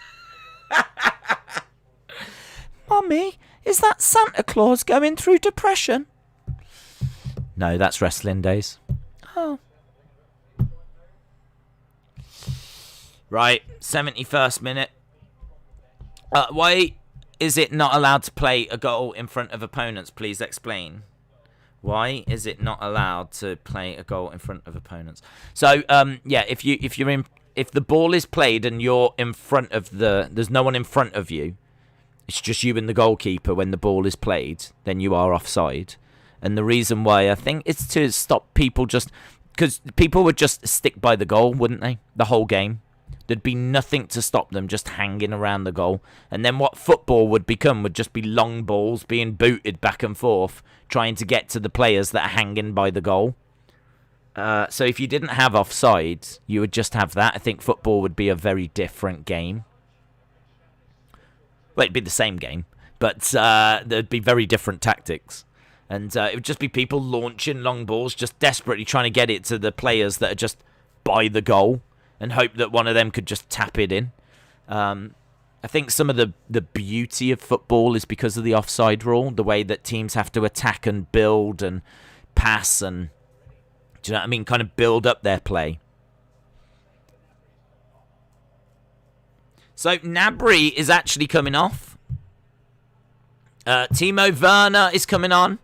Mummy, is that Santa Claus going through depression? No, that's wrestling Days. Oh. Right, 71st minute. Why is it not allowed to play a goal in front of opponents? Please explain. Why is it not allowed to play a goal in front of opponents? So, yeah, if the ball is played and you're in front of there's no one in front of you, it's just you and the goalkeeper when the ball is played, then you are offside. And the reason why, I think, it's to stop people because people would just stick by the goal, wouldn't they? The whole game. There'd be nothing to stop them just hanging around the goal. And then what football would become would just be long balls being booted back and forth, trying to get to the players that are hanging by the goal. So if you didn't have offside, you would just have that. I think football would be a very different game. Well, it'd be the same game, but there'd be very different tactics. And it would just be people launching long balls, just desperately trying to get it to the players that are just by the goal and hope that one of them could just tap it in. I think some of the beauty of football is because of the offside rule, the way that teams have to attack and build and pass and, do you know what I mean, kind of build up their play. So Gnabry is actually coming off. Timo Werner is coming on.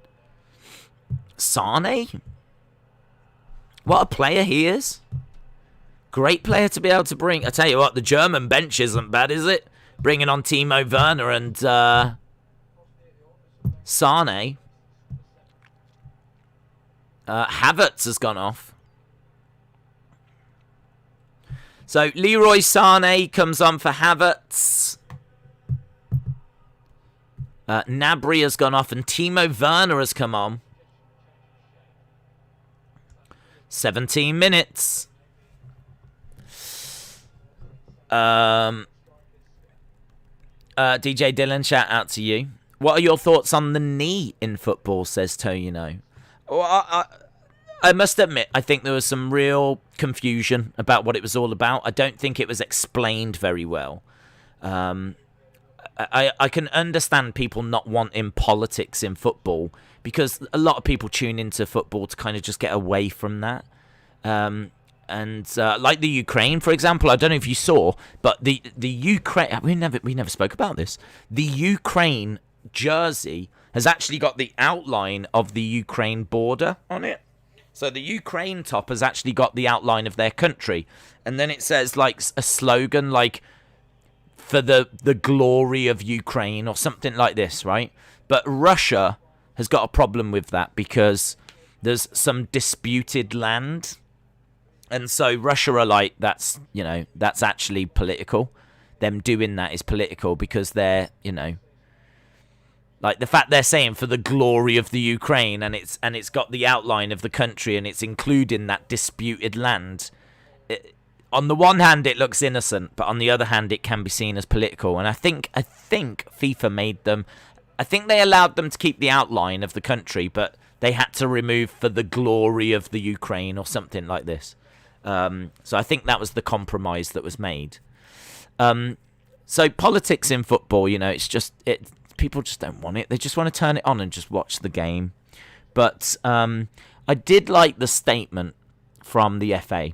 Sane? What a player he is. Great player to be able to bring. I tell you what, the German bench isn't bad, is it? Bringing on Timo Werner and Sane. Havertz has gone off. So Leroy Sané comes on for Havertz. Gnabry has gone off and Timo Werner has come on. 17 minutes. DJ Dylan, shout out to you. What are your thoughts on the knee in football, says Toyino? Well, I must admit, I think there was some real confusion about what it was all about. I don't think it was explained very well. I can understand people not wanting politics in football because a lot of people tune into football to kind of just get away from that. Like the Ukraine, for example, I don't know if you saw, but the Ukraine, we never spoke about this. The Ukraine jersey has actually got the outline of the Ukraine border on it. So the Ukraine top has actually got the outline of their country. And then it says like a slogan like, for the glory of Ukraine or something like this, right? But Russia has got a problem with that because there's some disputed land. And so Russia are like, that's actually political. Them doing that is political because they're, like the fact they're saying for the glory of the Ukraine and it's got the outline of the country and it's including that disputed land. On the one hand, it looks innocent, but on the other hand, it can be seen as political. And I think FIFA made them I think they allowed them to keep the outline of the country, but they had to remove for the glory of the Ukraine or something like this. So I think that was the compromise that was made. So politics in football, it's just people just don't want it. They just want to turn it on and just watch the game. But I did like the statement from the FA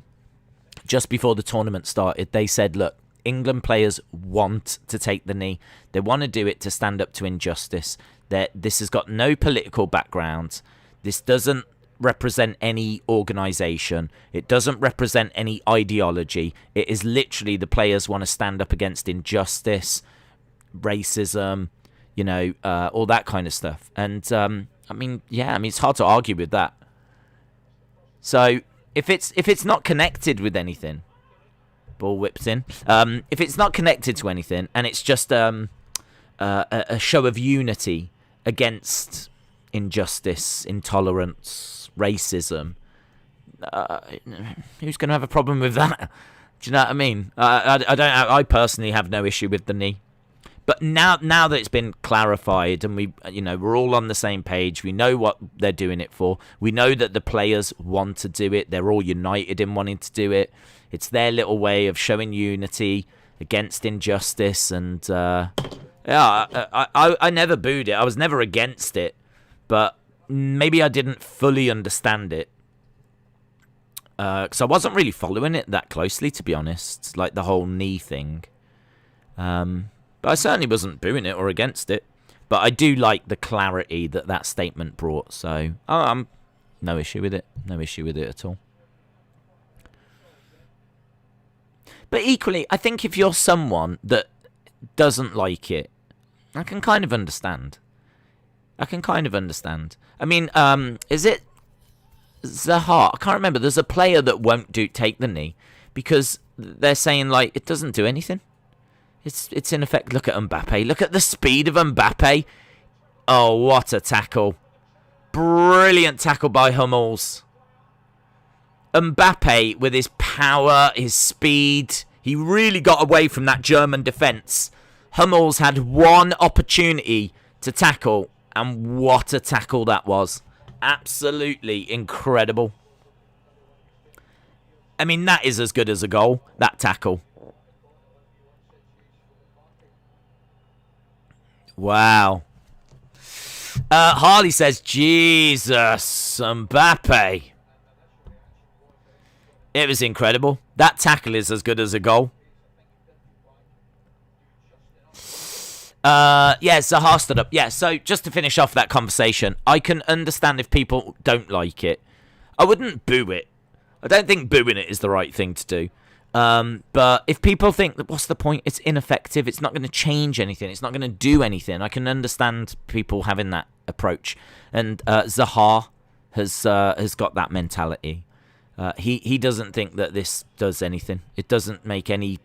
just before the tournament started. They said, look, England players want to take the knee. They want to do it to stand up to injustice. This has got no political background. This doesn't represent any organisation. It doesn't represent any ideology. It is literally the players want to stand up against injustice, racism, all that kind of stuff. And it's hard to argue with that. So if it's not connected with anything, ball whipped in. If it's not connected to anything and it's just a show of unity against injustice, intolerance, racism, who's going to have a problem with that? Do you know what I mean? I personally have no issue with the knee. But now that it's been clarified and we're all on the same page, we know what they're doing it for. We know that the players want to do it. They're all united in wanting to do it. It's their little way of showing unity against injustice. And I never booed it. I was never against it. But maybe I didn't fully understand it. Because I wasn't really following it that closely, to be honest. Like the whole knee thing. But I certainly wasn't booing it or against it. But I do like the clarity that statement brought. So, no issue with it. No issue with it at all. But equally, I think if you're someone that doesn't like it, I can kind of understand. I mean, is it Zaha? I can't remember. There's a player that won't take the knee because they're saying, like, it doesn't do anything. It's in effect. Look at Mbappe. Look at the speed of Mbappe. Oh, what a tackle. Brilliant tackle by Hummels. Mbappe, with his power, his speed, he really got away from that German defence. Hummels had one opportunity to tackle, and what a tackle that was. Absolutely incredible. I mean, that is as good as a goal, that tackle. Wow. Harley says, Jesus, Mbappe. It was incredible. That tackle is as good as a goal. Zaha stood up. Yeah, so just to finish off that conversation, I can understand if people don't like it. I wouldn't boo it. I don't think booing it is the right thing to do. But if people think that, what's the point? It's ineffective. It's not going to change anything. It's not going to do anything. I can understand people having that approach. And Zaha has got that mentality. He doesn't think that this does anything. It doesn't make any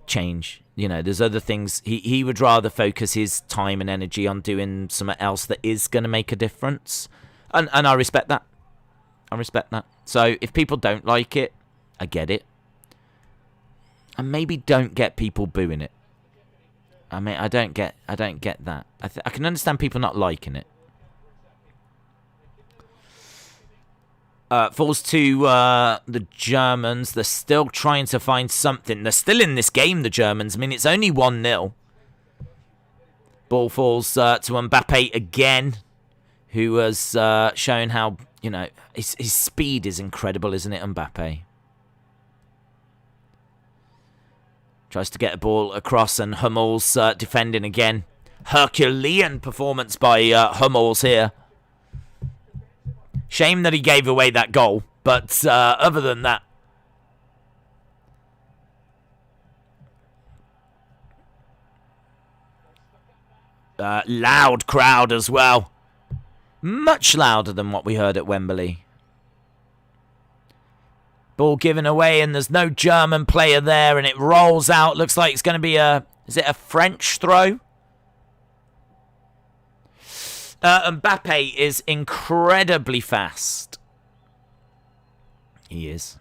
change. There's other things. He would rather focus his time and energy on doing something else that is going to make a difference. And I respect that. So if people don't like it, I get it. And maybe don't get people booing it. I mean, I don't get that. I can understand people not liking it. Falls to the Germans. They're still trying to find something. They're still in this game, the Germans. I mean, it's only 1-0. Ball falls to Mbappe again, who has shown how, his speed is incredible, isn't it, Mbappe? Tries to get a ball across, and Hummels defending again. Herculean performance by Hummels here. Shame that he gave away that goal, but other than that, loud crowd as well. Much louder than what we heard at Wembley. Ball given away, and there's no German player there, and it rolls out. Looks like it's going to be is it a French throw? Mbappe is incredibly fast. He is.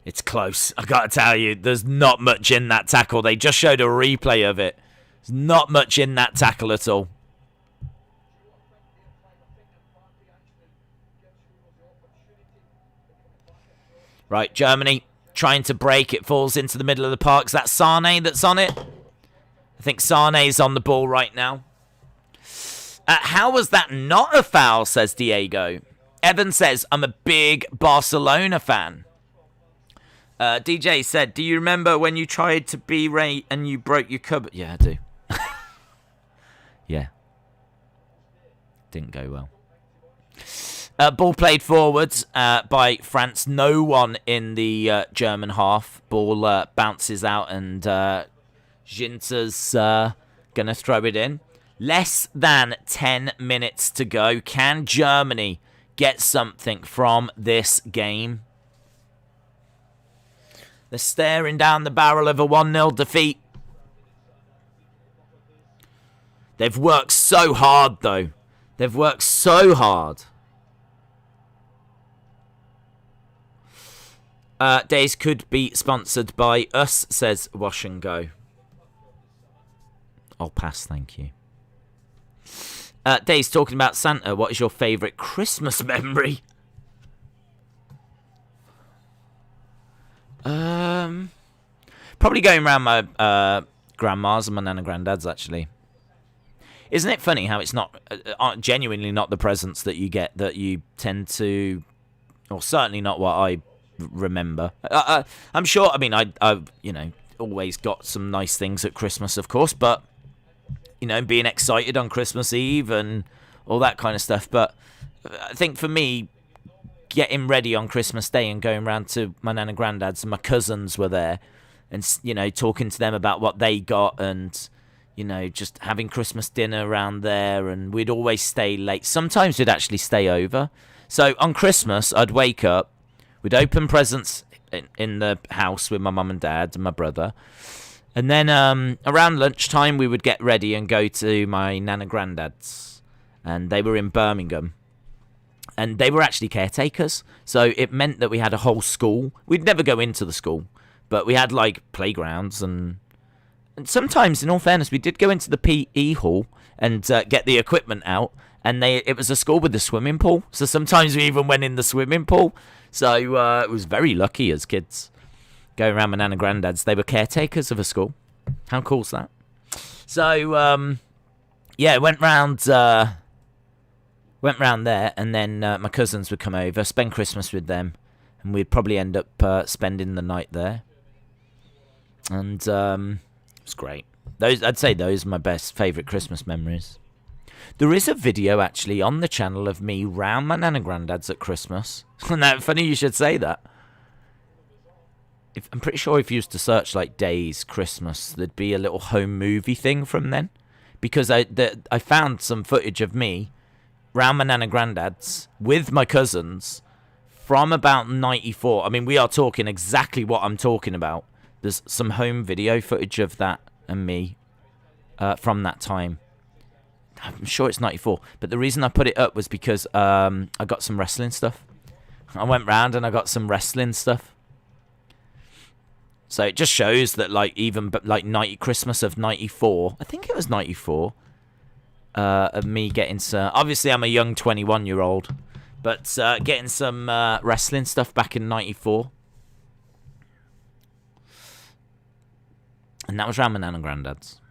It's close. I got to tell you, there's not much in that tackle. They just showed a replay of it. There's not much in that tackle at all. Right, Germany trying to break. It falls into the middle of the park. Is that Sane that's on it? I think Sane's on the ball right now. How was that not a foul, says Diego. Evan says, I'm a big Barcelona fan. DJ said, do you remember when you tried to be Ray and you broke your cupboard? Yeah, I do. Yeah. Didn't go well. Ball played forwards by France. No one in the German half. Ball bounces out and Ginter's going to throw it in. Less than 10 minutes to go. Can Germany get something from this game? They're staring down the barrel of a 1-0 defeat. They've worked so hard, though. They've worked so hard. Days could be sponsored by us, says Wash and Go. I'll pass, thank you. Days talking about Santa. What is your favourite Christmas memory? Probably going around my grandma's and my nana granddad's, actually. Isn't it funny how it's not genuinely not the presents that you get that you tend to, or certainly not what I remember. I'm sure. I mean, I've always got some nice things at Christmas, of course, but being excited on Christmas Eve and all that kind of stuff. But I think for me, getting ready on Christmas Day and going round to my nan and granddad's and my cousins were there and, talking to them about what they got and, just having Christmas dinner around there. And we'd always stay late. Sometimes we'd actually stay over. So on Christmas, I'd wake up, we'd open presents in the house with my mum and dad and my brother. And then around lunchtime, we would get ready and go to my nan and granddad's. And they were in Birmingham. And they were actually caretakers. So it meant that we had a whole school. We'd never go into the school. But we had, playgrounds. And sometimes, in all fairness, we did go into the PE hall and get the equipment out. And it was a school with a swimming pool. So sometimes we even went in the swimming pool. So it was very lucky as kids. Going around my nan and granddad's. They were caretakers of a school. How cool's that? So, went round there, and then my cousins would come over, spend Christmas with them, and we'd probably end up spending the night there. And it was great. I'd say those are my favourite Christmas memories. There is a video, actually, on the channel of me round my nan and granddad's at Christmas. Isn't that funny you should say that? I'm pretty sure if you used to search, Days Christmas, there'd be a little home movie thing from then. Because I found some footage of me round my nan and granddad's with my cousins from about 94. I mean, we are talking exactly what I'm talking about. There's some home video footage of that and me from that time. I'm sure it's 94. But the reason I put it up was because I got some wrestling stuff. I went round and I got some wrestling stuff. So it just shows that, even Christmas of 94, I think it was 94, of me getting some... Obviously, I'm a young 21-year-old, but getting some wrestling stuff back in 94. And that was round my nan and granddad's.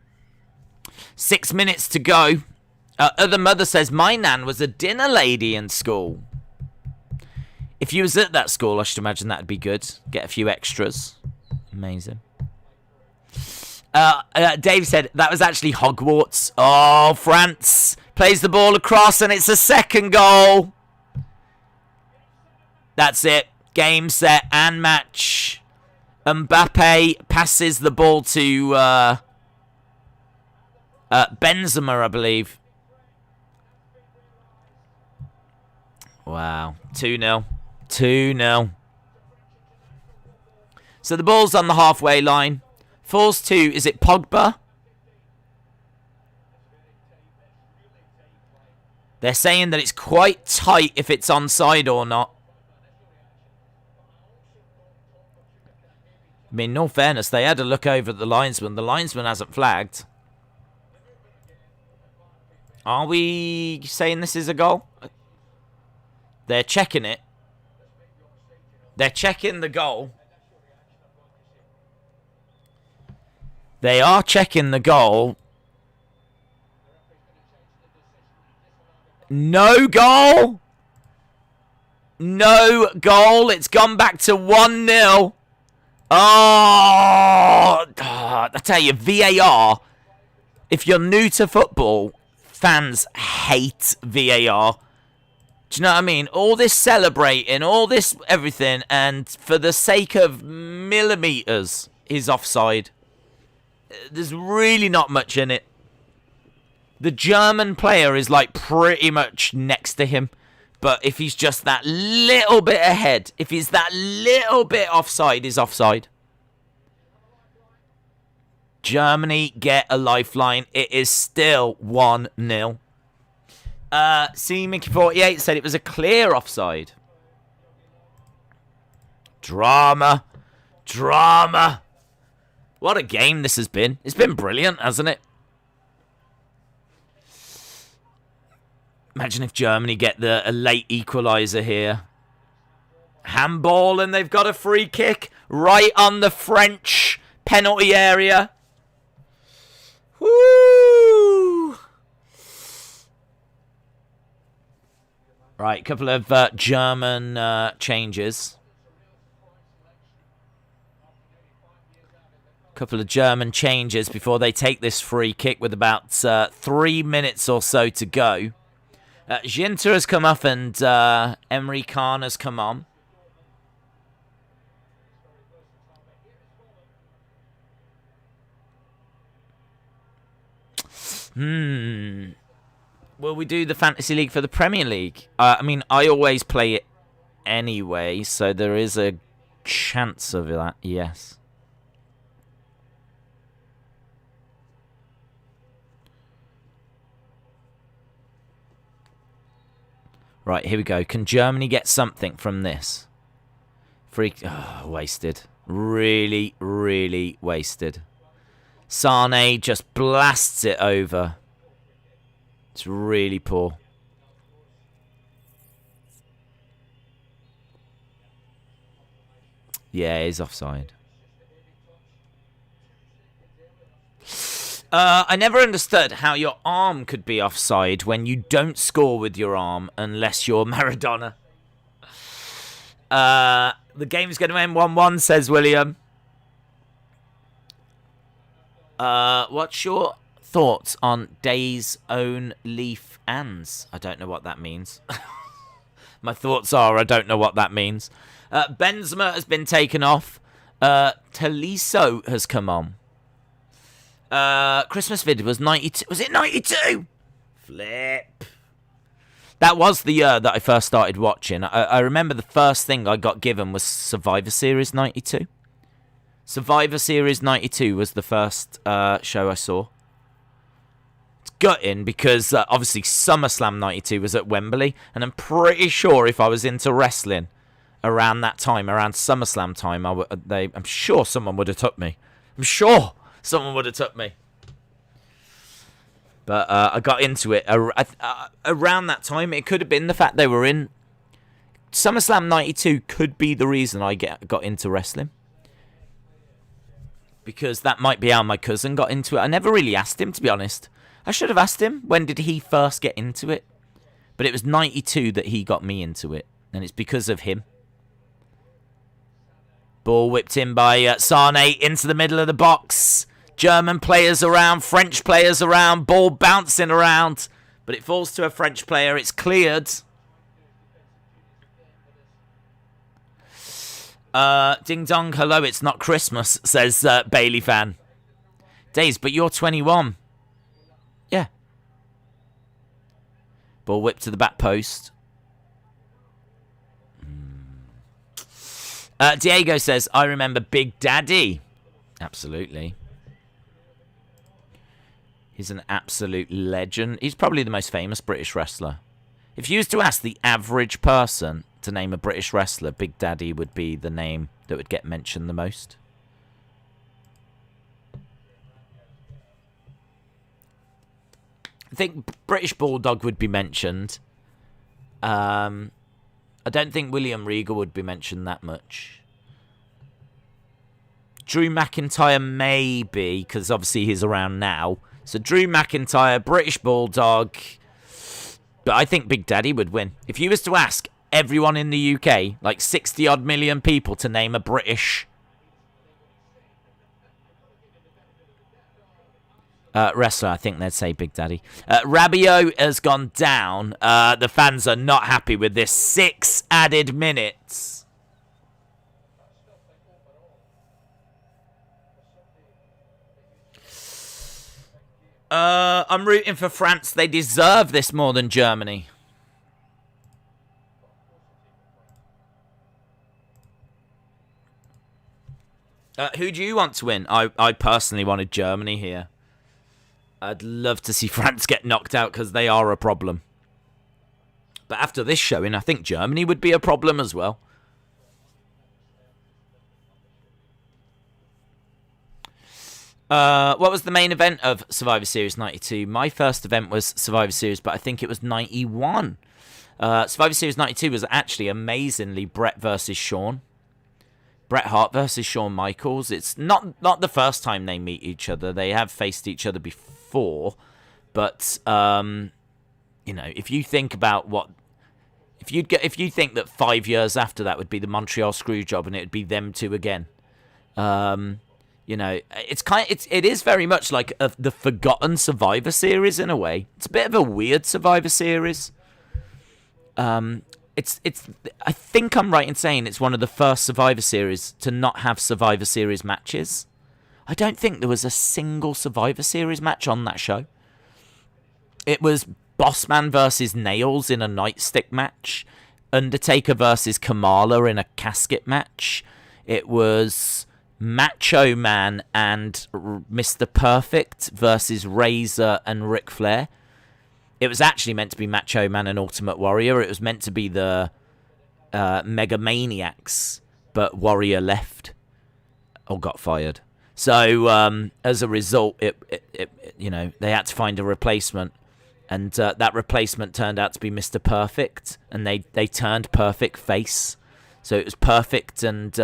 6 minutes to go. Other mother says, my nan was a dinner lady in school. If you was at that school, I should imagine that'd be good. Get a few extras. Amazing. Dave said that was actually Hogwarts. Oh, France plays the ball across and it's a second goal. That's it. Game, set, and match. Mbappe passes the ball to Benzema, I believe. Wow. 2-0. 2-0. So the ball's on the halfway line. Falls to, is it Pogba? They're saying that it's quite tight if it's onside or not. I mean, in all fairness, they had a look over at the linesman. The linesman hasn't flagged. Are we saying this is a goal? They're checking it. They're checking the goal. They are checking the goal. No goal. No goal. It's gone back to 1-0. Oh, I tell you, VAR, if you're new to football, fans hate VAR. Do you know what I mean? All this celebrating, all this everything, and for the sake of millimetres, he's offside. There's really not much in it. The German player is like pretty much next to him. But if he's just that little bit ahead, if he's that little bit offside, he's offside. Germany get a lifeline. It is still 1-0. Mickey48 said it was a clear offside. Drama. Drama. What a game this has been. It's been brilliant, hasn't it? Imagine if Germany get a late equaliser here. Handball, and they've got a free kick right on the French penalty area. Woo! Right, couple of German changes. Couple of German changes before they take this free kick with about 3 minutes or so to go. Ginter has come up and Emre Can has come on. Will we do the Fantasy League for the Premier League? I mean, I always play it anyway, so there is a chance of that, yes. Right, here we go. Can Germany get something from this? Wasted. Really, really wasted. Sane just blasts it over. It's really poor. Yeah, he's offside. I never understood how your arm could be offside when you don't score with your arm unless you're Maradona. The game's going to end 1-1, says William. What's your thoughts on Day's own Leaf Ands? I don't know what that means. My thoughts are I don't know what that means. Benzema has been taken off. Tolisso has come on. Christmas video was 92. Was it 92? Flip. That was the year that I first started watching. I remember the first thing I got given was Survivor Series 92. Survivor Series 92 was the first show I saw. It's gutting because obviously SummerSlam 92 was at Wembley. And I'm pretty sure if I was into wrestling around that time, around SummerSlam time, I'm sure someone would have took me. I'm sure someone would have took me. But I got into it around that time. It could have been the fact they were in SummerSlam 92 could be the reason I got into wrestling. Because that might be how my cousin got into it. I never really asked him, to be honest. I should have asked him, when did he first get into it? But it was 92 that he got me into it. And it's because of him. Ball whipped in by Sane into the middle of the box. German players around, French players around, ball bouncing around. But it falls to a French player. It's cleared. Ding dong, hello, it's not Christmas, says Bailey fan. Days, but you're 21. Yeah. Ball whipped to the back post. Diego says, I remember Big Daddy. Absolutely. He's an absolute legend. He's probably the most famous British wrestler. If you was to ask the average person to name a British wrestler, Big Daddy would be the name that would get mentioned the most. I think British Bulldog would be mentioned. I don't think William Regal would be mentioned that much. Drew McIntyre maybe, because obviously he's around now. So Drew McIntyre, British Bulldog. But I think Big Daddy would win. If you was to ask everyone in the UK, like 60-odd million people, to name a British wrestler, I think they'd say Big Daddy. Rabiot has gone down. The fans are not happy with this. 6 added minutes. I'm rooting for France. They deserve this more than Germany. Who do you want to win? I personally wanted Germany here. I'd love to see France get knocked out because they are a problem. But after this showing, I think Germany would be a problem as well. What was the main event of Survivor Series 92? My first event was Survivor Series, but I think it was 91. Survivor Series 92 was actually amazingly Bret versus Shawn. Bret Hart versus Shawn Michaels. It's not the first time they meet each other. They have faced each other before. But, if you think about what... If you think that 5 years after that would be the Montreal Screwjob and it would be them two again... it is very much like the forgotten Survivor Series in a way. It's a bit of a weird Survivor Series. I think I'm right in saying it's one of the first Survivor Series to not have Survivor Series matches. I don't think there was a single Survivor Series match on that show. It was Bossman versus Nails in a nightstick match. Undertaker versus Kamala in a casket match. It was Macho Man and Mr. Perfect versus Razor and Ric Flair. It was actually meant to be Macho Man and Ultimate Warrior. It was meant to be the Mega Maniacs, but Warrior left or got fired. So as a result, they had to find a replacement, and that replacement turned out to be Mr. Perfect, and they turned Perfect face. So it was Perfect and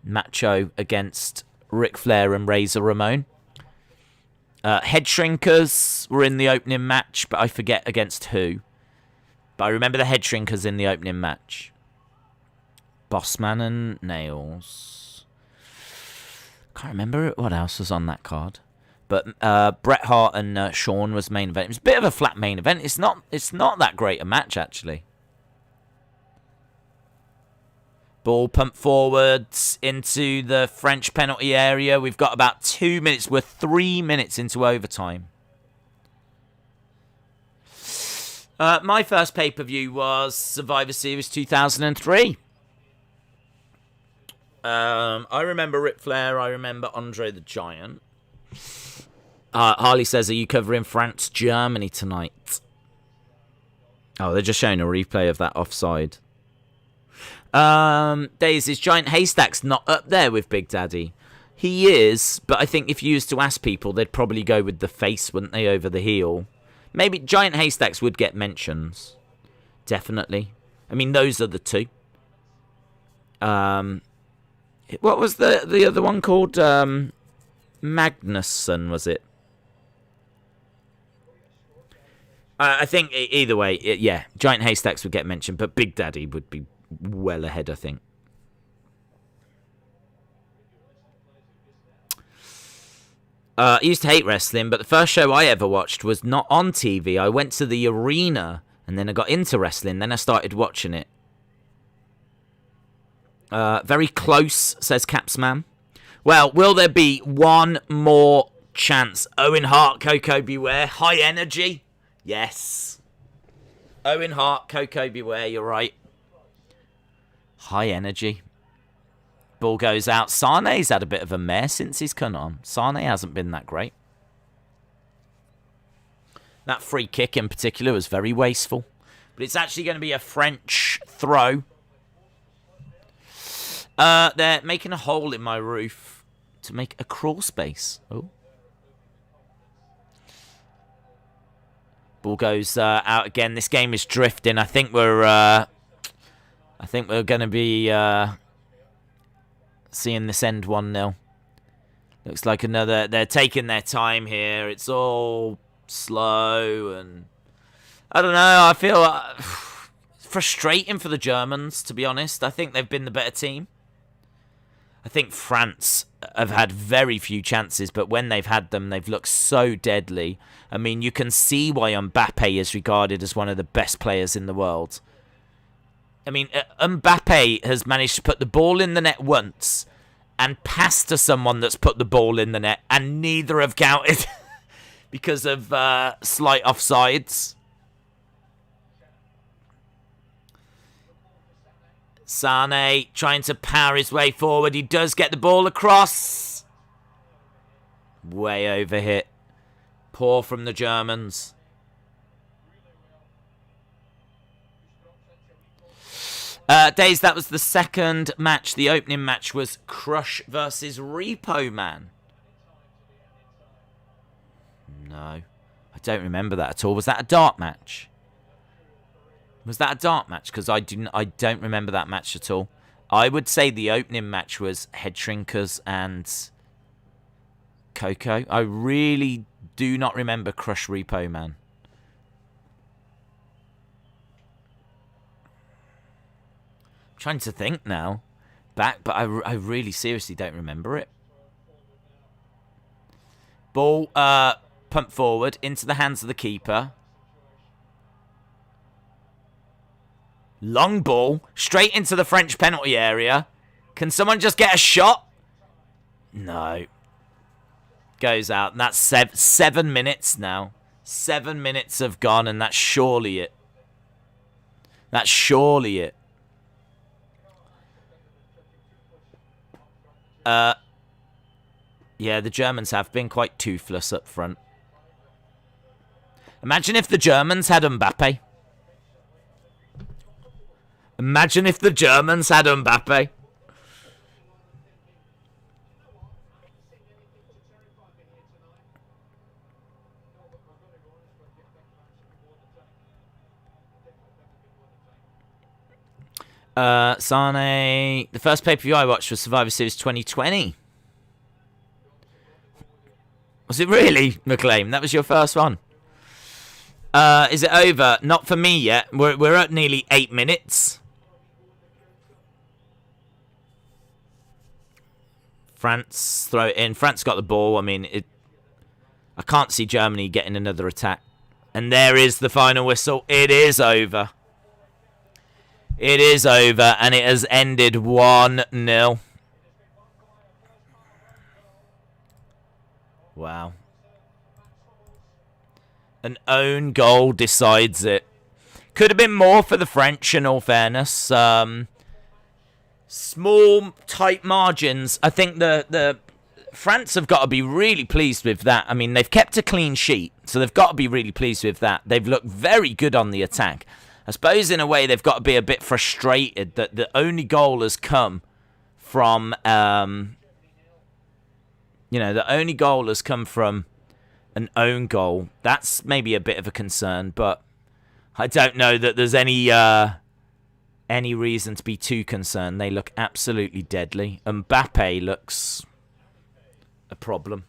Macho against Ric Flair and Razor Ramon. Head Shrinkers were in the opening match, but I forget against who. But I remember the Head Shrinkers in the opening match. Bossman and Nails. Can't remember what else was on that card. But Bret Hart and Shawn was main event. It was a bit of a flat main event. It's not that great a match, actually. Ball pumped forwards into the French penalty area. We've got about 2 minutes. We're 3 minutes into overtime. My first pay-per-view was Survivor Series 2003. I remember Ric Flair. I remember Andre the Giant. Harley says, are you covering France, Germany tonight? Oh, they're just showing a replay of that offside. Daisy's Giant Haystack's not up there with Big Daddy. He is, but I think if you used to ask people, they'd probably go with the face, wouldn't they, over the heel? Maybe Giant Haystacks would get mentions. Definitely. I mean, those are the two. What was the other one called? Magnuson, was it? I think either way, yeah, Giant Haystacks would get mentioned, but Big Daddy would be well ahead, I think. I used to hate wrestling, but the first show I ever watched was not on TV. I went to the arena, and then I got into wrestling. Then I started watching it. Very close, says Capsman. Well, will there be one more chance? Owen Hart, Coco Beware. High energy. Yes. Owen Hart, Coco Beware, you're right. High energy. Ball goes out. Sane's had a bit of a mare since he's come on. Sane hasn't been that great. That free kick in particular was very wasteful. But it's actually going to be a French throw. They're making a hole in my roof to make a crawl space. Oh. Ball goes out again. This game is drifting. I think we're going to be seeing this end 1-0. Looks like another... They're taking their time here. It's all slow and... I don't know. I feel frustrating for the Germans, to be honest. I think they've been the better team. I think France have had very few chances, but when they've had them, they've looked so deadly. I mean, you can see why Mbappe is regarded as one of the best players in the world. I mean, Mbappe has managed to put the ball in the net once and pass to someone that's put the ball in the net, and neither have counted because of slight offsides. Sane trying to power his way forward. He does get the ball across. Way overhit. Poor from the Germans. Days, that was the second match. The opening match was Crush versus Repo Man. No, I don't remember that at all. Was that a dart match? Was that a dart match? Because I don't remember that match at all. I would say the opening match was Head Shrinkers and Coco. I really do not remember Crush Repo Man. I'm trying to think now. Back, but I really seriously don't remember it. Ball pumped forward into the hands of the keeper. Long ball, straight into the French penalty area. Can someone just get a shot? No. Goes out. And that's 7 minutes now. 7 minutes have gone, and that's surely it. That's surely it. Yeah, the Germans have been quite toothless up front. Imagine if the Germans had Mbappe. Imagine if the Germans had Mbappe. Sane. The first pay-per-view I watched was Survivor Series 2020. Was it really, McLean? That was your first one. Is it over? Not for me yet. We're at nearly 8 minutes. France throw it in. France got the ball. I mean, I can't see Germany getting another attack. And there is the final whistle. It is over. It is over, and it has ended 1-0. Wow. An own goal decides it. Could have been more for the French, in all fairness. Small, tight margins. I think the France have got to be really pleased with that. I mean, they've kept a clean sheet, so they've got to be really pleased with that. They've looked very good on the attack. I suppose, in a way, they've got to be a bit frustrated that the only goal has come from, the only goal has come from an own goal. That's maybe a bit of a concern, but I don't know that there's any reason to be too concerned. They look absolutely deadly. Mbappe looks a problem.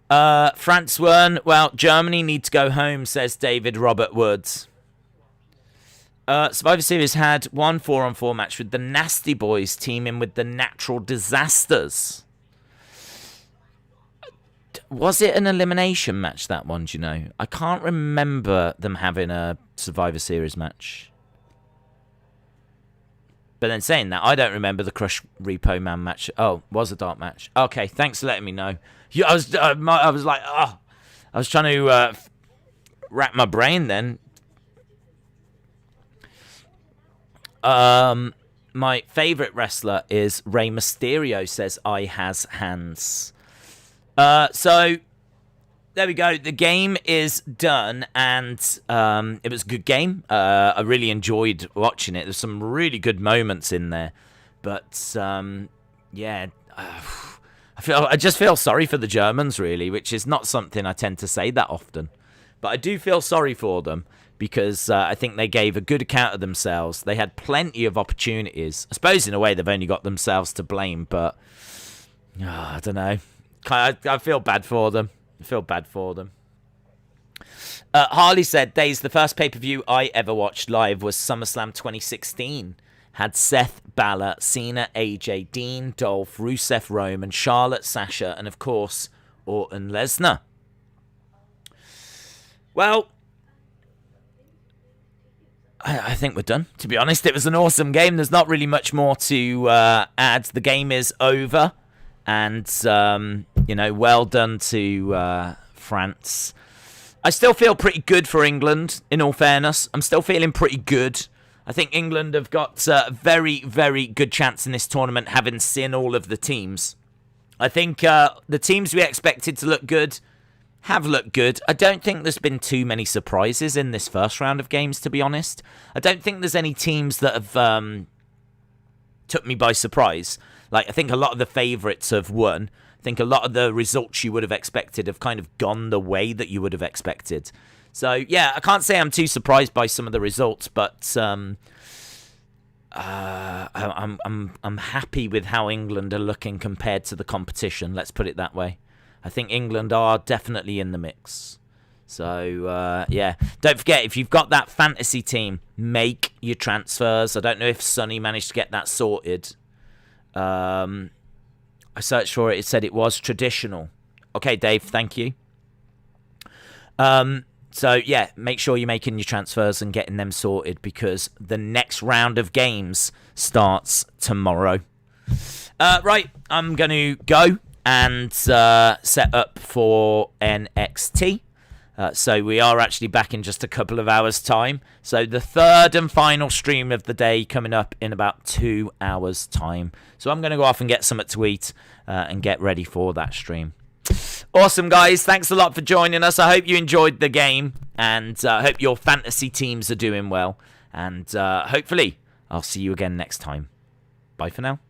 France won. Well, Germany need to go home, says David Robert Woods. Survivor Series had one 4-on-4 match with the Nasty Boys teaming with the Natural Disasters. Was it an elimination match, that one, do you know? I can't remember them having a Survivor Series match. But then saying that, I don't remember the Crush Repo Man match. Oh, was a dart match. Okay, thanks for letting me know. Yeah, I was like, I was trying to wrap my brain then. My favourite wrestler is Rey Mysterio, says I has hands. So there we go. The game is done, and it was a good game. I really enjoyed watching it. There's some really good moments in there, but yeah, I just feel sorry for the Germans, really, which is not something I tend to say that often. But I do feel sorry for them because I think they gave a good account of themselves. They had plenty of opportunities. I suppose in a way they've only got themselves to blame, but I don't know. I feel bad for them. Harley said, Days, the first pay-per-view I ever watched live was SummerSlam 2016. Had Seth, Balor, Cena, AJ, Dean, Dolph, Rusev, Roman, Charlotte, Sasha, and of course, Orton, Lesnar. Well, I think we're done, to be honest. It was an awesome game. There's not really much more to add. The game is over. And, well done to France. I still feel pretty good for England, in all fairness. I'm still feeling pretty good. I think England have got a very, very good chance in this tournament, having seen all of the teams. I think the teams we expected to look good have looked good. I don't think there's been too many surprises in this first round of games, to be honest. I don't think there's any teams that have took me by surprise. Like, I think a lot of the favourites have won. I think a lot of the results you would have expected have kind of gone the way that you would have expected. So, yeah, I can't say I'm too surprised by some of the results, but I'm happy with how England are looking compared to the competition. Let's put it that way. I think England are definitely in the mix. So, yeah. Don't forget, if you've got that fantasy team, make your transfers. I don't know if Sonny managed to get that sorted. I searched for it. It said it was traditional. Okay, Dave, thank you. So, yeah, make sure you're making your transfers and getting them sorted because the next round of games starts tomorrow. Right, I'm going to go and set up for NXT. So we are actually back in just a couple of hours' time. So the third and final stream of the day coming up in about 2 hours' time. So I'm going to go off and get something to eat and get ready for that stream. Awesome, guys. Thanks a lot for joining us. I hope you enjoyed the game. And I hope your fantasy teams are doing well. And hopefully I'll see you again next time. Bye for now.